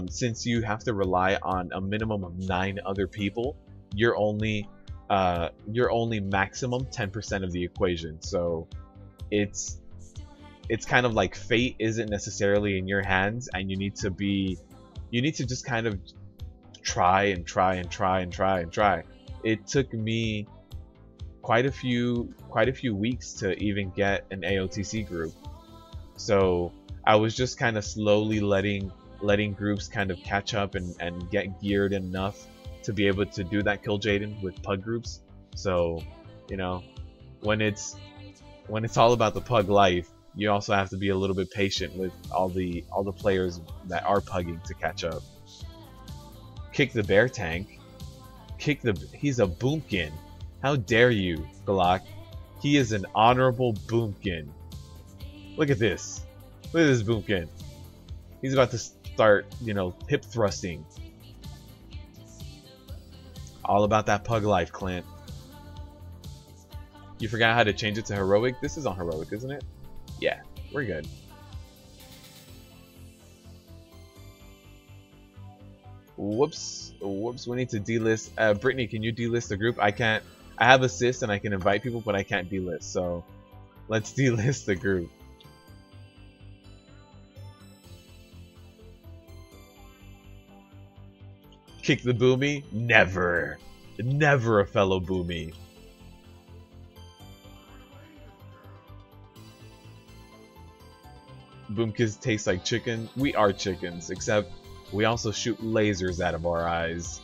Since you have to rely on a minimum of 9 other people, you're only maximum 10% of the equation. So it's kind of like fate isn't necessarily in your hands, and you need to just kind of try and try and try and try and try. It took me quite a few weeks to even get an AOTC group. So I was just kind of slowly letting groups kind of catch up and get geared enough to be able to do that Kil'jaeden with pug groups. So, you know, when it's all about the pug life, you also have to be a little bit patient with all the players that are pugging to catch up. Kick the bear tank. He's a boomkin. How dare you, Glock? He is an honorable boomkin. Look at this. Look at this boomkin. He's about to start, you know, hip thrusting. All about that pug life, Clint. You forgot how to change it to heroic? This is on heroic, isn't it? Yeah, we're good. Whoops. Whoops, we need to delist. Brittany, can you delist the group? I can't. I have assist and I can invite people, but I can't delist. So let's delist the group. Kick the boomy? Never. Never a fellow boomy. Boomkids taste like chicken. We are chickens, except we also shoot lasers out of our eyes.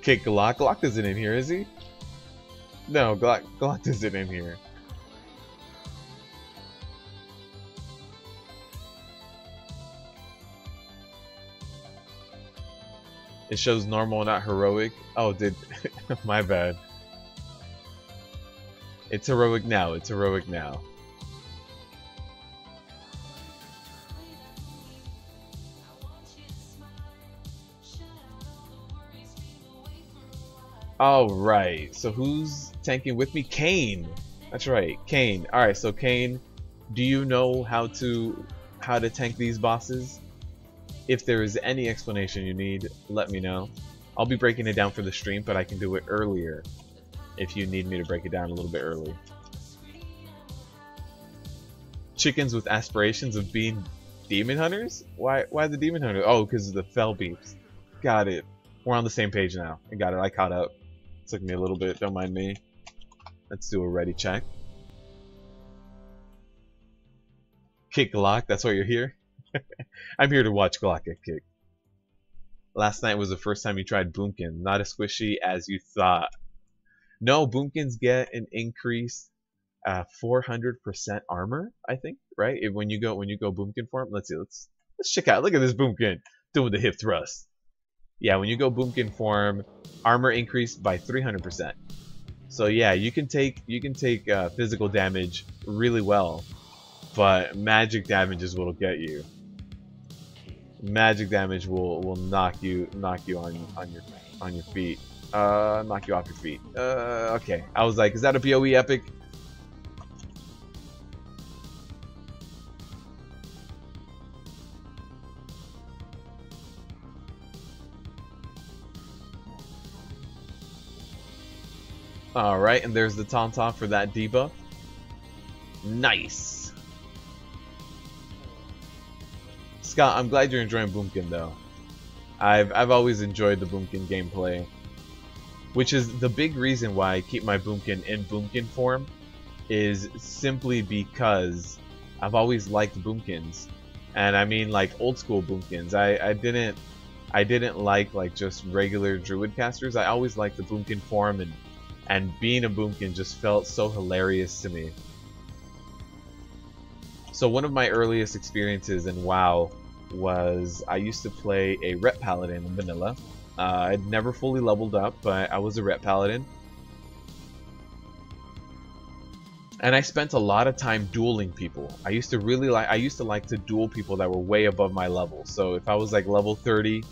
Kick Glock. Glock isn't in here, is he? No, Glock isn't in here. It shows normal, not heroic. Oh, did my bad. It's heroic now. It's heroic now. Alright, so who's tanking with me? Kane! That's right, Kane. Alright, so Kane, do you know how to tank these bosses? If there is any explanation you need, let me know. I'll be breaking it down for the stream, but I can do it earlier if you need me to break it down a little bit early. Chickens with aspirations of being demon hunters? Why the demon hunters? Oh, because of the fell beeps. Got it. We're on the same page now. I got it. I caught up. Took me a little bit. Don't mind me. Let's do a ready check. Kick Glock. That's why you're here. I'm here to watch Glock get kicked. Last night was the first time you tried Boomkin. Not as squishy as you thought. No, Boomkins get an increased 400% armor, I think, right? When you go Boomkin form. Let's see. Let's check out. Look at this Boomkin doing the hip thrust. Yeah, when you go Boomkin form, armor increased by 300%. So yeah, you can take physical damage really well, but magic damage is what'll get you. Magic damage will knock you on your feet. Knock you off your feet. Okay. I was like, is that a BOE epic? Alright, and there's the Tauntaun for that debuff. Nice! Scott, I'm glad you're enjoying Boomkin though. I've always enjoyed the Boomkin gameplay. Which is the big reason why I keep my Boomkin in Boomkin form, is simply because I've always liked Boomkins. And I mean like old school Boomkins. I didn't like just regular Druid casters. I always liked the Boomkin form, and being a Boomkin just felt so hilarious to me. So one of my earliest experiences in WoW was I used to play a Ret Paladin in vanilla. I'd never fully leveled up, but I was a Ret Paladin. And I spent a lot of time dueling people. I used to like to duel people that were way above my level. So if I was like level 30,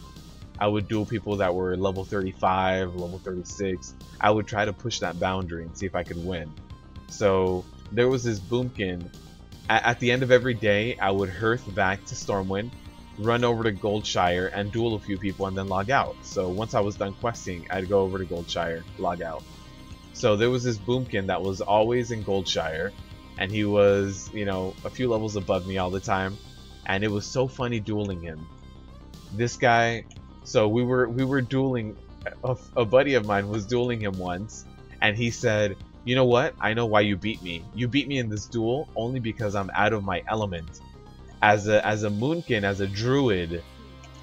I would duel people that were level 35, level 36. I would try to push that boundary and see if I could win. So there was this Boomkin. At the end of every day, I would hearth back to Stormwind, run over to Goldshire and duel a few people and then log out. So once I was done questing, I'd go over to Goldshire, log out. So there was this Boomkin that was always in Goldshire, and he was, you know, a few levels above me all the time, and it was so funny dueling him. This guy, so we were dueling, a buddy of mine was dueling him once, and he said, you know what? I know why you beat me. You beat me in this duel only because I'm out of my element. As a Moonkin, as a druid,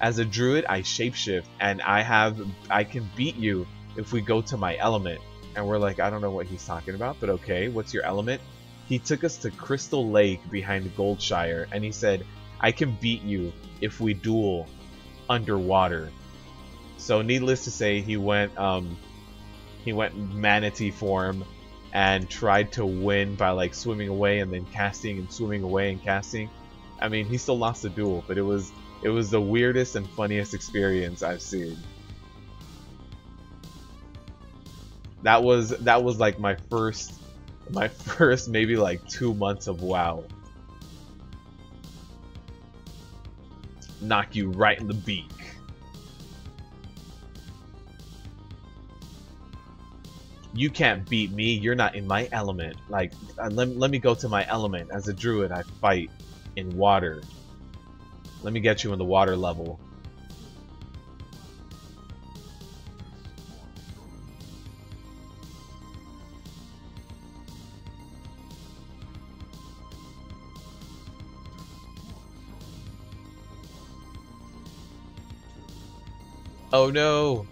I shapeshift, and I can beat you if we go to my element. And we're like, I don't know what he's talking about, but okay, what's your element? He took us to Crystal Lake behind Goldshire, and he said, I can beat you if we duel underwater. So needless to say, he went manatee form and tried to win by like swimming away and then casting and swimming away and casting. I mean, he still lost the duel, but it was the weirdest and funniest experience I've seen. That was like my first maybe like 2 months of WoW. Knock you right in the beak. You can't beat me. You're not in my element. Like, let me go to my element. As a druid, I fight in water. Let me get you in the water level. Oh no!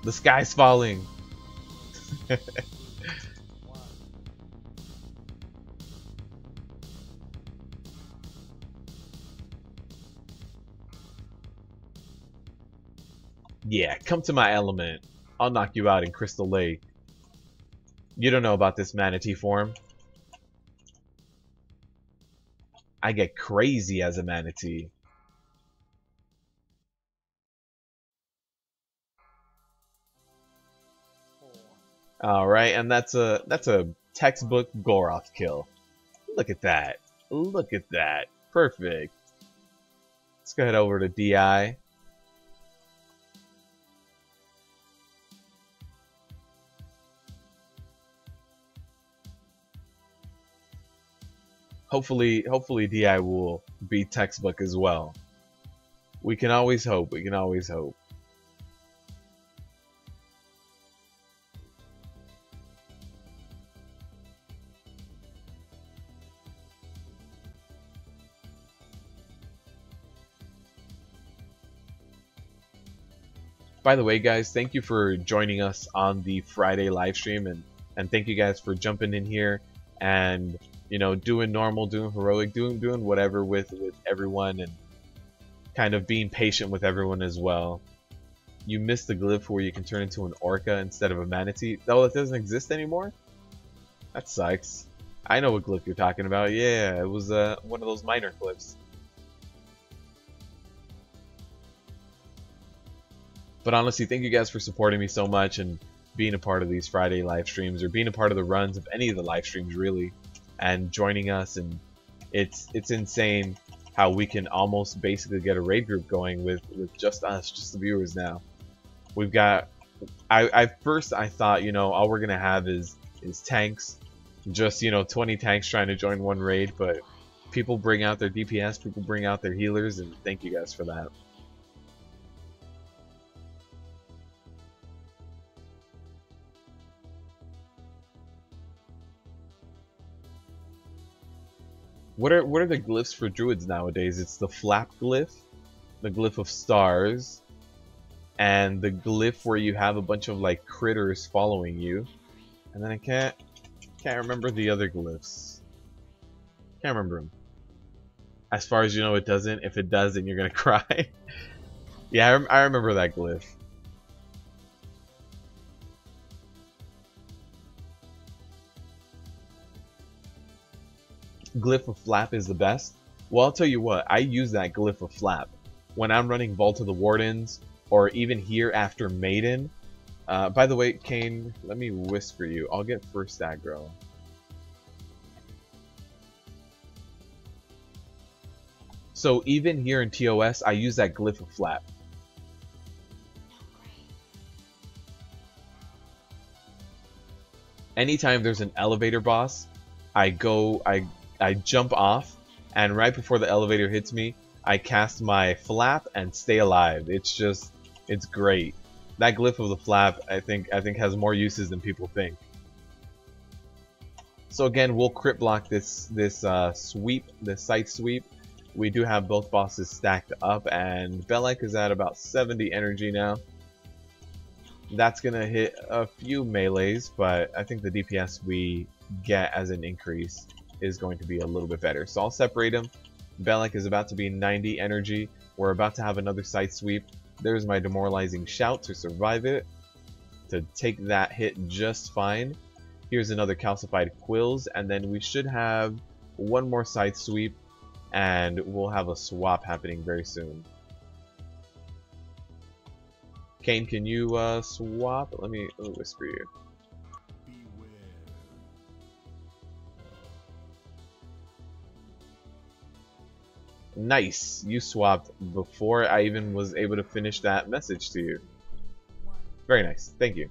The sky's falling! Yeah, come to my element. I'll knock you out in Crystal Lake. You don't know about this manatee form. I get crazy as a manatee. Alright, and that's a textbook Goroth kill. Look at that. Look at that. Perfect. Let's go head over to DI. Hopefully DI will be textbook as well. We can always hope. We can always hope. By the way, guys, thank you for joining us on the Friday live stream, and thank you guys for jumping in here and, you know, doing normal, doing heroic, doing whatever with everyone, and kind of being patient with everyone as well. You missed the glyph where you can turn into an orca instead of a manatee. Oh, it doesn't exist anymore? That sucks. I know what glyph you're talking about. Yeah, it was one of those minor glyphs. But honestly, thank you guys for supporting me so much and being a part of these Friday live streams, or being a part of the runs of any of the live streams really, and joining us. And it's insane how we can almost basically get a raid group going with just us, just the viewers now. We've got, I thought, you know, all we're gonna have is tanks, just, you know, 20 tanks trying to join one raid, but people bring out their DPS, people bring out their healers, and thank you guys for that. What are the glyphs for druids nowadays? It's the flap glyph, the glyph of stars, and the glyph where you have a bunch of like critters following you. And then I can't remember the other glyphs. Can't remember them. As far as you know, it doesn't. If it does, then you're gonna cry. Yeah, I remember that glyph. Glyph of flap is the best. Well, I'll tell you what, I use that glyph of flap when I'm running Vault of the Wardens, or even here after Maiden. By the way, Kane, let me whisper you. I'll get first aggro. So even here in TOS, I use that glyph of flap. Anytime there's an elevator boss, I jump off, and right before the elevator hits me, I cast my flap and stay alive. It's great. That glyph of the flap, I think has more uses than people think. So again, we'll crit block this sweep, this site sweep. We do have both bosses stacked up, and Belek is at about 70 energy now. That's gonna hit a few melees, but I think the DPS we get as an increase is going to be a little bit better. So I'll separate him. Belek is about to be 90 energy. We're about to have another side sweep. There's my demoralizing shout to survive it, to take that hit just fine. Here's another calcified quills, and then we should have one more side sweep, and we'll have a swap happening very soon. Kane, can you swap? Let me whisper you. Nice. You swapped before I even was able to finish that message to you. Very nice. Thank you.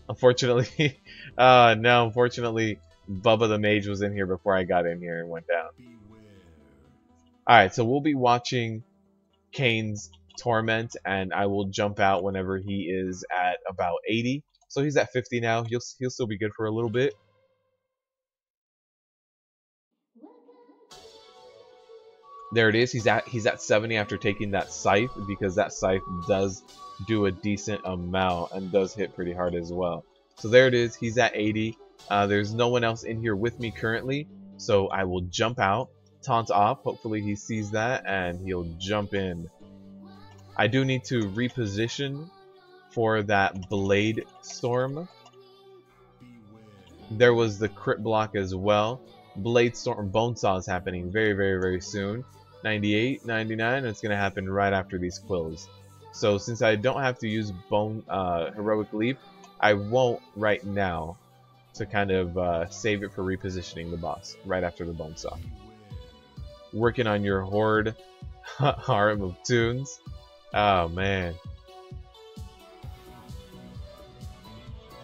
Unfortunately, no, unfortunately, Bubba the Mage was in here before I got in here and went down. Alright, so we'll be watching Kane's Torment, and I will jump out whenever he is at about 80. So he's at 50 now. He'll still be good for a little bit. There it is. He's at 70 after taking that scythe, because that scythe does do a decent amount and does hit pretty hard as well. So there it is. He's at 80. There's no one else in here with me currently, so I will jump out, taunt off. Hopefully he sees that and he'll jump in. I do need to reposition for that Blade Storm. There was the crit block as well. Blade Storm Bonesaw is happening very, very, very soon. 98, 99, it's going to happen right after these quills. So since I don't have to use Heroic Leap, I won't right now, to kind of save it for repositioning the boss right after the Bonesaw. Working on your Horde arm of tunes. Oh man.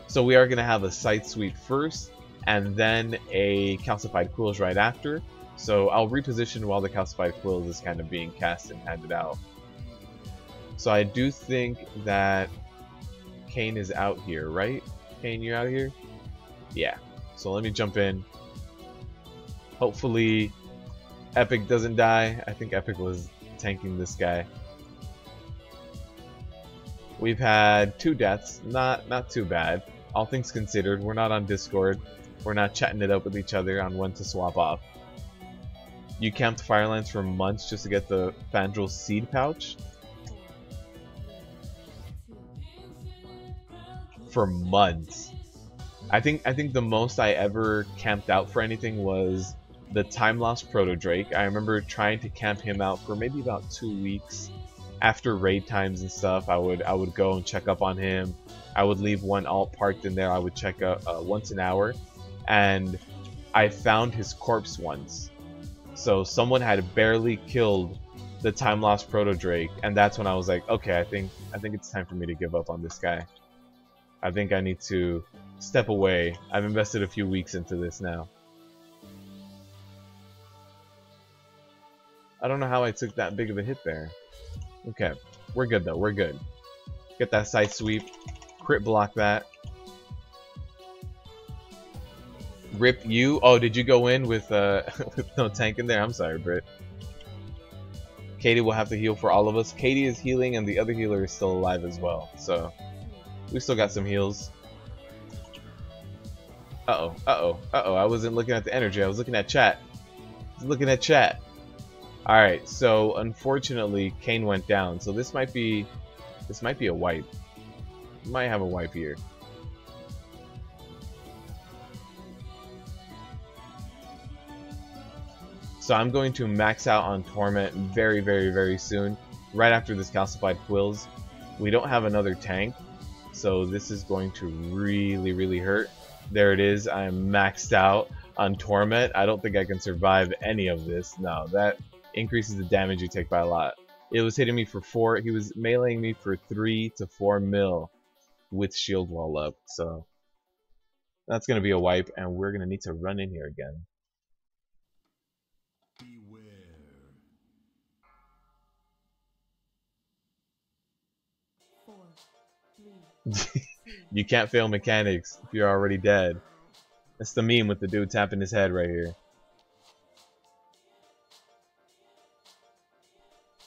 So we are going to have a Scythe Sweep first, and then a Calcified Quills right after. So I'll reposition while the Calcified Quills is kind of being cast and handed out. So I do think that Kane is out here, right? Kane, you out here? Yeah. So let me jump in. Hopefully Epic doesn't die. I think Epic was tanking this guy. We've had 2 deaths. Not too bad. All things considered, we're not on Discord. We're not chatting it up with each other on when to swap off. You camped Firelands for months just to get the Fandral Seed Pouch? For months. I think the most I ever camped out for anything was the Time Lost Proto Drake. I remember trying to camp him out for maybe about 2 weeks. After raid times and stuff, I would go and check up on him. I would leave one alt parked in there. I would check up once an hour, and I found his corpse once. So someone had barely killed the Time Lost Proto Drake, and that's when I was like, okay, I think it's time for me to give up on this guy. I think I need to step away. I've invested a few weeks into this now. I don't know how I took that big of a hit there. Okay, we're good though, we're good. Get that Scythe Sweep, crit block that. Rip you. Oh, did you go in with with no tank in there? I'm sorry, Britt. Katie will have to heal for all of us. Katie is healing and the other healer is still alive as well, so we still got some heals. Uh-oh, uh-oh, uh-oh, I wasn't looking at the energy, I was looking at chat. Alright, so unfortunately Kane went down, so this might be a wipe. Might have a wipe here. So I'm going to max out on Torment very, very, very soon, right after this Calcified Quills. We don't have another tank, so this is going to really, really hurt. There it is, I'm maxed out on Torment. I don't think I can survive any of this. No, that increases the damage you take by a lot. It was hitting me for 4, he was meleeing me for 3 to 4 mil with shield wall up, so that's going to be a wipe, and we're going to need to run in here again. You can't fail mechanics if you're already dead. That's the meme with the dude tapping his head right here.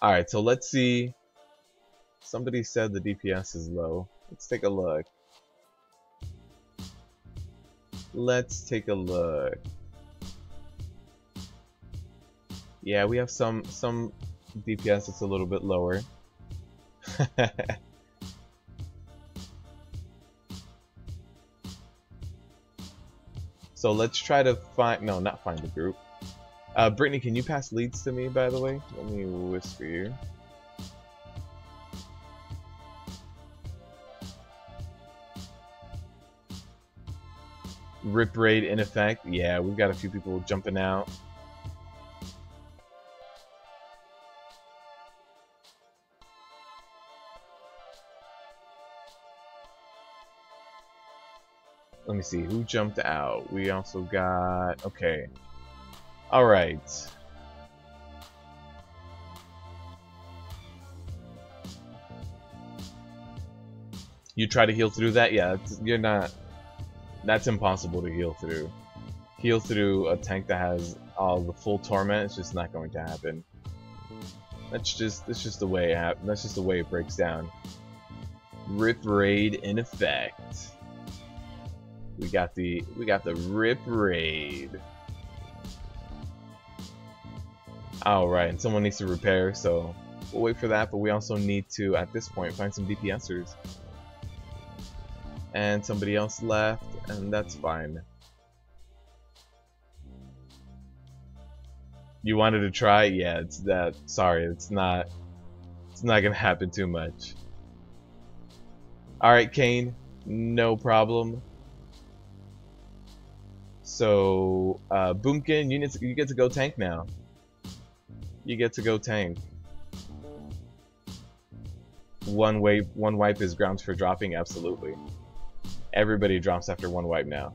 Alright, so let's see. Somebody said the DPS is low. Let's take a look. Let's take a look. Yeah, we have some DPS that's a little bit lower. So let's try to find, no, not find the group. Brittany, can you pass leads to me, by the way? Let me whisper you. Rip raid in effect. Yeah, we've got a few people jumping out. Let me see who jumped out. We also got okay. All right. You try to heal through that? Yeah, you're not. That's impossible to heal through. Heal through a tank that has all the full torment. It's just not going to happen. That's just the way it that's just the way it breaks down. Rip raid in effect. We got the rip raid. All right, and someone needs to repair, so we'll wait for that. But we also need to, at this point, find some DPSers. And somebody else left, and that's fine. You wanted to try? Yeah, it's that. Sorry, it's not gonna happen too much. All right, Kane, no problem. So, Boomkin, you get to go tank now. You get to go tank. One wipe is grounds for dropping. Absolutely. Everybody drops after one wipe now.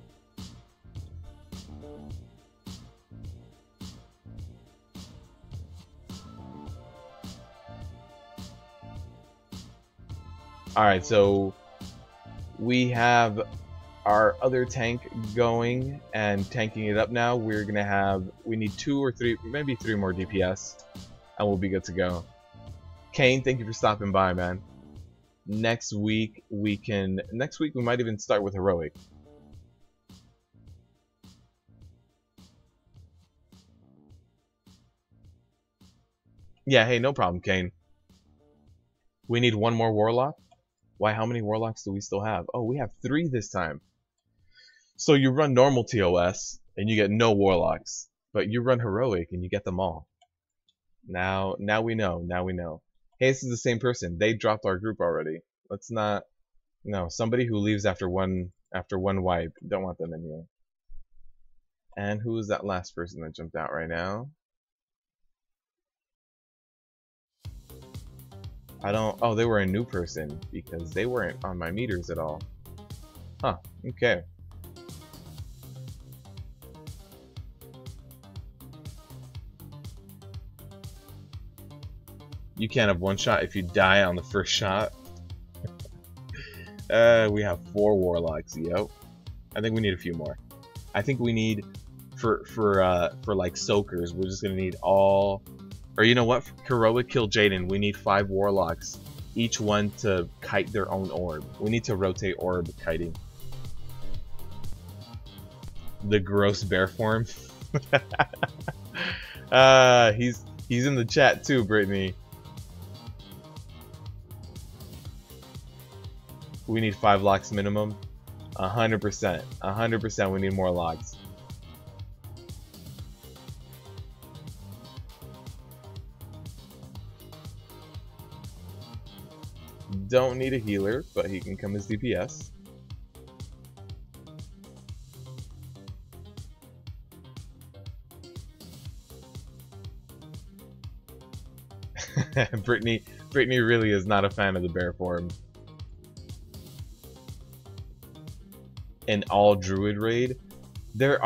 Alright, so we have our other tank going and tanking it up now. We need 2 or 3, maybe 3 more DPS, and we'll be good to go. Kane, thank you for stopping by, man. Next week we might even start with heroic. Yeah, hey, no problem, Kane. We need 1 more warlock. Why, how many warlocks do we still have? Oh, we have 3 this time. So you run normal TOS and you get no warlocks, but you run heroic and you get them all. Now we know. Now we know. Hey, this is the same person. They dropped our group already. Let's not. No, somebody who leaves after one wipe. Don't want them in here. And who is that last person that jumped out right now? I don't. Oh, they were a new person because they weren't on my meters at all. Huh. Okay. You can't have 1 shot if you die on the first shot. We have 4 warlocks. Yep. I think we need a few more. I think we need for like soakers. We're just gonna need all. Or you know what? For heroic Kil'jaeden, we need 5 warlocks, each one to kite their own orb. We need to rotate orb kiting. The gross bear form. He's in the chat too, Brittany. We need 5 locks minimum. 100%. 100% we need more locks. Don't need a healer, but he can come as DPS. Brittany really is not a fan of the bear form. An all druid raid. There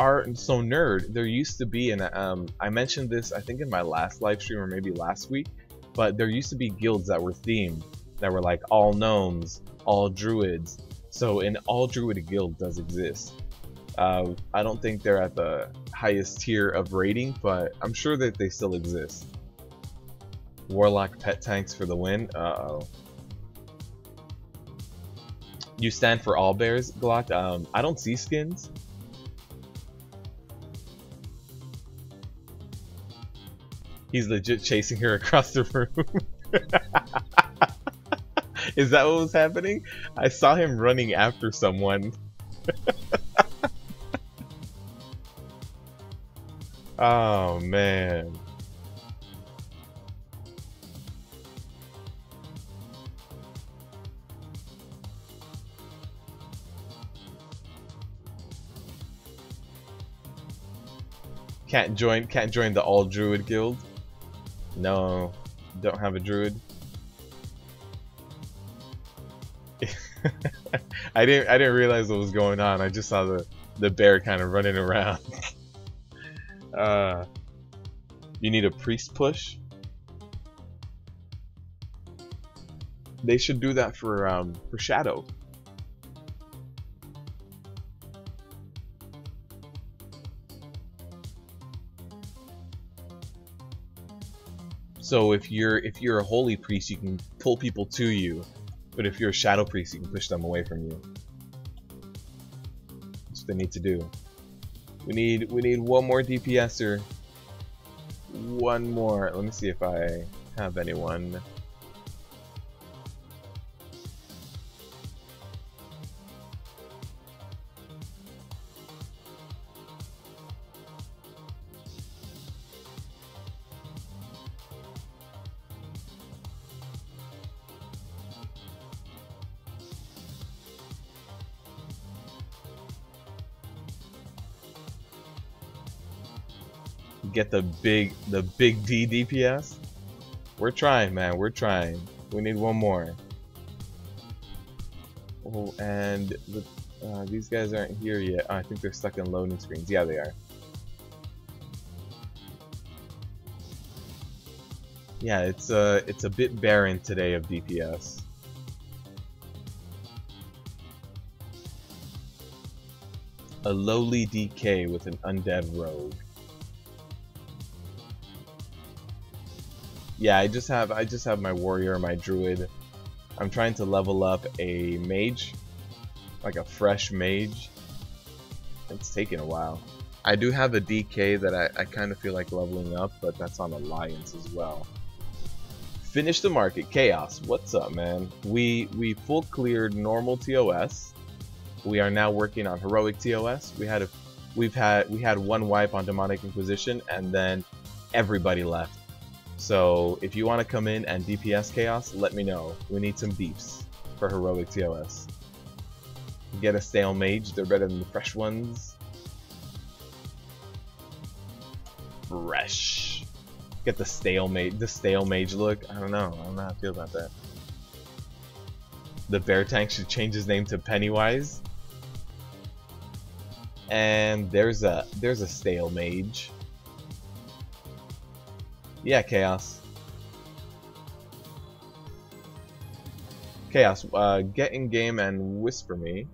used to be I mentioned this I think in my last live stream or maybe last week, but there used to be guilds that were themed, that were like all gnomes, all druids. So an all druid guild does exist. I don't think they're at the highest tier of rating, but I'm sure that they still exist. Warlock pet tanks for the win. Uh-oh. You stand for all bears, Glock? I don't see skins. He's legit chasing her across the room. Is that what was happening? I saw him running after someone. Oh man. Can't join the all druid guild. No, don't have a druid. I didn't realize what was going on. I just saw the bear kind of running around. You need a priest push. They should do that for Shadow. So if you're a holy priest, you can pull people to you, but if you're a shadow priest, you can push them away from you. That's what they need to do. We need one more DPSer. One more. Let me see if I have anyone. Get the big D DPS. We're trying, man. We're trying. We need one more. Oh, and these guys aren't here yet. Oh, I think they're stuck in loading screens. Yeah, they are. Yeah, it's a bit barren today of DPS. A lowly DK with an undead rogue. Yeah, I just have my warrior, my druid. I'm trying to level up a mage, like a fresh mage. It's taking a while. I do have a DK that I kind of feel like leveling up, but that's on Alliance as well. Finish the market. Chaos, what's up, man? We full cleared normal TOS. We are now working on heroic TOS. We had one wipe on Demonic Inquisition, and then everybody left. So if you want to come in and DPS Chaos, let me know. We need some beefs for heroic TOS. Get a stale mage, they're better than the fresh ones. Fresh. Get the stale mage look. I don't know how I feel about that. The bear tank should change his name to Pennywise. And there's a stale mage. Yeah, Chaos. Chaos, get in game and whisper me.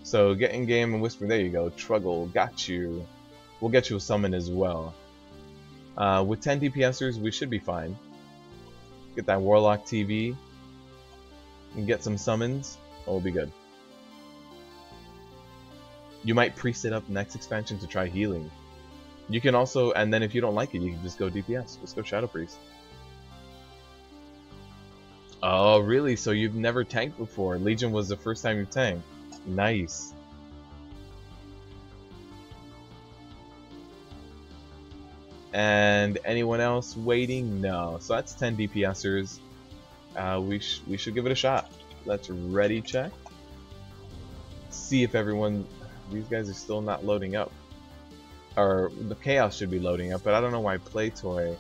So get in game and whisper. There you go. Truggle, got you. We'll get you a summon as well. With 10 DPSers, we should be fine. Get that Warlock TV and get some summons. Oh, we'll be good. You might priest it up next expansion to try healing. You can also, and then if you don't like it, you can just go DPS. Just go Shadow Priest. Oh, really? So you've never tanked before? Legion was the first time you tanked. Nice. And anyone else waiting? No. So that's 10 DPSers. We should give it a shot. Let's ready check. See if everyone... These guys are still not loading up. Or the Chaos should be loading up, but I don't know why Playtoy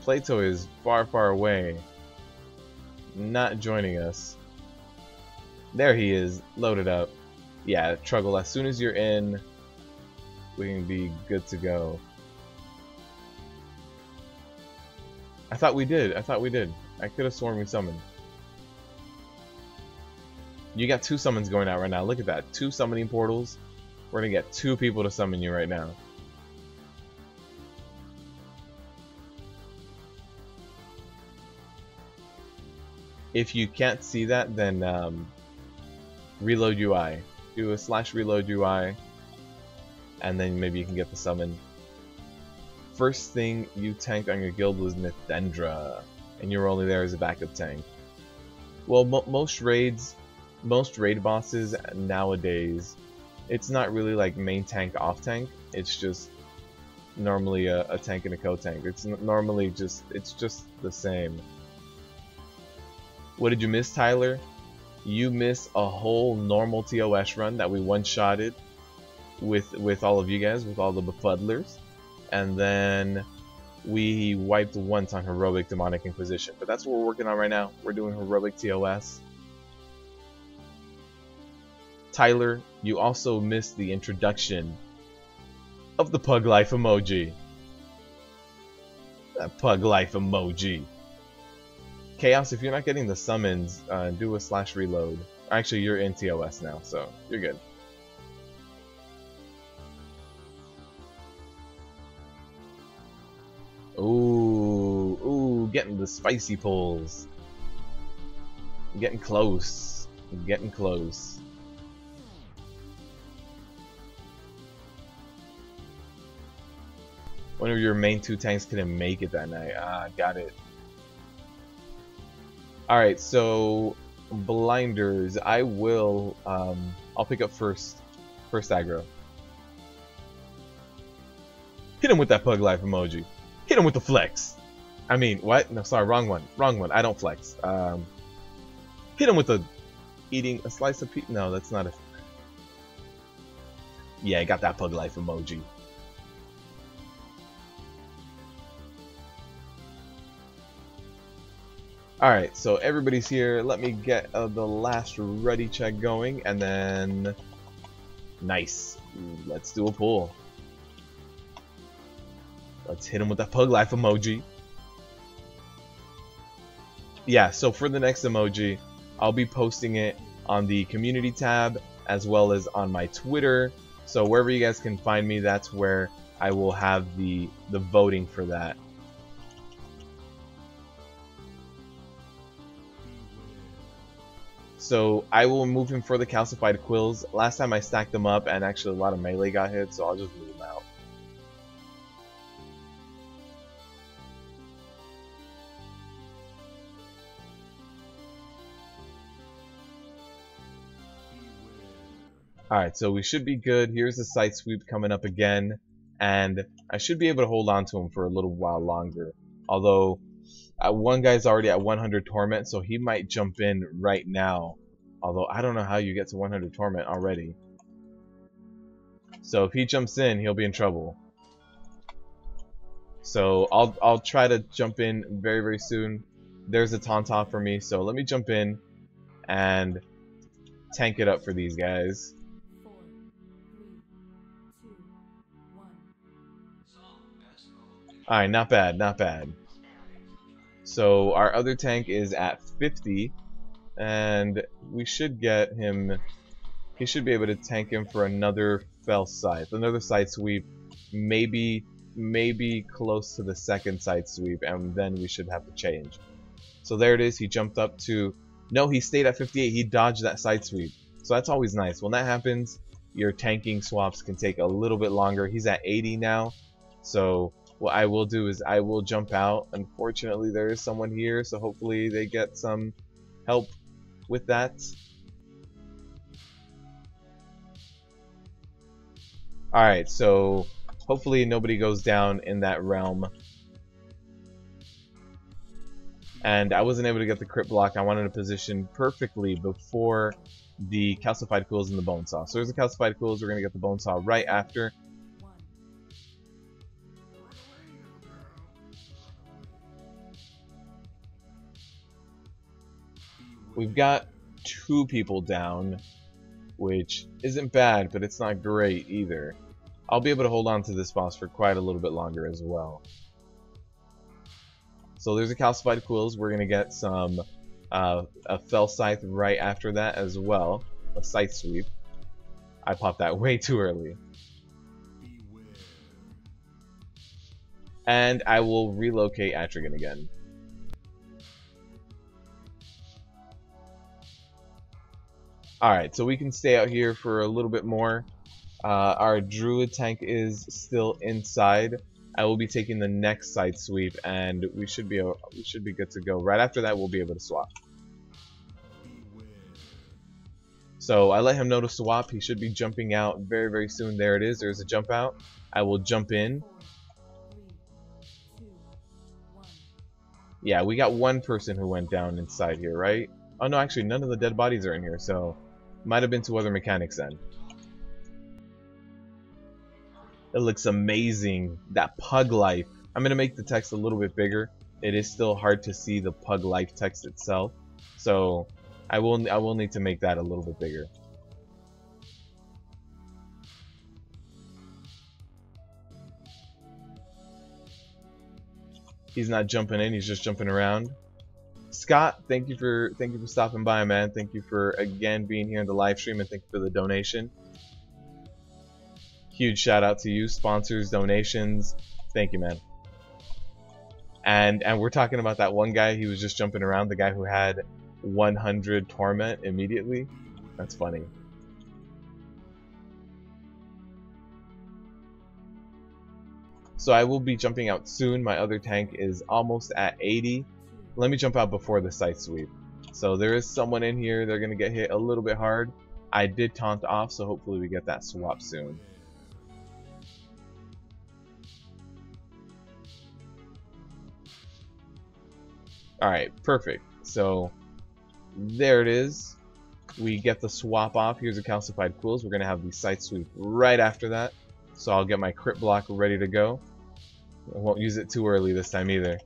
is far, far away. Not joining us. There he is, loaded up. Yeah, Truggle, as soon as you're in, we can be good to go. I thought we did. I could have sworn we summoned. You got 2 summons going out right now. Look at that. 2 summoning portals. We're gonna get 2 people to summon you right now. If you can't see that, then reload UI. Do a /reload UI, and then maybe you can get the summon. First thing you tanked on your guild was Nithendra, and you were only there as a backup tank. Well, most raid bosses nowadays, it's not really like main tank, off tank. It's just normally a tank and a co-tank. It's normally just the same. What did you miss, Tyler? You missed a whole normal TOS run that we one-shotted with all of you guys, with all the befuddlers, and then we wiped once on Heroic Demonic Inquisition. But that's what we're working on right now. We're doing Heroic TOS. Tyler, you also missed the introduction of the Pug Life emoji. That Pug Life emoji. Chaos, if you're not getting the summons, do a /reload. Actually, you're in TOS now, so you're good. Ooh, getting the spicy pulls. Getting close. Getting close. One of your main 2 tanks couldn't make it that night. Ah, got it. Alright, so blinders. I will I'll pick up first aggro. Hit him with that Pug Life emoji. Hit him with the flex. I mean, what? No, sorry, wrong one. Wrong one. I don't flex. Hit him with the eating a slice of pizza. No, that's not a. Yeah, I got that Pug Life emoji. Alright, so everybody's here. Let me get the last ready check going, and then... Nice. Let's do a pull. Let's hit him with that Pug Life emoji. Yeah, so for the next emoji, I'll be posting it on the community tab, as well as on my Twitter. So wherever you guys can find me, that's where I will have the voting for that. So I will move him for the calcified quills. Last time I stacked them up and actually a lot of melee got hit, so I'll just move them out. Alright, so we should be good. Here's the site sweep coming up again, and I should be able to hold on to him for a little while longer. Although one guy's already at 100 torment, so he might jump in right now. Although I don't know how you get to 100 torment already. So if he jumps in, he'll be in trouble. So I'll try to jump in very, very soon. There's a taunt for me, so let me jump in and tank it up for these guys. 4, 3, 2, 1. Alright, not bad, not bad. So our other tank is at 50, and we should get him. He should be able to tank him for another fell scythe, another side sweep, maybe close to the second side sweep, and then we should have to change. So there it is. He jumped up to. No, he stayed at 58. He dodged that side sweep, so that's always nice. When that happens, your tanking swaps can take a little bit longer. He's at 80 now, so what I will do is I will jump out. Unfortunately, there is someone here, so hopefully they get some help with that. Alright, so hopefully nobody goes down in that realm. And I wasn't able to get the crit block. I wanted to position perfectly before the calcified quills and the bone saw. So there's the calcified quills. We're going to get the bone saw right after. We've got 2 people down, which isn't bad, but it's not great either. I'll be able to hold on to this boss for quite a little bit longer as well. So there's a calcified quills. We're going to get some a fell scythe right after that as well. A scythe sweep. I popped that way too early. And I will relocate Atrigan again. Alright, so we can stay out here for a little bit more. Our druid tank is still inside. I will be taking the next side sweep, and we should be good to go. Right after that, we'll be able to swap. So I let him know to swap. He should be jumping out very, very soon. There it is. There's a jump out. I will jump in. 4, 3, 2, 1. Yeah, we got one person who went down inside here, right? Oh no, actually none of the dead bodies are in here, so might have been 2 other mechanics then. It looks amazing. That Pug Life. I'm gonna make the text a little bit bigger. It is still hard to see the PUG life text itself, so I will need to make that a little bit bigger. He's not jumping in, he's just jumping around. Scott, thank you for stopping by, man. Thank you for again being here in the live stream, and thank you for the donation. Huge shout out to you, sponsors, donations. Thank you, man. And we're talking about that one guy, he was just jumping around, the guy who had 100 torment immediately. That's funny. So I will be jumping out soon. My other tank is almost at 80. Let me jump out before the site sweep. So there is someone in here. They're going to get hit a little bit hard. I did taunt off, so hopefully we get that swap soon. Alright, perfect. So there it is. We get the swap off. Here's a calcified quills. We're going to have the site sweep right after that. So I'll get my crit block ready to go. I won't use it too early this time either.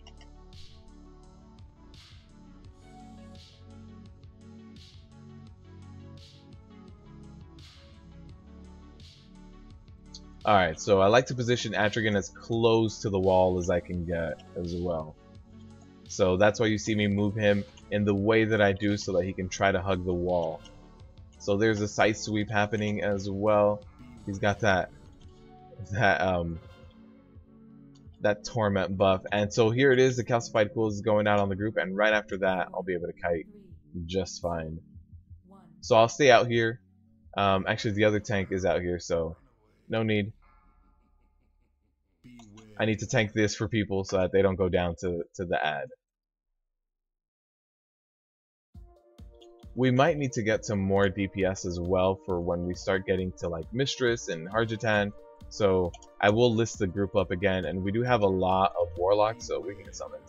Alright, so I like to position Atrigan as close to the wall as I can get as well. So that's why you see me move him in the way that I do, so that he can try to hug the wall. So there's a site sweep happening as well. He's got that torment buff, and so here it is. The calcified quills is going out on the group, and right after that I'll be able to kite just fine. So I'll stay out here. Actually the other tank is out here, so no need. I need to tank this for people so that they don't go down to the ad. We might need to get some more DPS as well for when we start getting to like Mistress and Harjatan. So I will list the group up again, and we do have a lot of warlocks, so we can get summoned.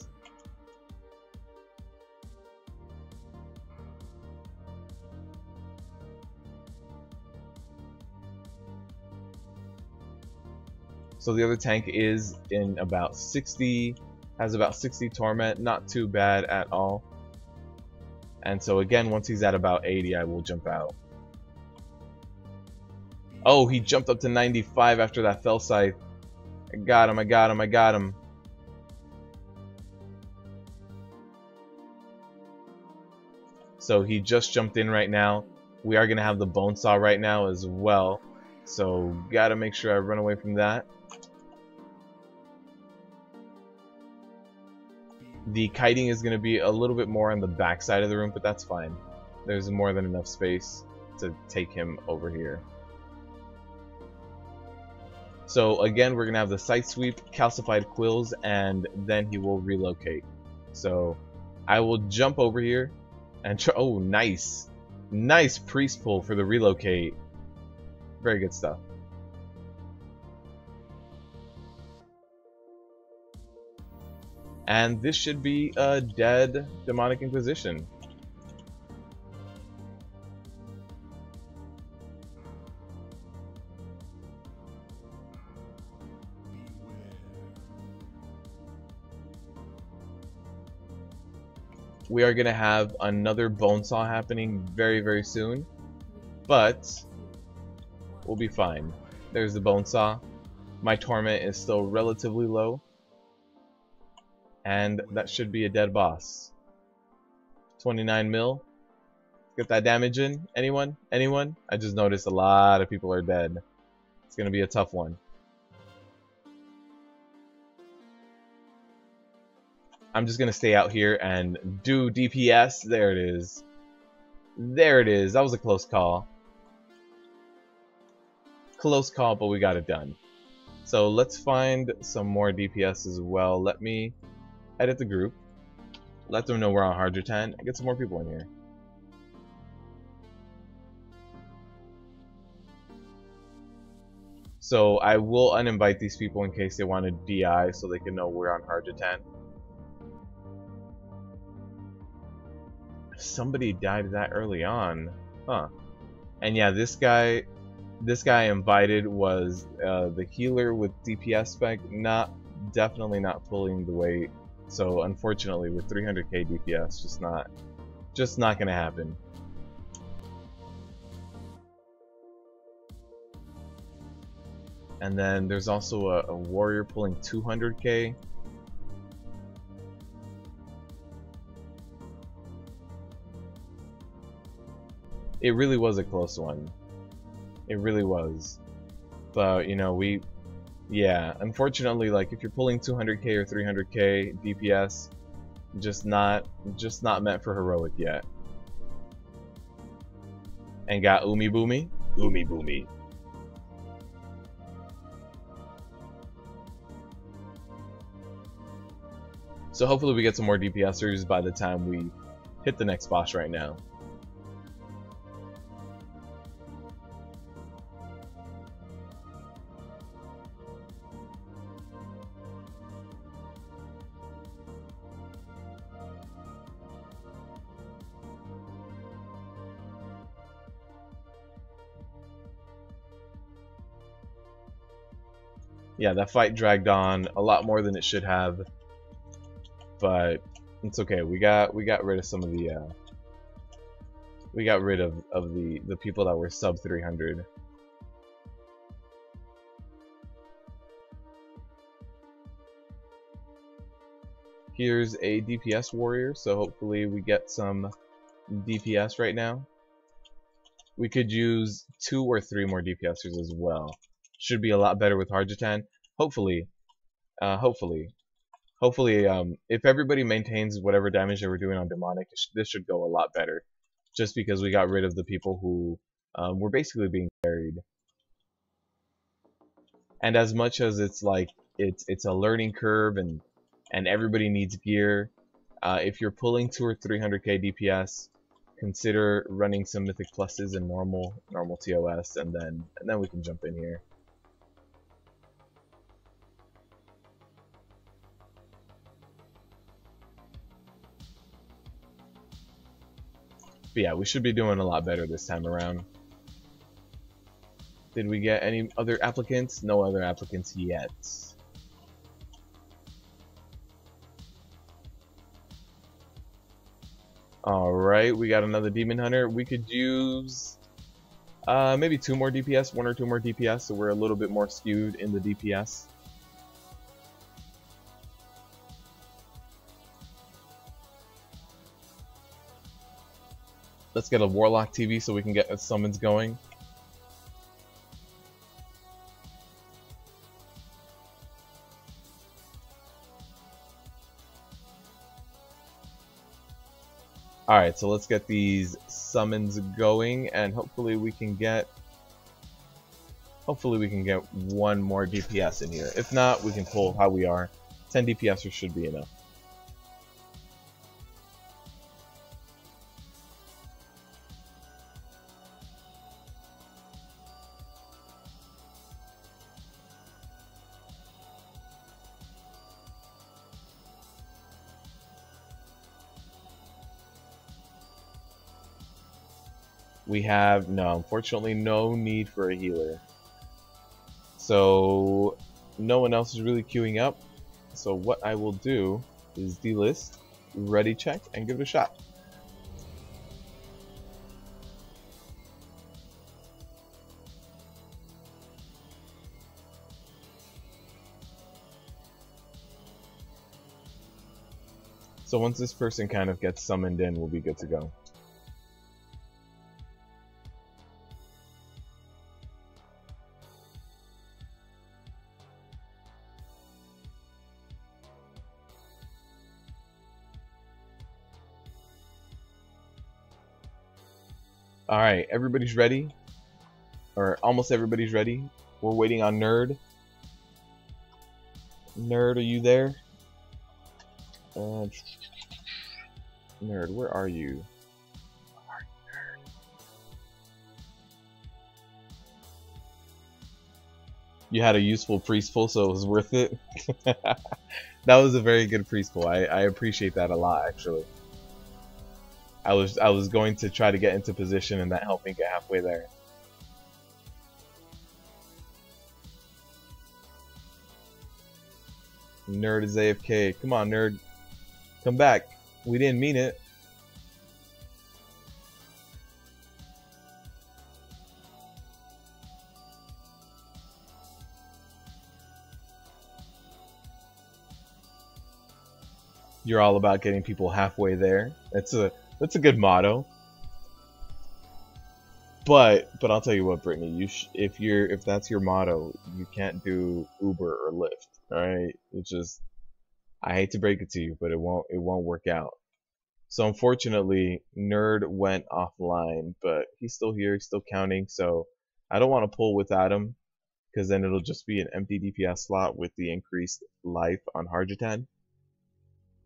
So the other tank is in about 60, has about 60 torment, not too bad at all. And so again, once he's at about 80, I will jump out. Oh, he jumped up to 95 after that fell scythe. I got him, I got him, I got him. So he just jumped in right now. We are going to have the bone saw right now as well. So gotta make sure I run away from that. The kiting is going to be a little bit more on the back side of the room, but that's fine. There's more than enough space to take him over here. So again, we're going to have the site sweep, calcified quills, and then he will relocate. So I will jump over here and oh, nice. Nice priest pull for the relocate. Very good stuff. And this should be a dead demonic inquisition. We are going to have another bone saw happening very, very soon, but we'll be fine. There's the bone saw. My torment is still relatively low, and that should be a dead boss. 29 mil. Get that damage in. Anyone? Anyone? I just noticed a lot of people are dead. It's going to be a tough one. I'm just going to stay out here and do DPS. There it is. There it is. That was a close call. Close call, but we got it done. So let's find some more DPS as well. Let me edit the group. Let them know we're on Harjatan and get some more people in here. So I will uninvite these people in case they want to DI so they can know we're on Harjatan. Somebody died that early on, huh? And yeah, this guy invited was the healer with DPS spec, not definitely not pulling the weight. So unfortunately, with 300k DPS, just not gonna happen. And then there's also a warrior pulling 200k. It really was a close one. It really was. But, you know, yeah, unfortunately, like, if you're pulling 200k or 300k DPS, just not meant for heroic yet. And got Umi Boomy? Umi Boomy. So hopefully we get some more DPSers by the time we hit the next boss right now. Yeah, that fight dragged on a lot more than it should have, but it's okay. We got rid of some of the we got rid of the people that were sub 300. Here's a DPS warrior, so hopefully we get some DPS right now. We could use 2 or 3 more DPSers as well. Should be a lot better with Harjatan. Hopefully, if everybody maintains whatever damage they were doing on demonic, this should go a lot better. Just because we got rid of the people who were basically being carried. And as much as it's like it's a learning curve and everybody needs gear, if you're pulling 2 or 300k DPS, consider running some mythic pluses and normal TOS, and then we can jump in here. But yeah, we should be doing a lot better this time around. Did we get any other applicants? No other applicants yet. Alright, we got another Demon Hunter. We could use maybe 2 more DPS, 1 or 2 more DPS, so we're a little bit more skewed in the DPS. Let's get a Warlock TV so we can get summons going. Alright, so let's get these summons going, and hopefully we can get 1 more DPS in here. If not, we can pull how we are. 10 DPSers should be enough. We have, no, unfortunately, no need for a healer. So, no one else is really queuing up. So what I will do is delist, ready check, and give it a shot. So once this person kind of gets summoned in, we'll be good to go. Alright, everybody's ready. Or almost everybody's ready. We're waiting on Nerd. Nerd, are you there? Nerd, where are you? You had a useful priest pull, so it was worth it. That was a very good priest pull. I appreciate that a lot, actually. I was going to try to get into position, and that helped me get halfway there. Nerd is AFK. Come on, nerd. Come back. We didn't mean it. You're all about getting people halfway there. That's a good motto. But I'll tell you what, Brittany, if that's your motto, you can't do Uber or Lyft. All right, it's just, I hate to break it to you, but it won't work out. So unfortunately, Nerd went offline, but he's still here, he's still counting. So I don't want to pull without him, because then it'll just be an empty DPS slot with the increased life on Harjatan.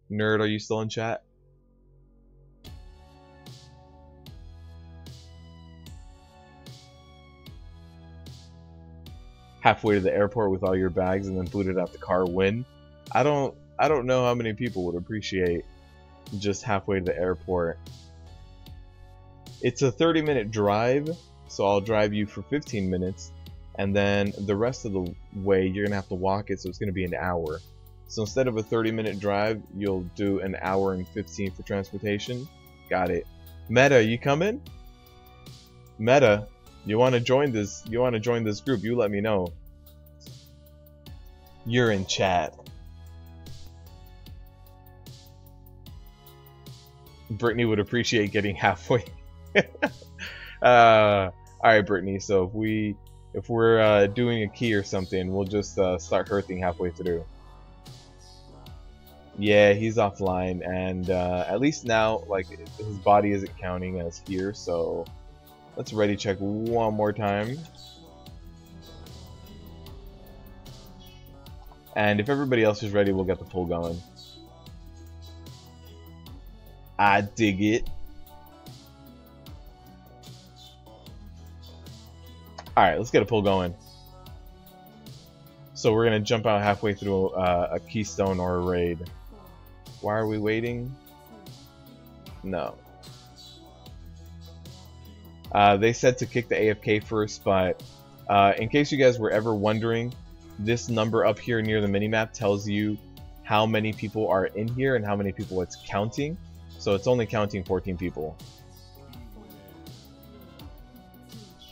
Nerd, are you still in chat? Halfway to the airport with all your bags and then booted out the car win. I don't know how many people would appreciate just halfway to the airport. It's a 30-minute drive, so I'll drive you for 15 minutes, and then the rest of the way you're gonna have to walk it, so it's gonna be an hour. So instead of a 30-minute drive, you'll do an hour and 15 for transportation. Got it. Meta, you coming? Meta, you want to join this? You want to join this group? You let me know. You're in chat. Brittany would appreciate getting halfway. All right, Brittany. So if we're doing a key or something, we'll just start hurting halfway through. Yeah, he's offline, and at least now, like, his body isn't counting as here, so let's ready check one more time. And if everybody else is ready, we'll get the pull going. I dig it. Alright, let's get a pull going. So we're gonna jump out halfway through a keystone or a raid. Why are we waiting? No. They said to kick the AFK first, but in case you guys were ever wondering, this number up here near the minimap tells you how many people are in here and how many people it's counting. So it's only counting 14 people.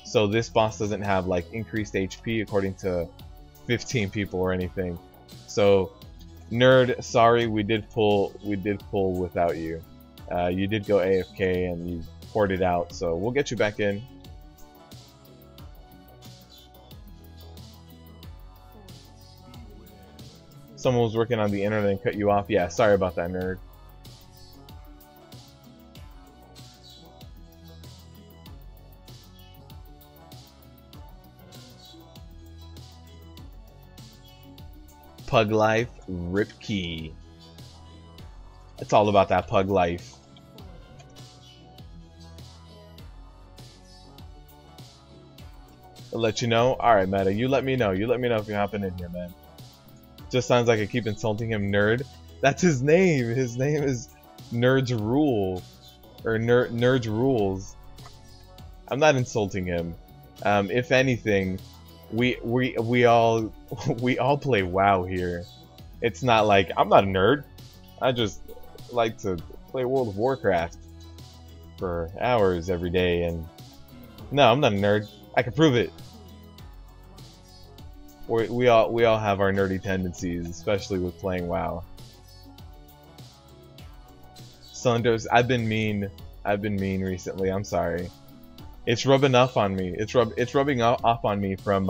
So this boss doesn't have like increased HP according to 15 people or anything. So Nerd, sorry, we did pull without you. You did go AFK and you ported out, so we'll get you back in. Someone was working on the internet and cut you off. Yeah, sorry about that, Nerd. Pug life, rip key. It's all about that pug life. I'll let you know. Alright, Meta, you let me know. You let me know if you're hopping in here, man. Just sounds like I keep insulting him, Nerd. That's his name. His name is Nerd's Rule. Or Nerd's Rules. I'm not insulting him. If anything, we all play WoW here. It's not like I'm not a nerd. I just like to play World of Warcraft for hours every day, and no, I'm not a nerd. I can prove it. We all have our nerdy tendencies, especially with playing WoW. Saunders, I've been mean recently. I'm sorry. It's rubbing off on me. It's rubbing off on me from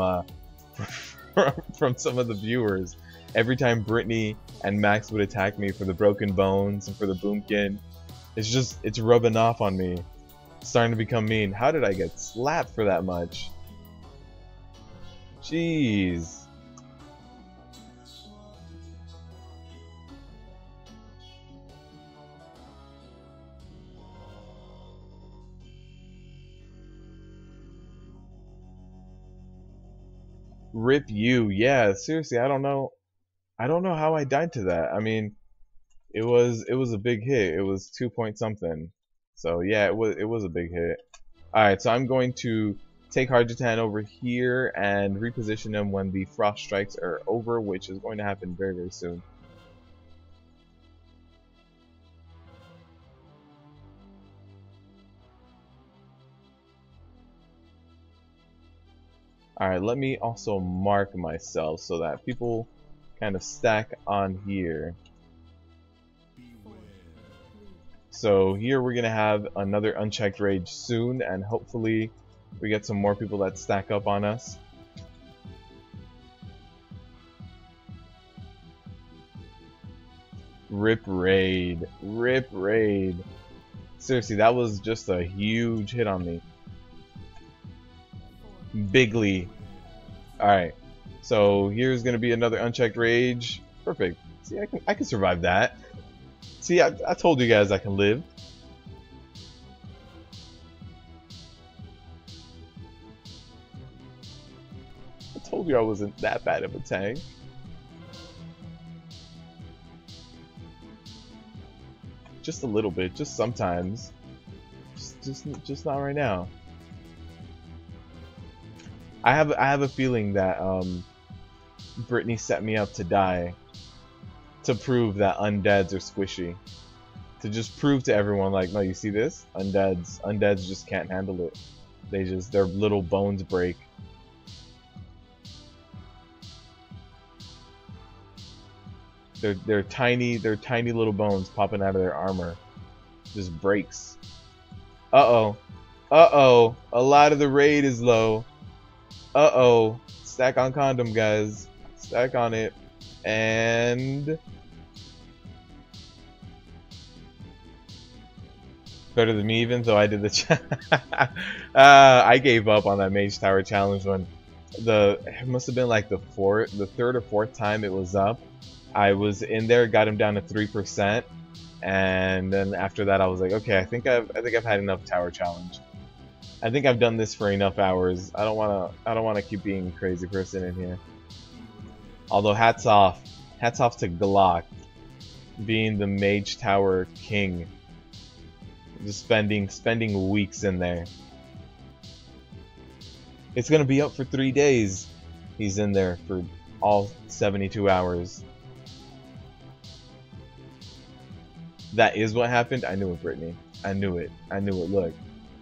from some of the viewers. Every time Brittany and Max would attack me for the broken bones and for the boomkin, it's rubbing off on me. It's starting to become mean. How did I get slapped for that much? Jeez. Rip you. Yeah, seriously, I don't know how I died to that. I mean, it was a big hit. It was 2 point something. So yeah, it was a big hit. Alright, so I'm going to take Harjatan over here and reposition him when the frost strikes are over, which is going to happen very, very soon. Alright, let me also mark myself so that people kind of stack on here. So here we're gonna have another unchecked rage soon, and hopefully we get some more people that stack up on us. Rip raid. Rip raid. Seriously, that was just a huge hit on me. Bigly. Alright. So here's gonna be another unchecked rage. Perfect. See, I can survive that. See, I told you guys I can live. I told you I wasn't that bad of a tank. Just a little bit, just sometimes. Just not right now. I have a feeling that Brittany set me up to die to prove that undeads are squishy. To just prove to everyone, like, no, you see this? Undeads just can't handle it. Their little bones break. Their tiny little bones popping out of their armor just breaks. Uh-oh. Uh-oh. A lot of the raid is low. Uh-oh. Stack on condom, guys. Stack on it. And better than me, even though I did the I gave up on that Mage Tower challenge when it must have been like the third or fourth time it was up. I was in there, got him down to 3%, and then after that I was like, okay, I think I've had enough tower challenge. I think I've done this for enough hours. I don't wanna keep being a crazy person in here. Although hats off to Glock being the Mage Tower king. Just spending weeks in there. It's gonna be up for 3 days. He's in there for all 72 hours. That is what happened. I knew it, Brittany. I knew it. Look,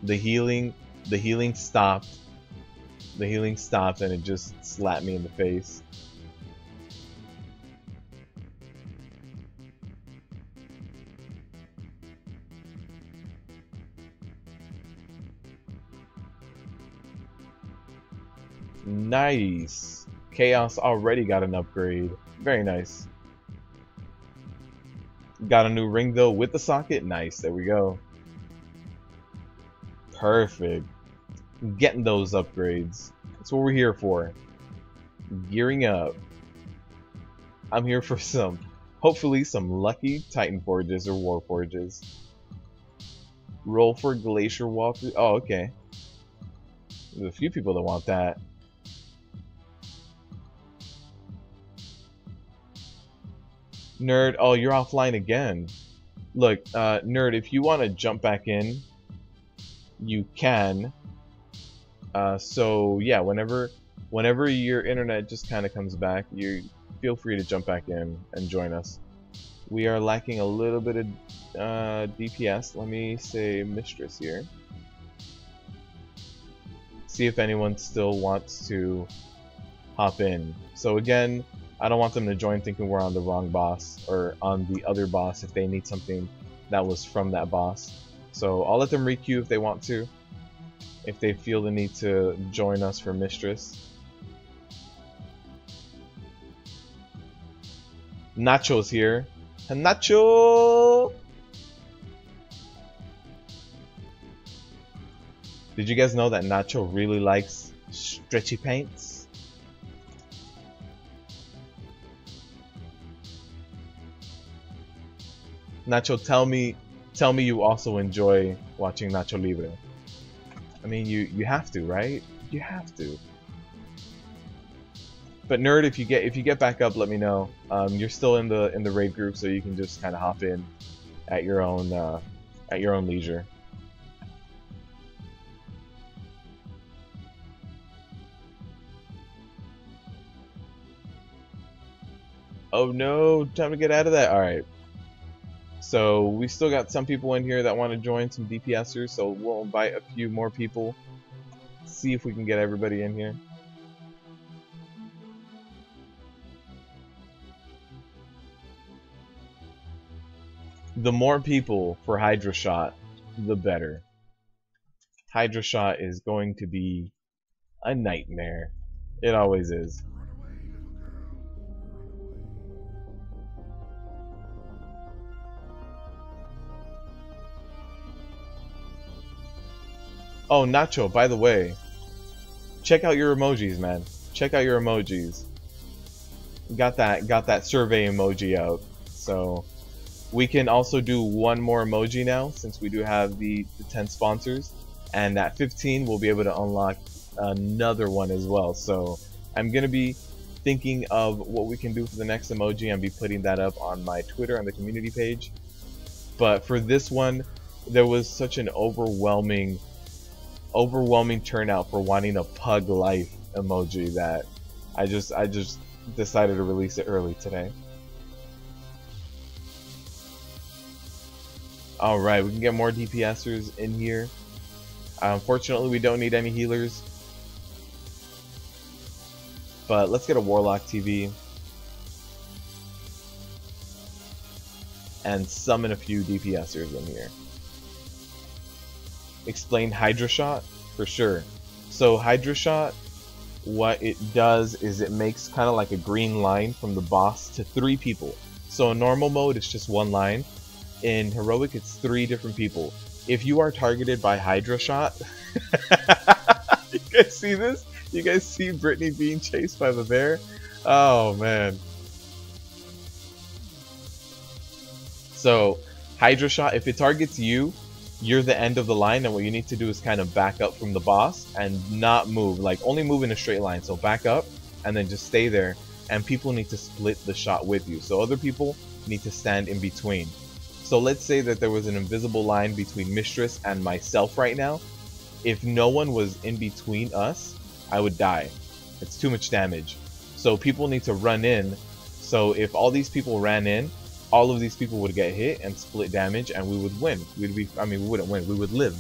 the healing stopped. The healing stopped, and it just slapped me in the face. Nice. Chaos already got an upgrade. Very nice. Got a new ring though with the socket. Nice. There we go. Perfect. Getting those upgrades. That's what we're here for. Gearing up. I'm here for hopefully some lucky Titan Forges or War Forges. Roll for Glacier Walker. Oh, okay. There's a few people that want that. Nerd, oh, you're offline again. Look, Nerd, if you want to jump back in, you can. So yeah, whenever your internet just kind of comes back, you feel free to jump back in and join us. We are lacking a little bit of DPS. Let me say Mistress here. See if anyone still wants to hop in. So again, I don't want them to join thinking we're on the wrong boss or on the other boss if they need something that was from that boss. So I'll let them requeue if they want to, if they feel the need to join us for Mistress. Nacho's here. Nacho! Did you guys know that Nacho really likes stretchy paints? Nacho, tell me you also enjoy watching Nacho Libre. I mean, you have to, right? You have to. But Nerd, if you get back up, let me know. You're still in the raid group, so you can just kind of hop in at your own leisure. Oh no! Time to get out of that. All right. So we still got some people in here that want to join, some DPSers, so we'll invite a few more people. See if we can get everybody in here. The more people for Hydra Shot, the better. Hydra Shot is going to be a nightmare. It always is. Oh, Nacho, by the way, check out your emojis, man. Check out your emojis. Got that survey emoji out. So we can also do one more emoji now, since we do have the 10 sponsors. And at 15, we'll be able to unlock another one as well. So I'm going to be thinking of what we can do for the next emoji and be putting that up on my Twitter on the community page. But for this one, there was such an overwhelming turnout for wanting a pug life emoji that I just decided to release it early today. Alright, we can get more DPSers in here. Unfortunately, we don't need any healers. But let's get a Warlock TV. And summon a few DPSers in here. Explain Hydra Shot? For sure. So Hydra Shot, what it does is it makes kind of like a green line from the boss to 3 people. So in normal mode, it's just 1 line. In Heroic, it's 3 different people. If you are targeted by Hydra Shot, you guys see this? You guys see Brittany being chased by the bear? Oh man. So Hydra Shot, if it targets you, you're the end of the line, and what you need to do is kind of back up from the boss and not move. Like, only move in a straight line. So back up and then just stay there, and people need to split the shot with you. So other people need to stand in between. So let's say that there was an invisible line between Mistress and myself right now. If no one was in between us, I would die. It's too much damage. So people need to run in. So if all these people ran in, all of these people would get hit and split damage, and we would win. We wouldn't win, we would live.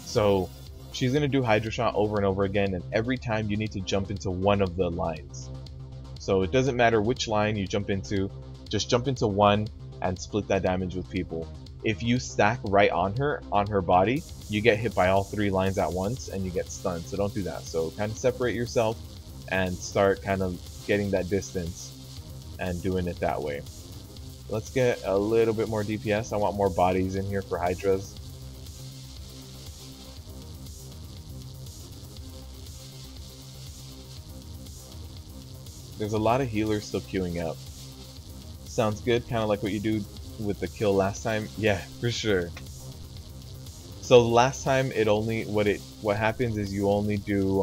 So she's gonna do Hydra Shot over and over again, and every time you need to jump into one of the lines. So it doesn't matter which line you jump into, just jump into one and split that damage with people. If you stack right on her body, you get hit by all 3 lines at once and you get stunned. So don't do that. So kind of separate yourself and start kind of getting that distance and doing it that way. Let's get a little bit more DPS. I want more bodies in here for Hydras. There's a lot of healers still queuing up. Sounds good, kind of like what you do with the kill last time. Yeah, for sure. So last time what happens is you only do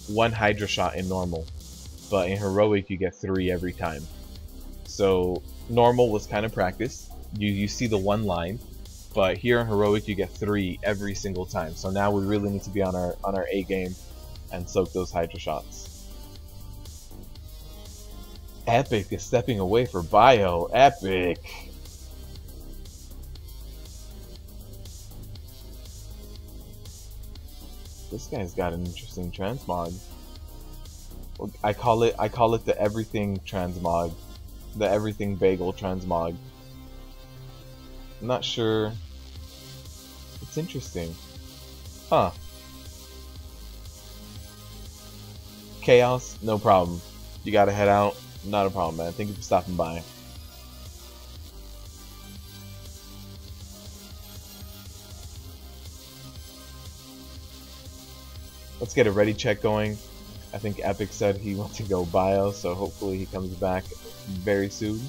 1 Hydra Shot in normal, but in Heroic you get 3 every time. So normal was kind of practice. You see the 1 line, but here in Heroic you get 3 every single time. So now we really need to be on our A game and soak those Hydra Shots. Epic is stepping away for Bio. Epic. This guy's got an interesting transmog. I call it the everything transmog. The everything bagel transmog. I'm not sure. It's interesting. Huh. Chaos, no problem. You gotta head out. Not a problem, man. Thank you for stopping by. Let's get a ready check going. I think Epic said he wants to go bio, so hopefully he comes back very soon.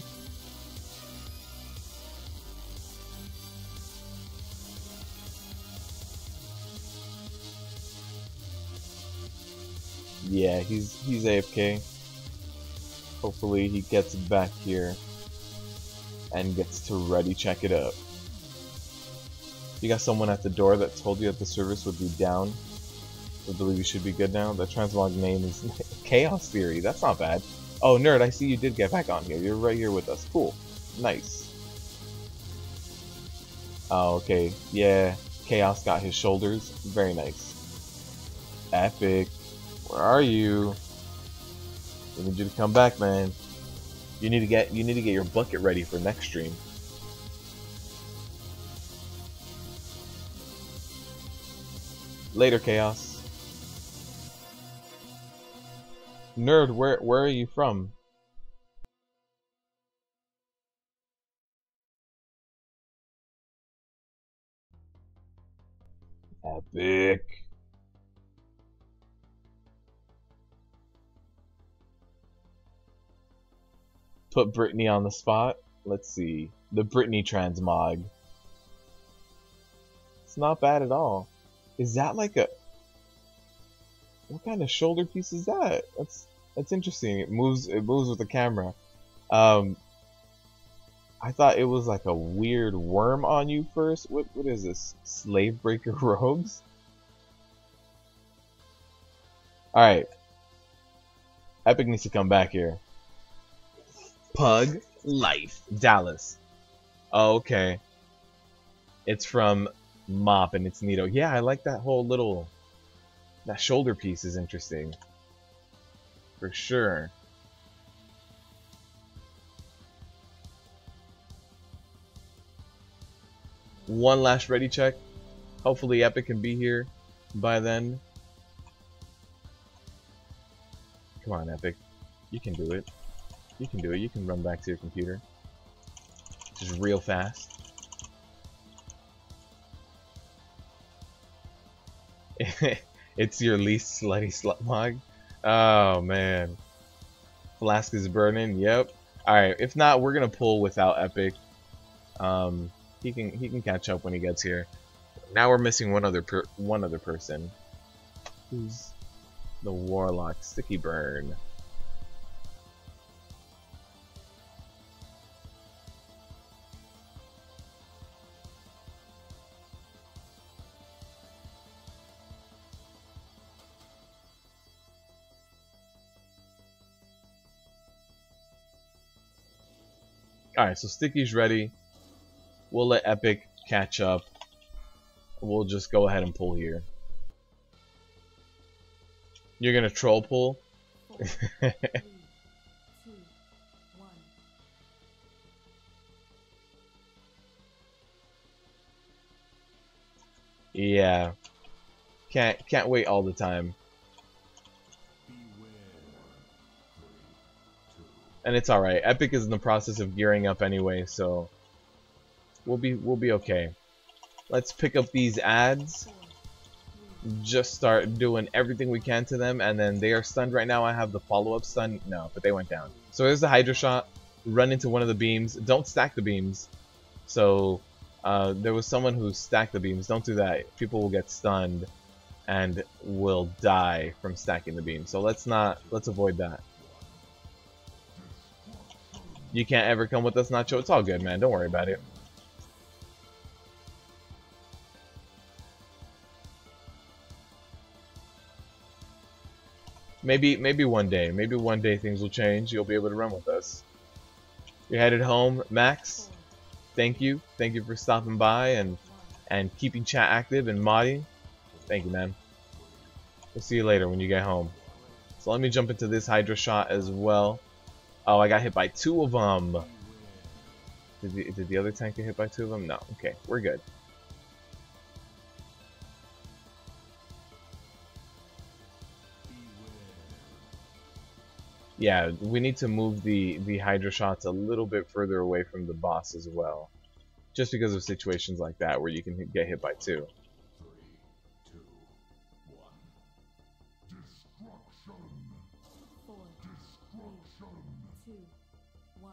Yeah, he's AFK. Hopefully he gets back here and gets to ready check it up. You got someone at the door that told you that the service would be down. I believe you should be good now. The transmog name is Chaos Theory. That's not bad. Oh, Nerd, I see you did get back on here. You're right here with us. Cool. Nice. Oh, okay. Yeah, Chaos got his shoulders. Very nice. Epic. Where are you? I need you to come back, man. You need to get your bucket ready for next stream. Later, Chaos. Nerd, where are you from? Epic. Put Brittany on the spot. Let's see. The Brittany transmog. It's not bad at all. Is that like a... What kind of shoulder piece is that? That's interesting. It moves with the camera. I thought it was like a weird worm on you first. What is this? Slave breaker robes? Alright. Epic needs to come back here. Pug Life. Dallas. Oh, okay. It's from Mop and it's neato. Yeah, I like that whole little... That shoulder piece is interesting. For sure. One last ready check. Hopefully Epic can be here by then. Come on, Epic. You can do it. You can do it. You can run back to your computer. Just real fast. It's your least slutty slut mog. Oh man. Flask is burning. Yep. Alright, if not, we're gonna pull without Epic. He can catch up when he gets here. Now we're missing one other person. Who's the Warlock? Sticky Burn. Alright, so Sticky's ready. We'll let Epic catch up. We'll just go ahead and pull here. You're gonna troll pull? 4, 3, 2, 1. Yeah. Can't wait all the time. And it's alright. Epic is in the process of gearing up anyway, so we'll be okay. Let's pick up these ads. Just start doing everything we can to them, and then they are stunned right now. I have the follow-up stun. No, but they went down. So here's the Hydra shot. Run into one of the beams. Don't stack the beams. So there was someone who stacked the beams. Don't do that. People will get stunned and will die from stacking the beams. So let's avoid that. You can't ever come with us, Nacho. It's all good, man. Don't worry about it. Maybe one day things will change. You'll be able to run with us. You're headed home, Max. Thank you for stopping by and keeping chat active and modding. Thank you, man. We'll see you later when you get home. So let me jump into this Hydra shot as well. Oh, I got hit by 2 of them. Did the other tank get hit by 2 of them? No. Okay, we're good. Yeah, we need to move the Hydra shots a little bit further away from the boss as well. Just because of situations like that where you can get hit by 2. 4, 3, 2, 1.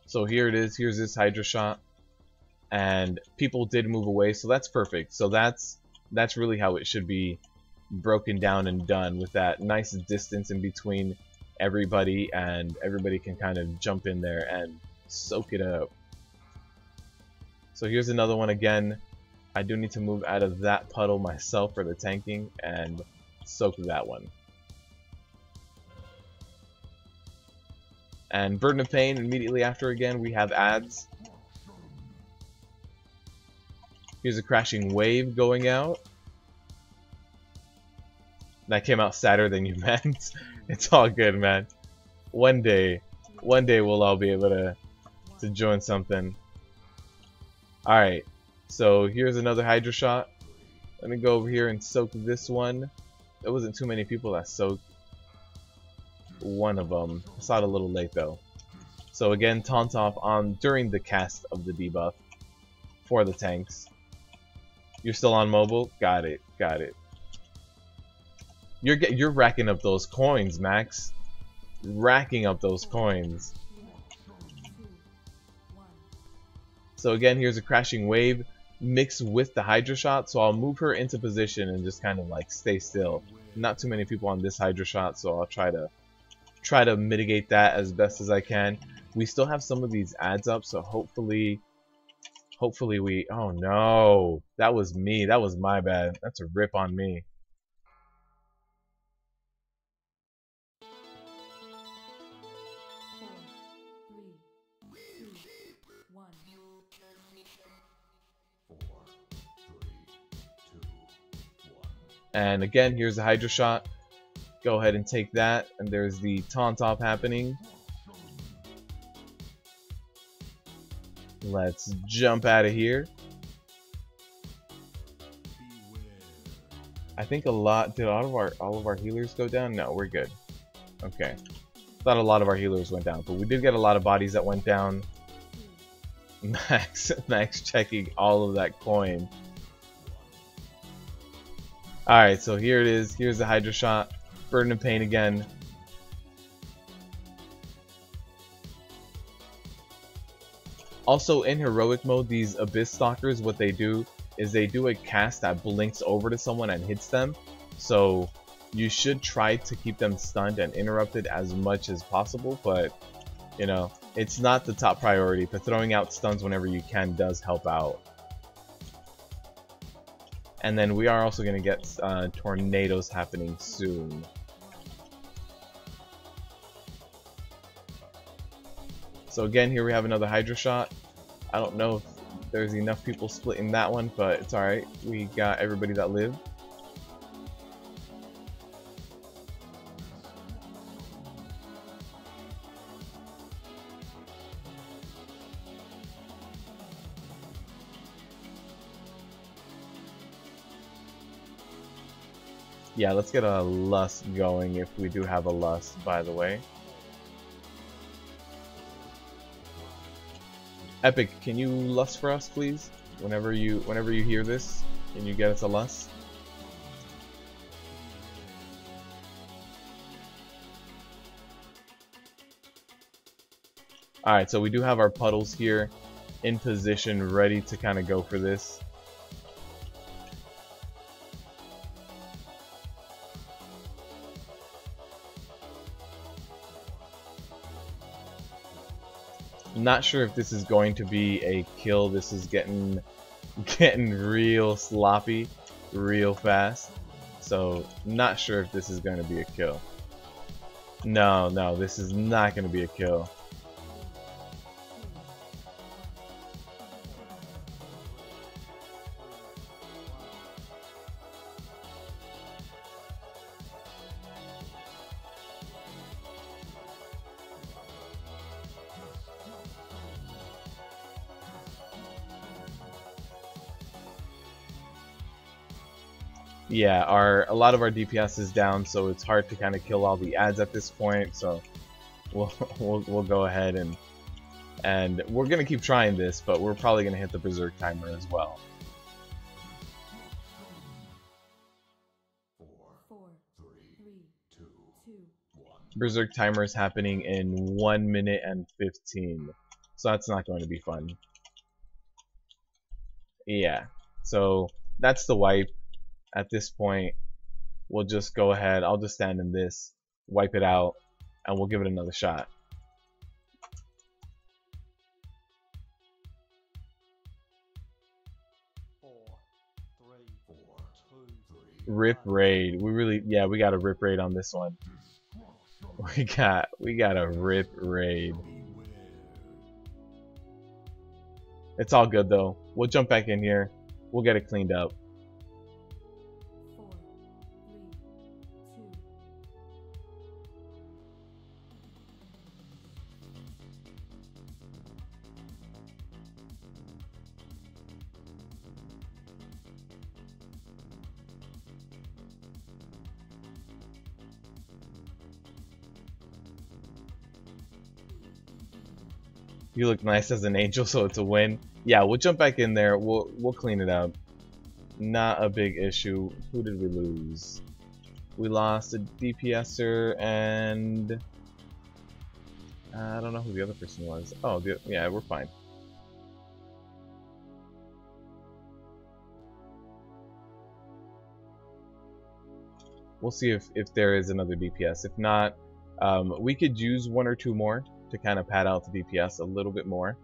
So here it is. Here's this Hydra shot, and people did move away, so that's perfect. So that's really how it should be broken down and done, with that nice distance in between everybody, and everybody can kind of jump in there and soak it up. So here's another one again. I do need to move out of that puddle myself for the tanking and soak that one. And Burden of Pain immediately after again we have ads. Here's a crashing wave going out. That came out sadder than you meant. It's all good, man. One day we'll all be able to join something. Alright, So here's another Hydra shot. Let me go over here and soak this one. There wasn't too many people that soaked one of them. I saw it a little late though. So again, taunt off on during the cast of the debuff for the tanks. You're still on mobile? Got it, got it. You're racking up those coins, Max. Racking up those coins. So again, here's a crashing wave mixed with the Hydra shot. So I'll move her into position and just kind of like stay still. Not too many people on this Hydra shot, so I'll try to mitigate that as best as I can. We still have some of these ads up, so hopefully we. Oh no, that was me. That was my bad. That's a rip on me. And again, here's the Hydra shot. Go ahead and take that. And there's the taunt off happening. Let's jump out of here. I think did all of our healers go down? No, we're good. Okay. Thought a lot of our healers went down, but we did get a lot of bodies that went down. Max checking all of that coin. Alright, so here it is. Here's the Hydra shot. Burden of Pain again. Also, in heroic mode, these Abyss Stalkers, what they do is they do a cast that blinks over to someone and hits them. So you should try to keep them stunned and interrupted as much as possible, but you know, it's not the top priority, but throwing out stuns whenever you can does help out. And then we are also going to get tornadoes happening soon. So again, here we have another Hydra shot. I don't know if there's enough people splitting that one, but it's alright. We got everybody that lived. Yeah, let's get a lust going if we do have a lust, by the way. Epic, can you lust for us, please? Whenever you hear this, can you get us a lust? Alright, so we do have our puddles here in position, ready to kind of go for this. Not sure if this is going to be a kill. This is getting real sloppy, real fast. So not sure if this is going to be a kill. No, this is not going to be a kill. Yeah, a lot of our DPS is down, so it's hard to kind of kill all the ads at this point. So we'll go ahead and we're gonna keep trying this, but we're probably gonna hit the Berserk timer as well. 4, 3, 2, 1. Berserk timer is happening in 1 minute and 15, so that's not going to be fun. Yeah, so that's the wipe. At this point, we'll just go ahead. I'll just stand in this, wipe it out, and we'll give it another shot. Rip raid. We got a rip raid on this one. We got a rip raid. It's all good though. We'll jump back in here. We'll get it cleaned up. 4, 3, 2. You look nice as an angel, so it's a win. Yeah, we'll jump back in there. We'll clean it up. Not a big issue. Who did we lose? We lost a DPSer and I don't know who the other person was. Oh, yeah, we're fine. We'll see if there is another DPS. If not, we could use one or two more to kind of pad out the DPS a little bit more.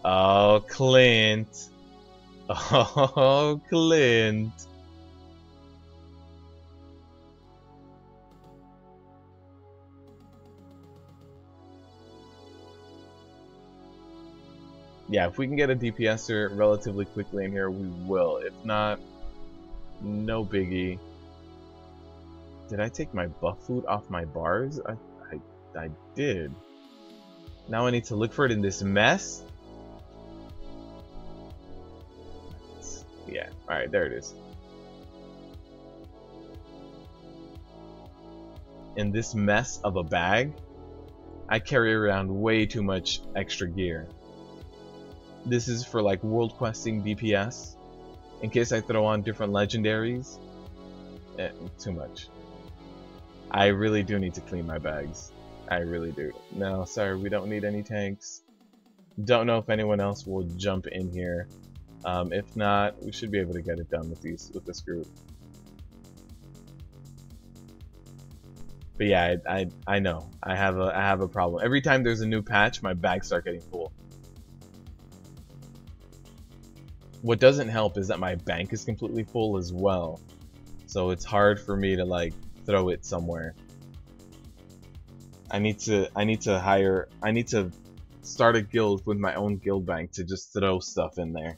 Oh, Clint. Oh, Clint. Yeah, if we can get a DPSer relatively quickly in here, we will. If not, no biggie. Did I take my buff food off my bars? I did. Now I need to look for it in this mess? Yeah, alright, there it is. In this mess of a bag, I carry around way too much extra gear. This is for like world questing DPS. In case I throw on different legendaries. Too much. I really do need to clean my bags. I really do. No, sorry, we don't need any tanks. Don't know if anyone else will jump in here. If not, we should be able to get it done with this group. But yeah, I know. I have a problem. Every time there's a new patch, my bags start getting full. What doesn't help is that my bank is completely full as well. So it's hard for me to like throw it somewhere. I need to start a guild with my own guild bank to just throw stuff in there.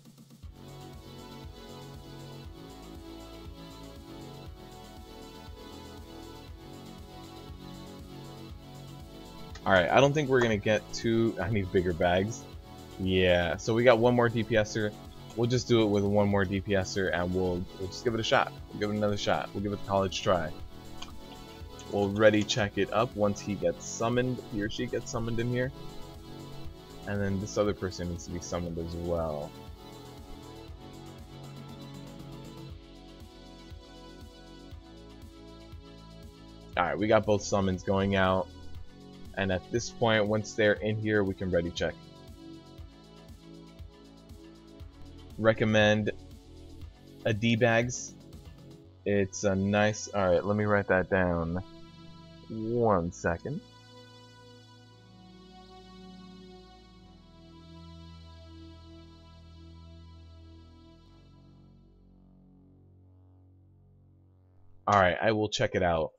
Alright, I don't think we're gonna get to... I need bigger bags. Yeah, so we got one more DPSer. We'll just do it with one more DPSer and we'll just give it a shot. We'll give it another shot. We'll give it a college try. We'll ready check it up once he gets summoned, he or she gets summoned in here. And then this other person needs to be summoned as well. Alright, we got both summons going out. And at this point, once they're in here, we can ready check. Recommend a D-Bags. It's a nice... Alright, let me write that down. 1 second. Alright, I will check it out.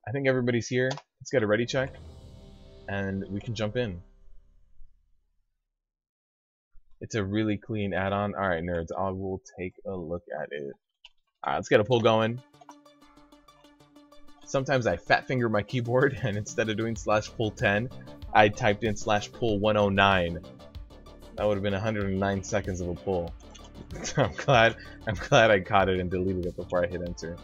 I think everybody's here. Let's get a ready check. And we can jump in. It's a really clean add-on. Alright, nerds, I will take a look at it. Alright, let's get a pull going. Sometimes I fat finger my keyboard and instead of doing /pull10, I typed in /pull109. That would have been 109 seconds of a pull. I'm glad I caught it and deleted it before I hit enter.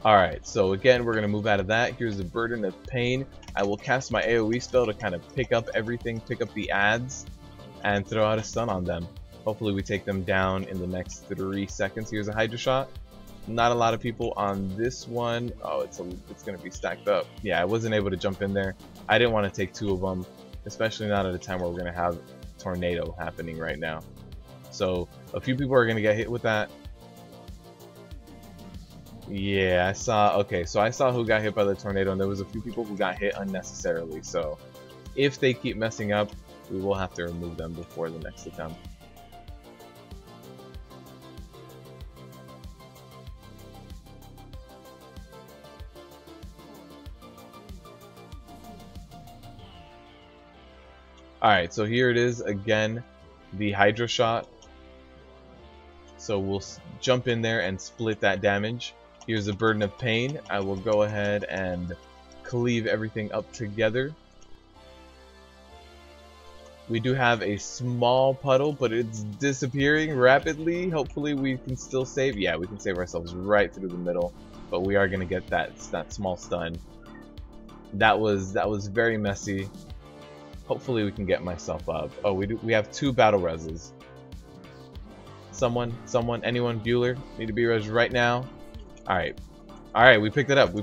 Alright, so again, we're going to move out of that. Here's the Burden of Pain. I will cast my AoE spell to kind of pick up everything, pick up the adds, and throw out a stun on them. Hopefully we take them down in the next 3 seconds. Here's a Hydra Shot. Not a lot of people on this one. Oh, it's going to be stacked up. Yeah, I wasn't able to jump in there. I didn't want to take 2 of them, especially not at a time where we're going to have tornado happening right now. So a few people are going to get hit with that. Yeah, I saw. Okay, so I saw who got hit by the tornado, and there was a few people who got hit unnecessarily. So if they keep messing up, we will have to remove them before the next attempt. Alright, so here it is again, the Hydra Shot. So we'll jump in there and split that damage. Here's the Burden of Pain. I will go ahead and cleave everything up together. We do have a small puddle, but it's disappearing rapidly. Hopefully we can still save. Yeah, we can save ourselves right through the middle, but we are gonna get that small stun. That was very messy. Hopefully we can get myself up. Oh, we have 2 battle reses. Someone, anyone, Bueller, need to be res right now. All right, we picked it up.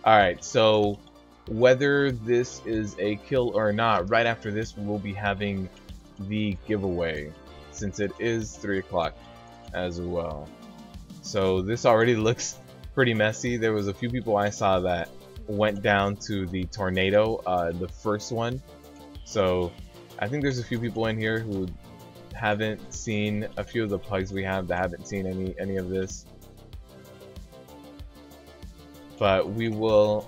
Alright, so whether this is a kill or not, right after this we'll be having the giveaway, since it is 3 o'clock as well. So this already looks pretty messy. There was a few people I saw that went down to the tornado, the first one. So I think there's a few people in here who haven't seen a few of the plugs we have, that haven't seen any of this. But we'll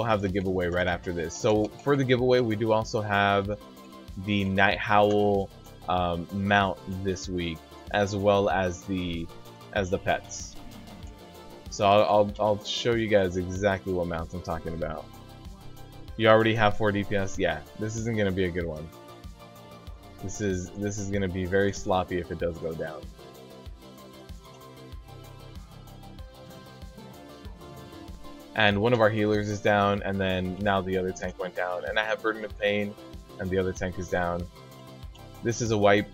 have the giveaway right after this. So for the giveaway, we do also have the Night Howl mount this week, as well as the pets. So I'll show you guys exactly what mounts I'm talking about. You already have 4 DPS. Yeah, this isn't gonna be a good one. This is gonna be very sloppy if it does go down. And one of our healers is down, and then now the other tank went down, and I have Burden of Pain, and the other tank is down. This is a wipe.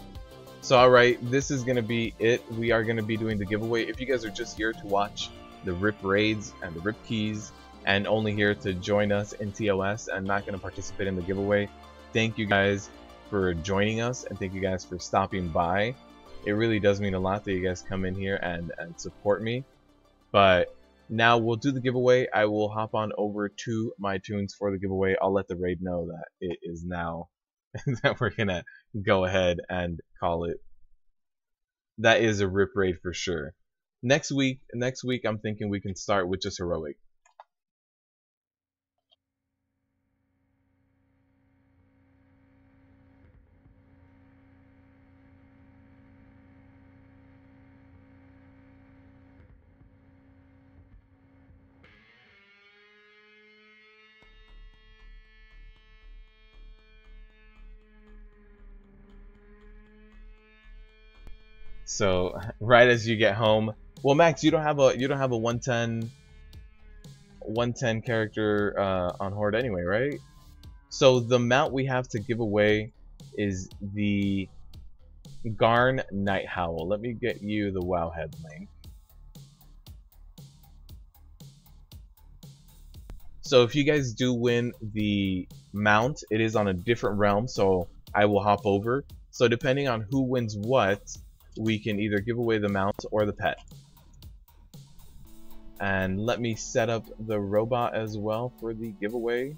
So alright, this is gonna be it. We are gonna be doing the giveaway. If you guys are just here to watch the RIP raids and the RIP keys, and only here to join us in TOS and not gonna participate in the giveaway, thank you guys for joining us, and thank you guys for stopping by. It really does mean a lot that you guys come in here and support me. But now we'll do the giveaway. I will hop on over to my tunes for the giveaway. I'll let the raid know that it is now that we're gonna go ahead and call it. That is a RIP raid for sure. Next week I'm thinking we can start with just heroic. So right as you get home, well, Max, you don't have a 110 character on Horde anyway, right? So the mount we have to give away is the Garn Night Howl. Let me get you the Wowhead link. So if you guys do win the mount, it is on a different realm, so I will hop over. So depending on who wins what, we can either give away the mount or the pet. And let me set up the robot as well for the giveaway.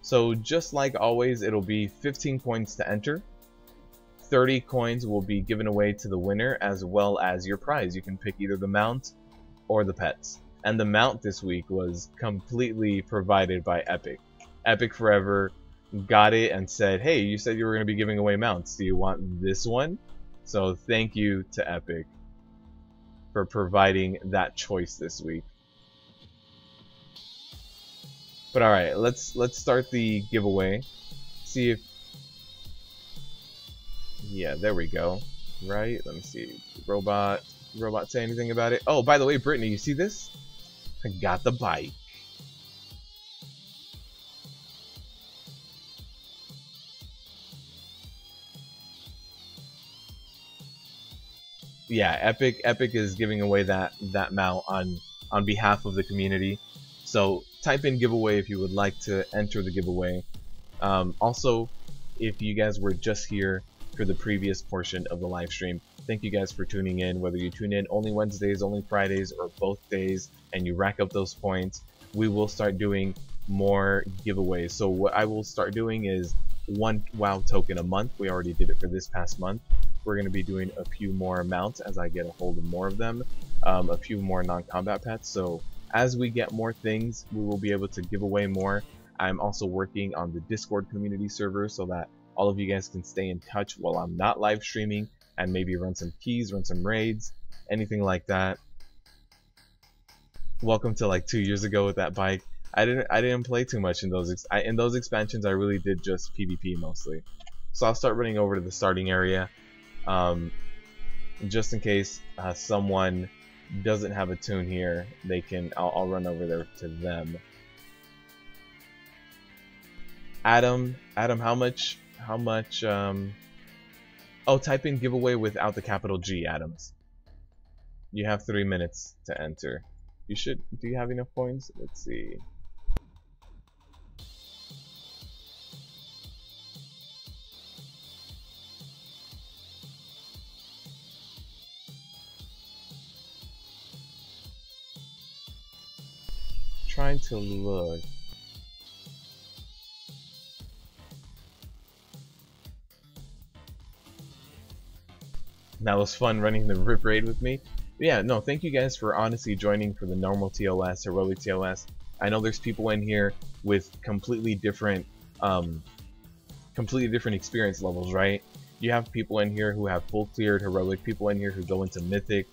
So just like always, it'll be 15 coins to enter. 30 coins will be given away to the winner, as well as your prize. You can pick either the mount or the pets. And the mount this week was completely provided by Epic. Epic Forever got it and said, hey, you said you were going to be giving away mounts. Do you want this one? So thank you to Epic for providing that choice this week. But alright, let's start the giveaway. See if... Yeah, there we go. Right, let me see. Robot say anything about it? Oh, by the way, Brittany, you see this? I got the bike. Yeah, Epic is giving away that mount on behalf of the community. So type in giveaway if you would like to enter the giveaway. Also, if you guys were just here for the previous portion of the live stream, thank you guys for tuning in. Whether you tune in only Wednesdays, only Fridays, or both days, and you rack up those points, we will start doing more giveaways. So what I will start doing is 1 WoW token a month. We already did it for this past month. We're going to be doing a few more mounts as I get a hold of more of them, a few more non-combat pets. So as we get more things, we will be able to give away more. I'm also working on the Discord community server so that all of you guys can stay in touch while I'm not live streaming, and maybe run some keys, run some raids, anything like that. Welcome to like 2 years ago with that bike. I didn't play too much in those in those expansions. I really did just PvP mostly. So I'll start running over to the starting area, just in case someone doesn't have a tune here. They can. I'll run over there to them. Adam, how much? Oh, type in giveaway without the capital G, Adams. You have 3 minutes to enter. You should. Do you have enough coins? Let's see. Trying to look. That was fun running the RIP raid with me. But yeah, no, thank you guys for honestly joining for the normal TOS, heroic TOS. I know there's people in here with completely different experience levels, right? You have people in here who have full cleared heroic, people in here who go into mythic,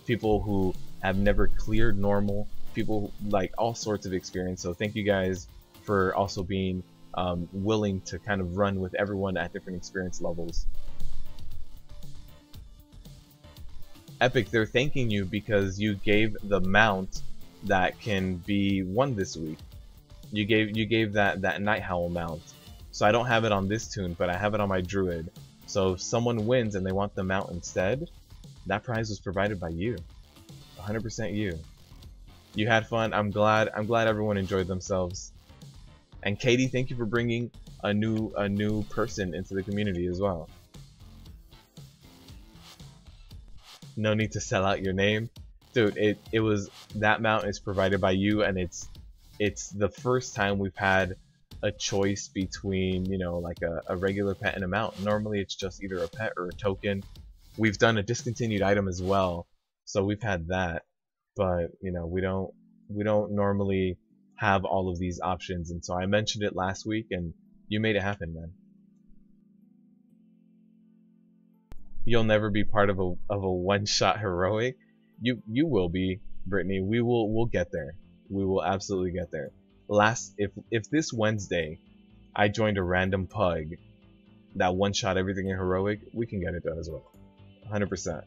people who have never cleared normal, people like all sorts of experience. So thank you guys for also being willing to kind of run with everyone at different experience levels. Epic, they're thanking you because you gave the mount that can be won this week. You gave that Night Howl mount. So I don't have it on this tune, but I have it on my druid. So if someone wins and they want the mount instead, that prize was provided by you. 100% you. You had fun. I'm glad everyone enjoyed themselves. And Katie, thank you for bringing a new person into the community as well. No need to sell out your name, dude. It was, that mount is provided by you, and it's the first time we've had a choice between, you know, like a regular pet and a mount. Normally it's just either a pet or a token. We've done a discontinued item as well, so we've had that, but you know, we don't normally have all of these options, and so I mentioned it last week and you made it happen, man. You'll never be part of a one-shot heroic. You will be, Brittany. We'll get there. We will absolutely get there. If this Wednesday I joined a random PUG that one-shot everything in heroic, we can get it done as well. 100%.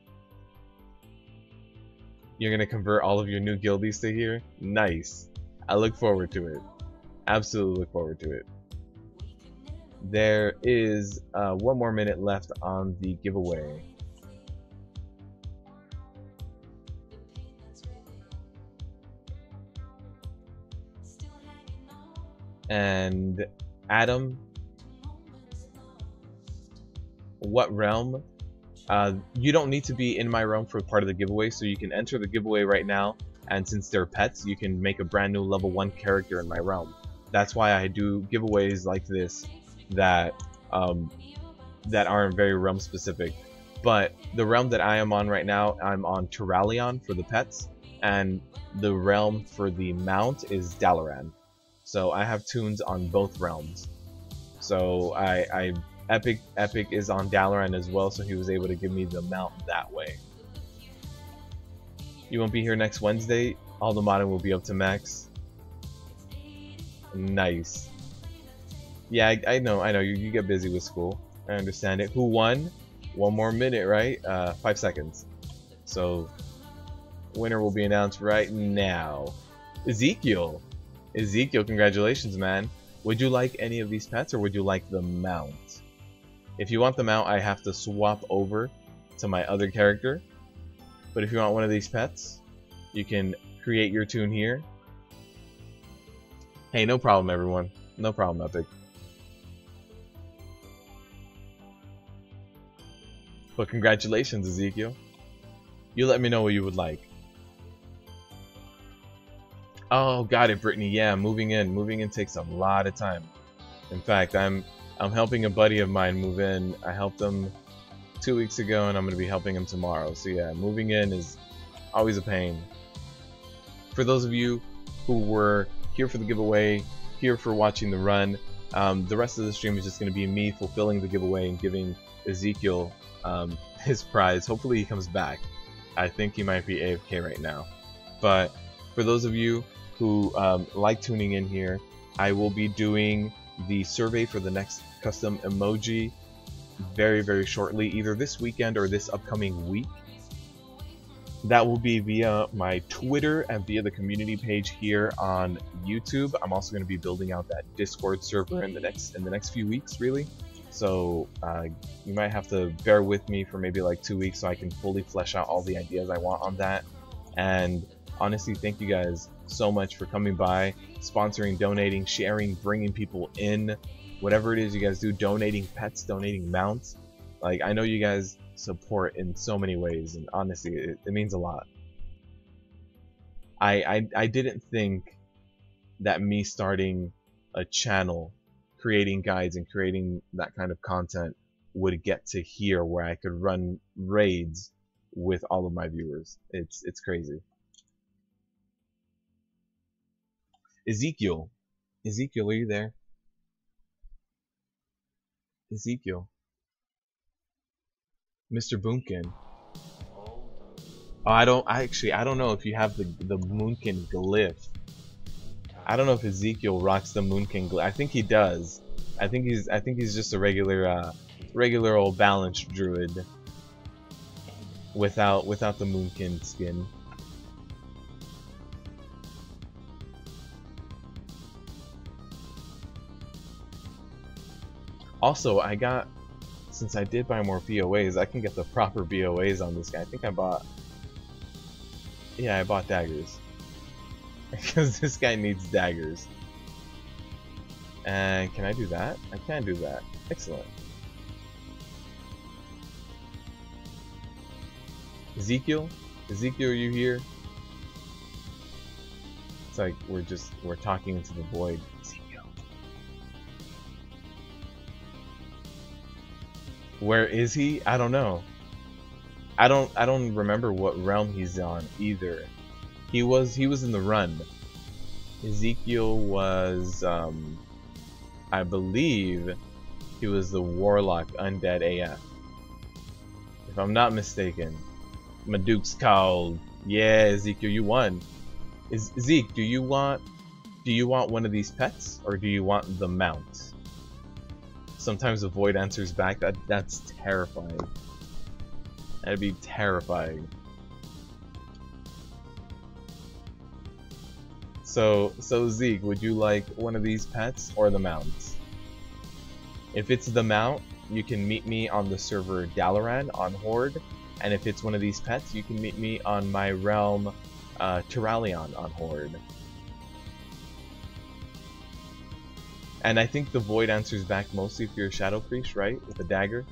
You're gonna convert all of your new guildies to here? Nice. I look forward to it. Absolutely look forward to it. There is 1 more minute left on the giveaway. And Adam, what realm? You don't need to be in my realm for part of the giveaway, so you can enter the giveaway right now, and since they're pets, you can make a brand new level 1 character in my realm. That's why I do giveaways like this that aren't very realm specific. But the realm that I am on right now, I'm on Turalion for the pets, and the realm for the mount is Dalaran. So I have tunes on both realms. So Epic is on Dalaran as well, so he was able to give me the mount that way. You won't be here next Wednesday. All the modding will be up to max. Nice. Yeah, I know you get busy with school. I understand it. Who won? 1 more minute, right? 5 seconds. So winner will be announced right now. Ezekiel, congratulations, man. Would you like any of these pets, or would you like the mount? If you want the mount, I have to swap over to my other character. But if you want one of these pets, you can create your tune here. Hey, no problem, everyone. No problem, Epic. But congratulations, Ezekiel. You let me know what you would like. Oh, got it, Brittany. Yeah, moving in takes a lot of time. In fact, I'm helping a buddy of mine move in. I helped him 2 weeks ago, and I'm going to be helping him tomorrow. So yeah, moving in is always a pain. for those of you who were here for the giveaway, here for watching the run, the rest of the stream is just going to be me fulfilling the giveaway and giving Ezekiel his prize. Hopefully he comes back. I think he might be AFK right now. But for those of you who like tuning in here, I will be doing the survey for the next custom emoji very shortly, either this weekend or this upcoming week. That will be via my Twitter and via the community page here on YouTube. I'm also going to be building out that Discord server in the next few weeks, really. So you might have to bear with me for maybe like 2 weeks so I can fully flesh out all the ideas I want on that. And honestly, thank you guys so much for coming by, sponsoring, donating, sharing, bringing people in, whatever it is you guys do, donating pets, donating mounts. Like, I know you guys support in so many ways, and honestly, it means a lot. I didn't think that me starting a channel, creating guides and creating that kind of content would get to here where I could run raids with all of my viewers. It's crazy. Ezekiel, are you there? Ezekiel, Mr. Boomkin. Oh, I don't know if you have the Moonkin glyph. I don't know if Ezekiel rocks the Moonkin glyph. I think he does. I think he's just a regular old balanced druid without the Moonkin skin. Also, I got, since I did buy more BOAs, I can get the proper BOAs on this guy. I think I bought daggers. Because this guy needs daggers. And can I do that? I can do that. Excellent. Ezekiel? Ezekiel, are you here? It's like we're talking into the void. Ezekiel. Where is he? I don't know. I don't remember what realm he's on either. He was in the run. Ezekiel was I believe he was the warlock undead AF. If I'm not mistaken. My Duke's called. Yeah, Ezekiel, you won. Zeke, do you want one of these pets or do you want the mount? Sometimes the void answers back. That's terrifying. That'd be terrifying. So Zeke, would you like one of these pets or the mounts? If it's the mount, you can meet me on the server Dalaran on Horde, and if it's one of these pets, you can meet me on my realm Tyralion on Horde. And I think the void answers back mostly if you're a shadow priest, right? With a dagger.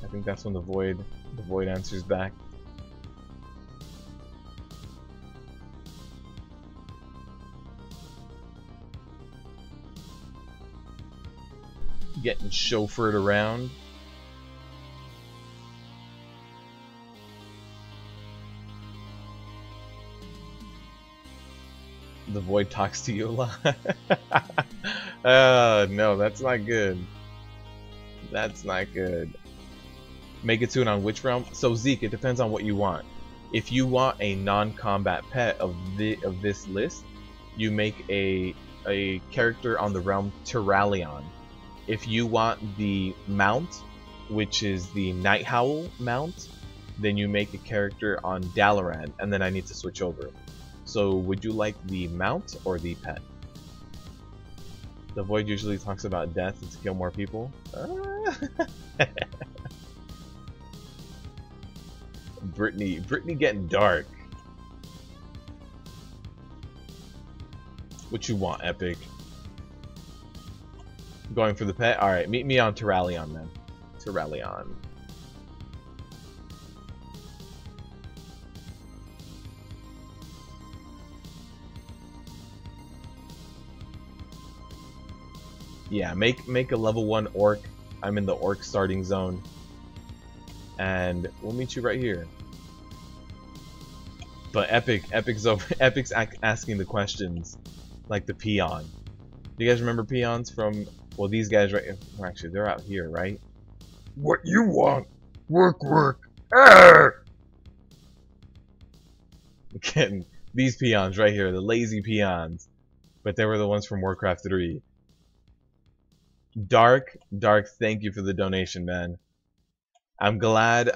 I think that's when the void answers back. Getting chauffeured around. The void talks to you a lot. No, that's not good. That's not good. Make it tune on which realm? So Zeke, it depends on what you want. If you want a non-combat pet of this list, you make a character on the realm Tyralion. If you want the mount, which is the Night Howl mount, then you make a character on Dalaran, and then I need to switch over. So would you like the mount or the pet? The void usually talks about death and to kill more people. Brittany getting dark. What you want, Epic? Going for the pet? Alright, meet me on Tyralion then. Tyralion. Yeah, make a level 1 orc. I'm in the orc starting zone. And we'll meet you right here. But Epic's over. Epic's asking the questions, like the peon. Do you guys remember peons from? Well, these guys right. Well, actually, they're out here, right? What you want? Work, work. Arr! Again, these peons right here, the lazy peons. But they were the ones from Warcraft 3. Dark, thank you for the donation, man. I'm glad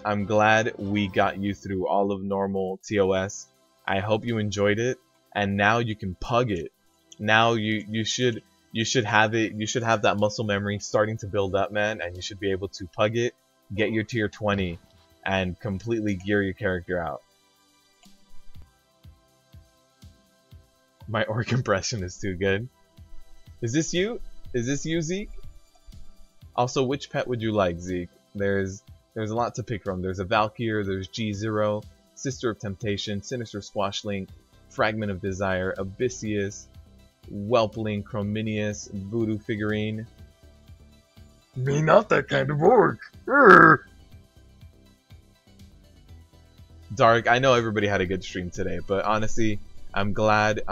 we got you through all of normal TOS. I hope you enjoyed it, and now you can pug it. Now you should have it. You should have that muscle memory starting to build up, man, and you should be able to pug it, get your tier 20, and completely gear your character out. My orc impression is too good. Is this you? Is this you, Zeke? Also, which pet would you like, Zeke? There's a lot to pick from. There's a Valkyr, there's G0, Sister of Temptation, Sinister Squashling, Fragment of Desire, Abyssius, Whelpling, Chrominius, Voodoo Figurine. Me not that kind of orc. Dark, I know everybody had a good stream today, but honestly, I'm glad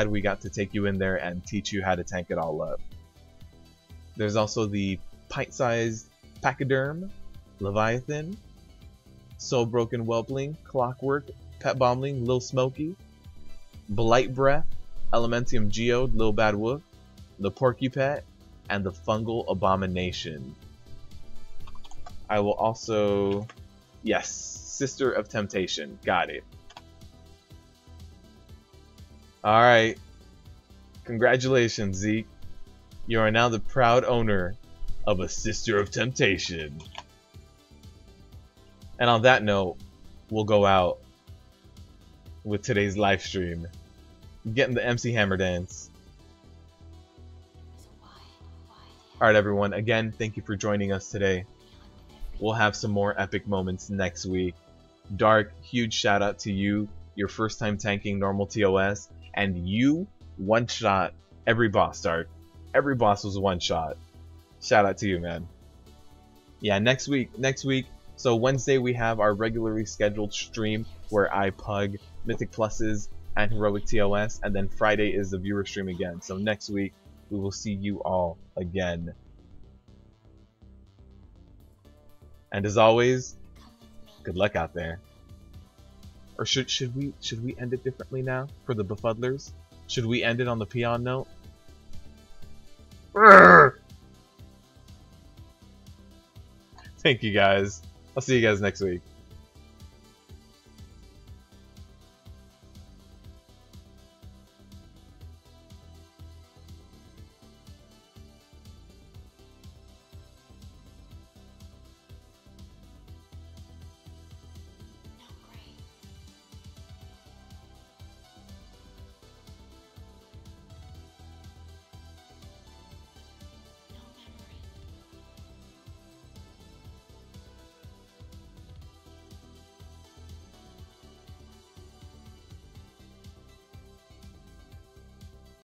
we got to take you in there and teach you how to tank it all up. There's also the pint-sized Pachyderm, Leviathan, Soul Broken Whelpling, Clockwork, Pet Bombling, Lil Smoky, Blight Breath, Elementium Geode, Lil Bad Wolf, the Porky Pet, and the Fungal Abomination. I will also... Yes, Sister of Temptation. Got it. Alright. Congratulations, Zeke. You are now the proud owner of a Sister of Temptation. And on that note, we'll go out with today's live stream. Getting the MC Hammer dance. Alright everyone, again, thank you for joining us today. We'll have some more epic moments next week. Dark, huge shout out to you. Your first time tanking normal TOS. And you one-shot every boss, Dark. Every boss was one shot. Shout out to you, man. Yeah, next week, so Wednesday we have our regularly scheduled stream where I pug Mythic Pluses and Heroic TOS, and then Friday is the viewer stream again. So next week we will see you all again. And as always, good luck out there. Or should we end it differently now for the befuddlers? Should we end it on the peon note? Thank you guys. I'll see you guys next week.